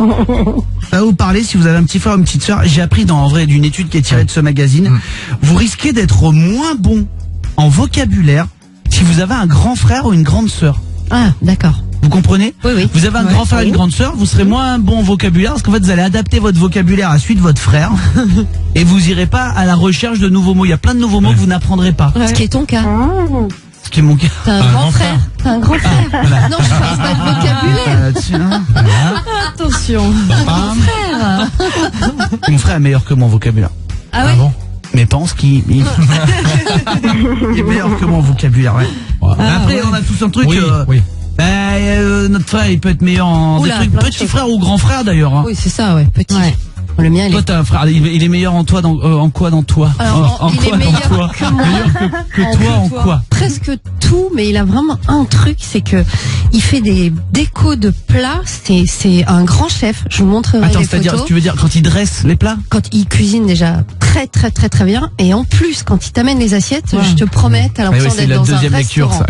va vous parler, si vous avez un petit frère ou une petite soeur. J'ai appris en vrai d'une étude qui est tirée de ce magazine. Vous risquez d'être moins bon en vocabulaire si vous avez un grand frère ou une grande sœur. Ah, d'accord. Vous comprenez? Oui. Vous avez un grand frère et une grande sœur, vous serez moins bon en vocabulaire parce qu'en fait vous allez adapter votre vocabulaire à celui de votre frère et vous irez pas à la recherche de nouveaux mots. Il y a plein de nouveaux mots que vous n'apprendrez pas. Ce qui est ton cas. Ce qui est mon cas. T'as un grand frère. T'as un grand frère. Non, je parle pas de vocabulaire. Attention. Grand frère. Mon frère est meilleur que mon vocabulaire. Ah ouais? Mais pense qu'il est meilleur que mon vocabulaire, Après, on a tous un truc. Notre frère, il peut être meilleur en des trucs. Petit frère ou grand frère d'ailleurs. Oui, c'est ça, petit. Le mien, toi, t'as un frère. Il est meilleur en toi, en quoi dans toi? Alors, il est meilleur que moi. Meilleur que toi en quoi? Presque tout, mais il a vraiment un truc, c'est que il fait des décos de plats. C'est un grand chef. Je vous montrerai les photos. C'est-à-dire, tu veux dire quand il dresse les plats? Quand il cuisine déjà très très très très bien, et en plus quand il t'amène les assiettes, je te promets, t'as l'impression d'être dans un restaurant.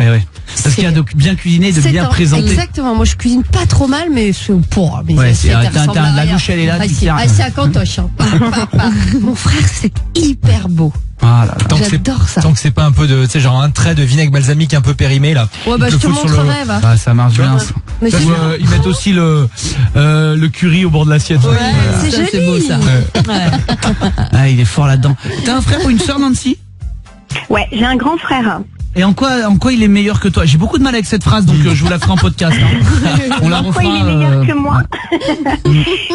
Parce qu'il y a de bien cuisiner, de bien présenter. Exactement. Moi, je cuisine pas trop mal, mais pour la bouche elle est là. C'est à Cantoche. Mon frère, c'est hyper beau. Ah là là. J'adore ça. Tant que c'est pas un peu de, tu sais, genre un trait de vinaigre balsamique un peu périmé là. Ouais, je te montrerai, va. Ah, ça marche bien. Ils mettent aussi le curry au bord de l'assiette. Ouais, c'est joli. C'est beau ça. Ah, il est fort là-dedans. T'as un frère ou une sœur, Nancy? Ouais, j'ai un grand frère. Et en quoi il est meilleur que toi? J'ai beaucoup de mal avec cette phrase, donc je vous la ferai en podcast. On la refera. Pourquoi il est meilleur que moi?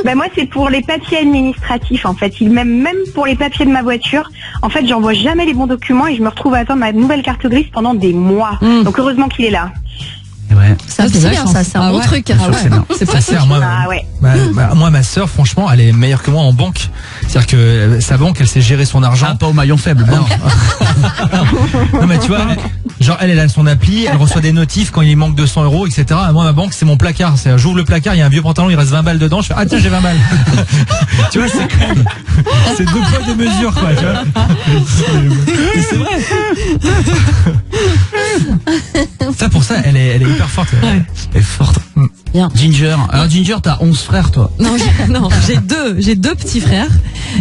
Ben moi, c'est pour les papiers administratifs, en fait. Même pour les papiers de ma voiture. En fait, j'envoie jamais les bons documents et je me retrouve à attendre ma nouvelle carte grise pendant des mois. Donc heureusement qu'il est là. Ouais. Ça, c'est bien, ça, c'est un bon truc. C'est pas ça. Moi, ma sœur, franchement, elle est meilleure que moi en banque. C'est-à-dire que sa banque, elle sait gérer son argent. Ah, pas au maillon faible. Non, mais tu vois, elle a son appli, elle reçoit des notifs quand il manque 200 €, etc. Moi, ma banque, c'est mon placard. J'ouvre le placard, il y a un vieux pantalon, il reste 20 balles dedans. Je fais, ah tiens, j'ai 20 balles. Tu vois, c'est quand même, c'est 2 poids 2 mesures, quoi, tu vois. Et c'est vrai. Ça, pour ça, elle est hyper forte. Elle est forte. Bien. Ginger. Alors, Ginger, t'as 11 frères, toi. Non, j'ai deux petits frères.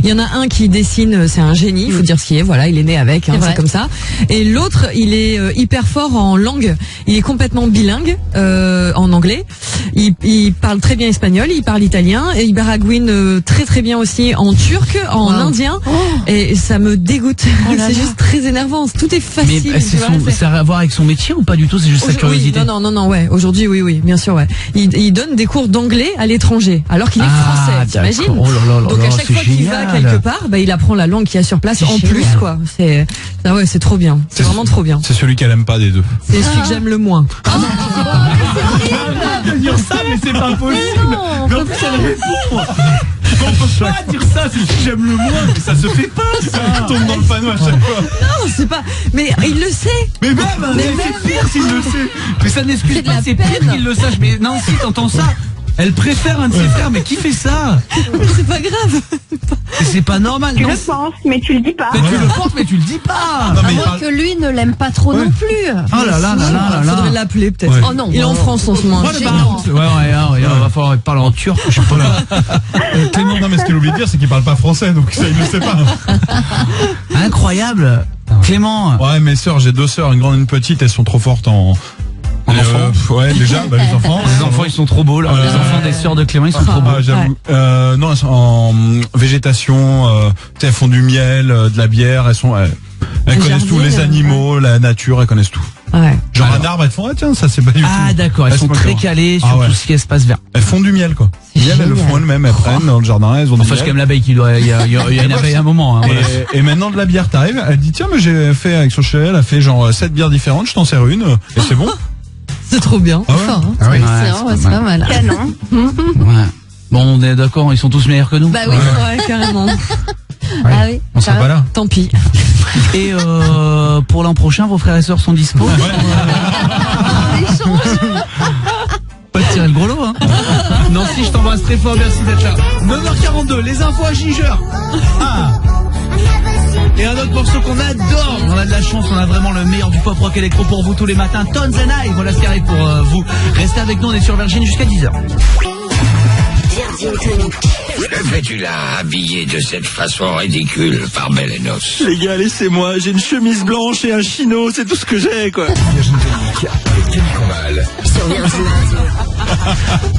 Il y en a un qui dessine, c'est un génie, il faut dire ce qu'il est, voilà, il est né avec, c'est comme ça. Et l'autre, il est hyper fort en langue. Il est complètement bilingue, en anglais. Il parle très bien espagnol, il parle italien, et il baragouine très très bien aussi en turc, en indien. Et ça me dégoûte. C'est juste très énervant. Tout est facile. Mais ça a à voir avec son métier ou pas du tout? C'est juste sa curiosité. Non, ouais. Aujourd'hui, oui, bien sûr, ouais. Il donne des cours d'anglais à l'étranger, alors qu'il est français, t'imagines? Donc à chaque fois qu'il va quelque part, il apprend la langue qu'il y a sur place en plus, quoi. C'est trop bien. C'est vraiment trop bien. C'est celui qu'elle aime pas des deux. C'est celui que j'aime le moins. De dire ça, mais c'est pas possible. Mais en plus, elle répond. On peut pas dire ça, c'est celui que j'aime le moins, mais ça se fait pas, ça. Il tombe dans le panneau à chaque fois. Non, c'est pas. Mais il le sait. Mais c'est pire s'il le sait. Mais ça n'excuse pas, c'est pire qu'il le sache. Mais Nancy, t'entends ça? Elle préfère un de ses frères, mais qui fait ça? C'est pas grave. C'est pas normal. Tu le penses, mais tu le dis pas. Mais tu le penses, mais tu le dis pas. À moins que lui ne l'aime pas trop non plus. Oh là là là là là. Faudrait l'appeler peut-être. Ouais. Oh non. Il est en France en ce moment. Il va falloir parler en turc, je sais pas là. Clément, non mais ce qu'il oublie de dire, c'est qu'il parle pas français, donc ça il le sait pas. Incroyable. Clément. Ouais, mes sœurs, j'ai 2 sœurs, une grande et une petite, elles sont trop fortes en enfants. Ouais, déjà, les enfants. Les enfants, ils sont trop beaux, là. Les enfants des sœurs de Clément, ils sont trop beaux. J'avoue. Non, elles sont en végétation, elles font du miel, de la bière, elles connaissent tous les animaux, la nature, elles connaissent tout. Ouais. Genre un arbre, elles font, tiens, ça c'est pas du tout. Ah d'accord, elles sont très calées sur tout ce qui est espace vert. Elles font du miel, quoi. Elles le font elles-mêmes, elles prennent dans le jardin, elles ont du miel. Je comme l'abeille qui doit, il y a une abeille à un moment. Hein, et maintenant de la bière t'arrives, elle dit, tiens, mais j'ai fait avec son chéri, elle a fait genre 7 bières différentes, je t'en sers une, et c'est bon. C'est trop bien. Ah ouais. Fort, hein. Ah oui. C'est pas mal. Canon. Ouais. Bon, on est d'accord, ils sont tous meilleurs que nous. Bah oui. Ouais, carrément. Ah oui. On sera pas là. Tant pis. Et pour l'an prochain, vos frères et sœurs sont dispo. Pas de tirer le gros lot, hein. Nancy, je t'embrasse très fort, merci d'être là. 9h42, les infos à Ginger. Et un autre morceau qu'on adore. On a de la chance, on a vraiment le meilleur du pop rock électro pour vous tous les matins. Tones and I, voilà ce qui arrive pour vous. Restez avec nous, on est sur Virgin jusqu'à 10h. Que fais-tu là, habillé de cette façon ridicule par Belle et Noce? Les gars, laissez-moi, j'ai une chemise blanche et un chino, c'est tout ce que j'ai, quoi.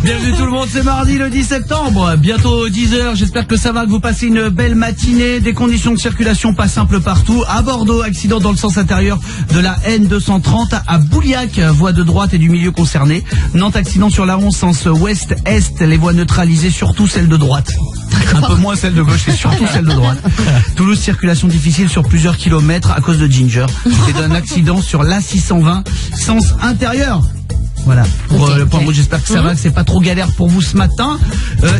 Bienvenue tout le monde, c'est mardi le 10 septembre, bientôt 10h, j'espère que ça va, que vous passez une belle matinée, des conditions de circulation pas simples partout. À Bordeaux, accident dans le sens intérieur de la N230 à Bouliac, voie de droite et du milieu concerné. Nantes, accident sur la 11 sens ouest-est, les voies neutralisées, surtout celle de droite. Un peu moins celle de gauche et surtout celle de droite. Toulouse, circulation difficile sur plusieurs kilomètres à cause de Ginger et d'un accident sur l'A620 sens intérieur. Voilà, pour le point rouge, j'espère que ça va, que c'est pas trop galère pour vous ce matin.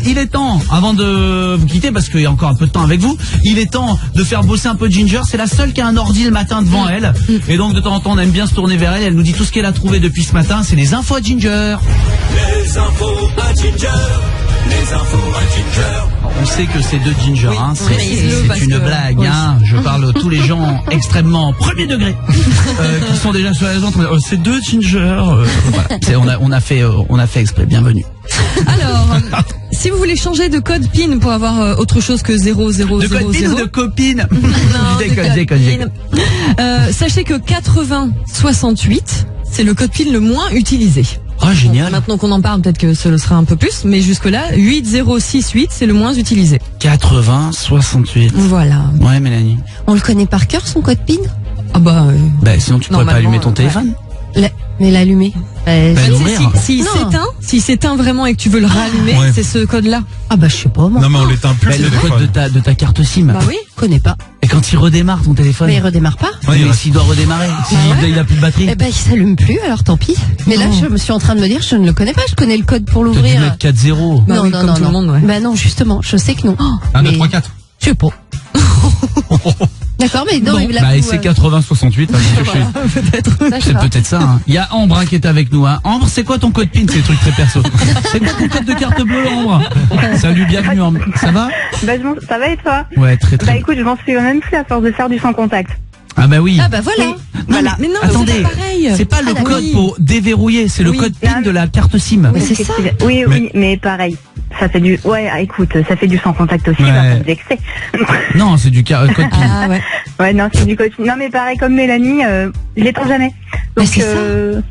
Il est temps, avant de vous quitter, parce qu'il y a encore un peu de temps avec vous, il est temps de faire bosser un peu Ginger. C'est la seule qui a un ordi le matin devant elle. Et donc de temps en temps, on aime bien se tourner vers elle. Elle nous dit tout ce qu'elle a trouvé depuis ce matin. C'est les infos à Ginger. Les infos à Ginger. Les infos à Ginger. On sait que c'est de Ginger, hein. C'est une blague, hein. Je parle tous les gens extrêmement premier degré qui sont déjà sur les autres. C'est de Ginger. Voilà. On a fait exprès. Bienvenue. Alors, si vous voulez changer de code PIN pour avoir autre chose que 0000. De code PIN ou de copine? Non, je déconne. Sachez que 8068, c'est le code PIN le moins utilisé. Ah, génial. Maintenant qu'on en parle, peut-être que ce le sera un peu plus, mais jusque-là, 8068, c'est le moins utilisé. 8068. Voilà. Ouais, Mélanie. On le connaît par cœur, son code PIN? Ah bah. Sinon tu pourrais pas allumer ton téléphone. Mais l'allumer. S'il s'éteint vraiment et que tu veux le rallumer, c'est ce code-là. Ah bah je sais pas moi. Non mais on l'éteint plus. Le code de ta carte SIM. Bah oui, connais pas. Et quand il redémarre ton téléphone. Mais il redémarre pas. Mais s'il doit redémarrer, il a plus de batterie. Eh ben il s'allume plus, alors tant pis. Mais là je me suis en train de me dire, je ne le connais pas, je connais le code pour l'ouvrir. Tu mettre 4-0. Bah oui, comme tout le monde, ouais. Bah non, justement, je sais que non. 1, 2, 3, 4. Je sais pas. D'accord, mais non, il a c'est 80-68. peut-être. C'est peut-être ça. Hein. Il y a Ambre qui est avec nous. Hein. Ambre, c'est quoi ton code PIN? C'est des trucs très perso. C'est quoi ton code de carte bleue, Ambre? Salut, bienvenue, Ambre. Ça va? Ça va et toi? Ouais, très très. Bah écoute, je m'en souviens même plus à force de faire du sans contact. Ah bah oui. Ah bah voilà. Voilà. Mais non, attendez, c'est pas pareil. c'est pas le code pour déverrouiller, c'est le code PIN de la carte SIM. Mais c'est ça. Oui, mais pareil. Ça fait du. Ouais, écoute, ça fait du sans contact aussi, Ouais. ça me vexer. Non, c'est du code PIN. Ah ouais. Ouais, non, c'est du coaching. Non, mais pareil, comme Mélanie, je l'éteins jamais. Donc, c'est ça.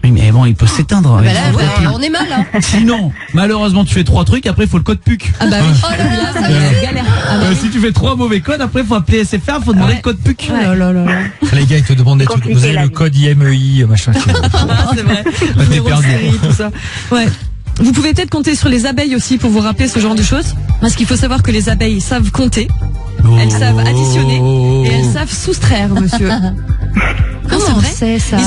Oui, mais bon, il peut s'éteindre. Bah avec là, son code PIN. on est mal hein. Sinon, malheureusement, tu fais 3 trucs, après il faut le code PUC. Ah bah oui. Oh là là, ça va être galère. Ah bah oui. Si tu fais 3 mauvais codes, après il faut appeler SFR, faut demander le code PUC. Oh là là là. Les gars, ils te demandent des trucs. Vous avez le code IMEI, machin. Ah, c'est vrai. Numéro de série, tout ça. Ouais. Vous pouvez peut-être compter sur les abeilles aussi pour vous rappeler ce genre de choses. Parce qu'il faut savoir que les abeilles savent compter, elles savent additionner et elles savent soustraire, monsieur. Non, c'est vrai. C'est ça.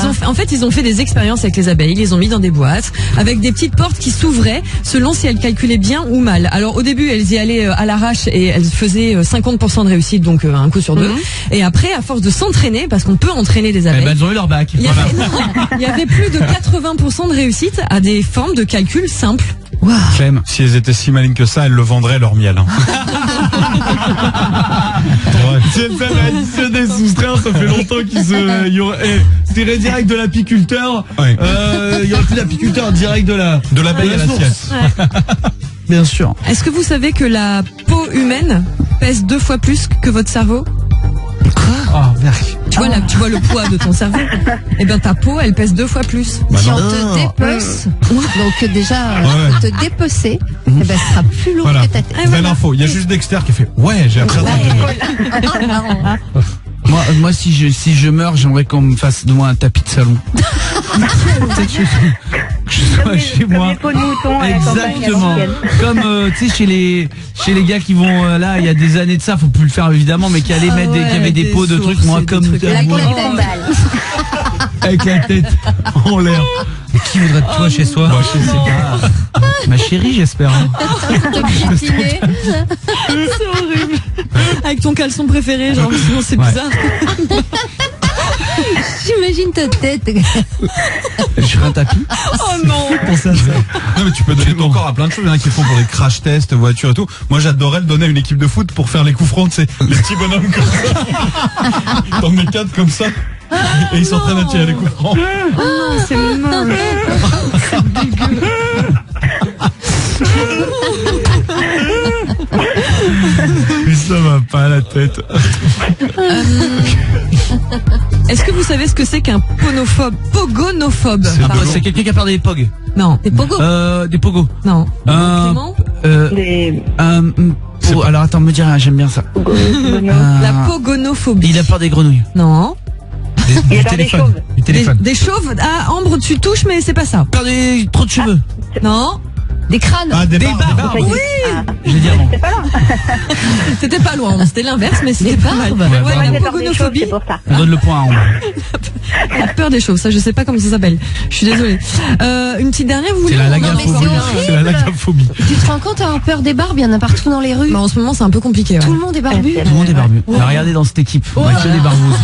Ils ont fait des expériences avec les abeilles, ils les ont mis dans des boîtes avec des petites portes qui s'ouvraient selon si elles calculaient bien ou mal. Alors au début, elles y allaient à l'arrache et elles faisaient 50% de réussite, donc un coup sur deux. Et après, à force de s'entraîner, parce qu'on peut entraîner des abeilles, elles ont eu leur bac. il y avait plus de 80% de réussite à des formes de calcul simples. Wow. Clem, si elles étaient si malines que ça, elles le vendraient leur miel. Hein. Si elles avaient additionné soustraire, ça fait longtemps qu'ils se... je dirais direct de l'apiculteur. Ouais. Il y aurait plus d'apiculteur, direct de l'abeille à la source. sieste. Bien sûr. Est-ce que vous savez que la peau humaine pèse 2 fois plus que votre cerveau? Oh, merci. Tu vois le poids de ton cerveau. Eh ben ta peau, elle pèse 2 fois plus. Si on te dépece, donc déjà, Ouais. pour te dépecer, eh ben, ce sera plus lourd Voilà. que ta tête. Belle info. Il y a juste Dexter qui fait ouais, j'ai appris un truc. Moi, si je meurs, j'aimerais qu'on me fasse de moi un tapis de salon. Peut-être que je sois chez moi. Des peaux de mouton à la campagne, Exactement. à l'ancienne. Comme tu sais chez les gars qui vont là, il y a des années de ça, faut plus le faire évidemment, mais qui allaient mettre qui avaient des pots de trucs, moi comme La moi, avec la tête en l'air. Mais qui voudrait de toi chez soi? Moi, je sais pas. Ma chérie, j'espère. Piétiner. C'est horrible. Avec ton caleçon préféré, genre sinon c'est bizarre. J'imagine ta tête. Je ferai un tapis. Oh non. Non mais tu peux donner ton corps à plein de choses. Il y en a qui le font pour des crash tests, voitures et tout. Moi j'adorais le donner à une équipe de foot pour faire les coups francs, c'est les petits bonhommes comme ça. T'en mets 4 comme ça. Et ils s'entraînent à tirer les coups francs. Oh non, c'est moche. Mais ça va pas à la tête. Est-ce que vous savez ce que c'est qu'un pogonophobe? Pardon. C'est quelqu'un qui a peur des pogs. Non. Des pogos? Des pogos. Non. Clément? Alors attends, me dire, j'aime bien ça. La pogonophobie. Il a peur des grenouilles. Non. Du téléphone. Du téléphone. Des chauves. Ah, Ambre, tu touches, mais c'est pas ça. Peur des trop de cheveux. Non. Des crânes. Ah, des barbes. Oui. J'ai dit avant. C'était pas loin. C'était l'inverse, mais c'était pas mal. barbes. Ouais, la pogonophobie. On donne le point à Ambre. La peur des chauves. Ça, je sais pas comment ça s'appelle. Je suis désolée. Une petite dernière, vous voulez? C'est la Non, mais c'est lagaphobie. horrible. C'est la lagaphobie. Tu te rends compte, avoir peur des barbes, il y en a partout dans les rues. Bah, en ce moment, c'est un peu compliqué. Ouais. Tout le monde est barbu. Tout le monde est barbu. On va regarder dans cette équipe. On va que des barbouses.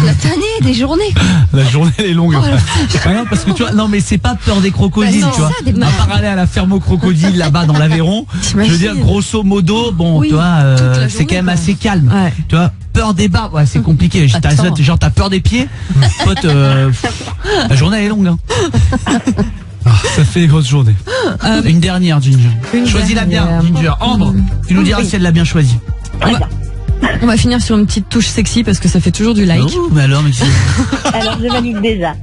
La tannée des journées. La journée elle est longue. Non, parce que tu vois, non mais c'est pas peur des crocodiles, Bah non, tu vois. ça, des À part aller à la ferme aux crocodiles là-bas dans l'Aveyron, je veux dire grosso modo, bon, Oui, tu vois, toute la c'est journée, quand même quoi. assez calme. Ouais. Tu vois, peur des barbes, ouais, c'est compliqué. Attends. Genre t'as peur des pieds, pote. La journée elle est longue. Hein. Ça fait grosse journée. Une dernière, Ginger. Choisis-la bien, dernière. Ginger. Ambre, tu nous diras si elle l'a bien choisie. On va finir sur une petite touche sexy parce que ça fait toujours du like. Oh, mais alors, mais Alors je valide déjà.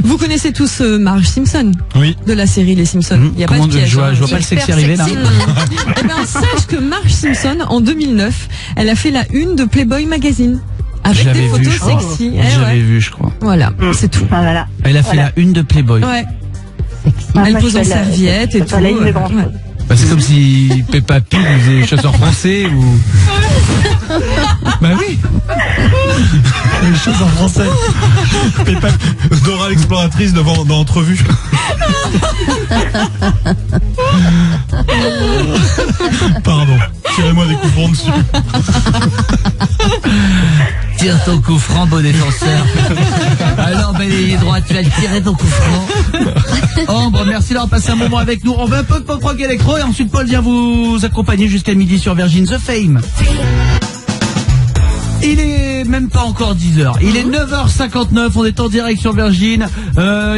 Vous connaissez tous Marge Simpson? Oui. De la série Les Simpsons. Il y a pas de piège. Je vois pas le sexy arriver là. Eh ben, sache que Marge Simpson, en 2009, elle a fait la une de Playboy Magazine. Avec des photos sexy. J'avais vu, je crois. Voilà, c'est tout. Ah, voilà. Elle a fait la une de Playboy. Ouais. Elle pose en serviette et tout. Ouais. Bah, c'est comme si Peppa Pig faisait chasseur français ou. Bah oui. Les choses en français. Peppa Dora l'exploratrice devant dans Entrevue. Pardon. Tirez-moi des coupons dessus. Tire ton coup franc, beau défenseur. Alors, balayé droit, tu vas tirer ton coup franc. Ambre, merci d'avoir passé un moment avec nous. On va un peu de pop rock électro et ensuite Paul vient vous accompagner jusqu'à midi sur Virgin. The Fame. Il est même pas encore 10h. Il est 9h59. On est en direct sur Virgin.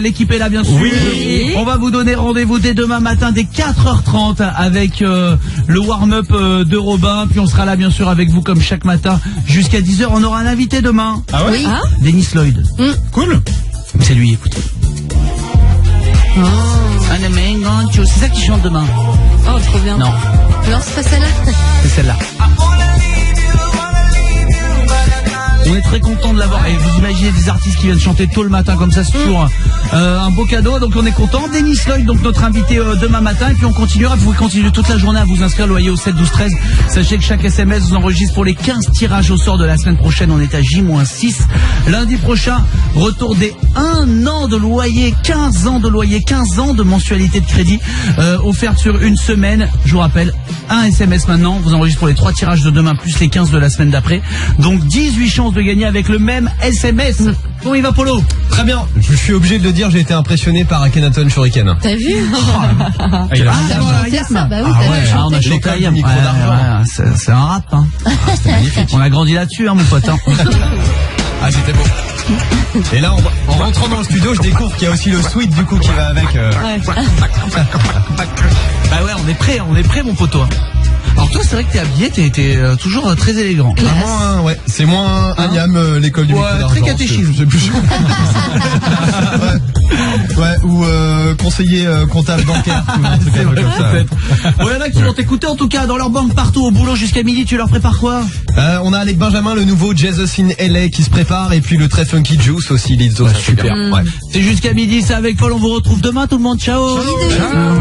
L'équipe est là, bien sûr. Oui. On va vous donner rendez-vous dès demain matin, dès 4h30 avec le warm-up de Robin. Puis on sera là, bien sûr, avec vous comme chaque matin jusqu'à 10h. On aura un invité demain. Ah ouais? Ah Dennis Lloyd. Cool. C'est lui, écoutez. C'est ça qui chante demain. Oh, trop bien. Non, Non, c'est pas celle-là. c'est celle-là. On est très content de l'avoir. Et vous imaginez des artistes qui viennent chanter tôt le matin comme ça, c'est toujours un beau cadeau. Donc on est content. Dennis Lloyd, donc notre invité demain matin. Et puis on continuera. Vous pouvez continuer toute la journée à vous inscrire, loyer au 7 12 13. Sachez que chaque SMS vous enregistre pour les 15 tirages au sort de la semaine prochaine. On est à J-6. Lundi prochain, retour des 1 an de loyer, 15 ans de loyer, 15 ans de mensualité de crédit offerte sur une semaine. Je vous rappelle, un SMS maintenant. Vous enregistrez pour les 3 tirages de demain plus les 15 de la semaine d'après. Donc 18 chances de gagner avec le même SMS. Comment il va, Polo? Très bien. Je suis obligé de le dire, j'ai été impressionné par Akhenaton Shuriken. T'as vu? Il a chanté ça, bah oui, Ah t'as ouais, vu, on a chanté. chanté L'école du micro d'argent. c'est un rap, hein. C'était magnifique. On a grandi là-dessus, hein, mon pote. Hein. Ah, c'était beau. Et là, en rentrant dans le studio, je découvre qu'il y a aussi le sweat du coup qui va avec. Bah ouais, on est prêt, mon poteau. Hein. Alors toi, c'est vrai que t'es habillé, t'es toujours très élégant. Vraiment, ouais, c'est moins Agnam, l'école du micro d'argent. Très catéchisme. Je sais plus. Ouais, ou conseiller comptable bancaire. C'est vrai, peut-être. Bon, il y en a qui vont t'écouter en tout cas dans leur banque partout au boulot jusqu'à midi. Tu leur prépares quoi? On a avec Benjamin le nouveau Jesus in LA qui se prépare et puis le très funky Juice aussi, Lizzo. Super. Ouais. C'est jusqu'à midi, c'est avec Paul. On vous retrouve demain, tout le monde. Ciao. Bisous. Ciao.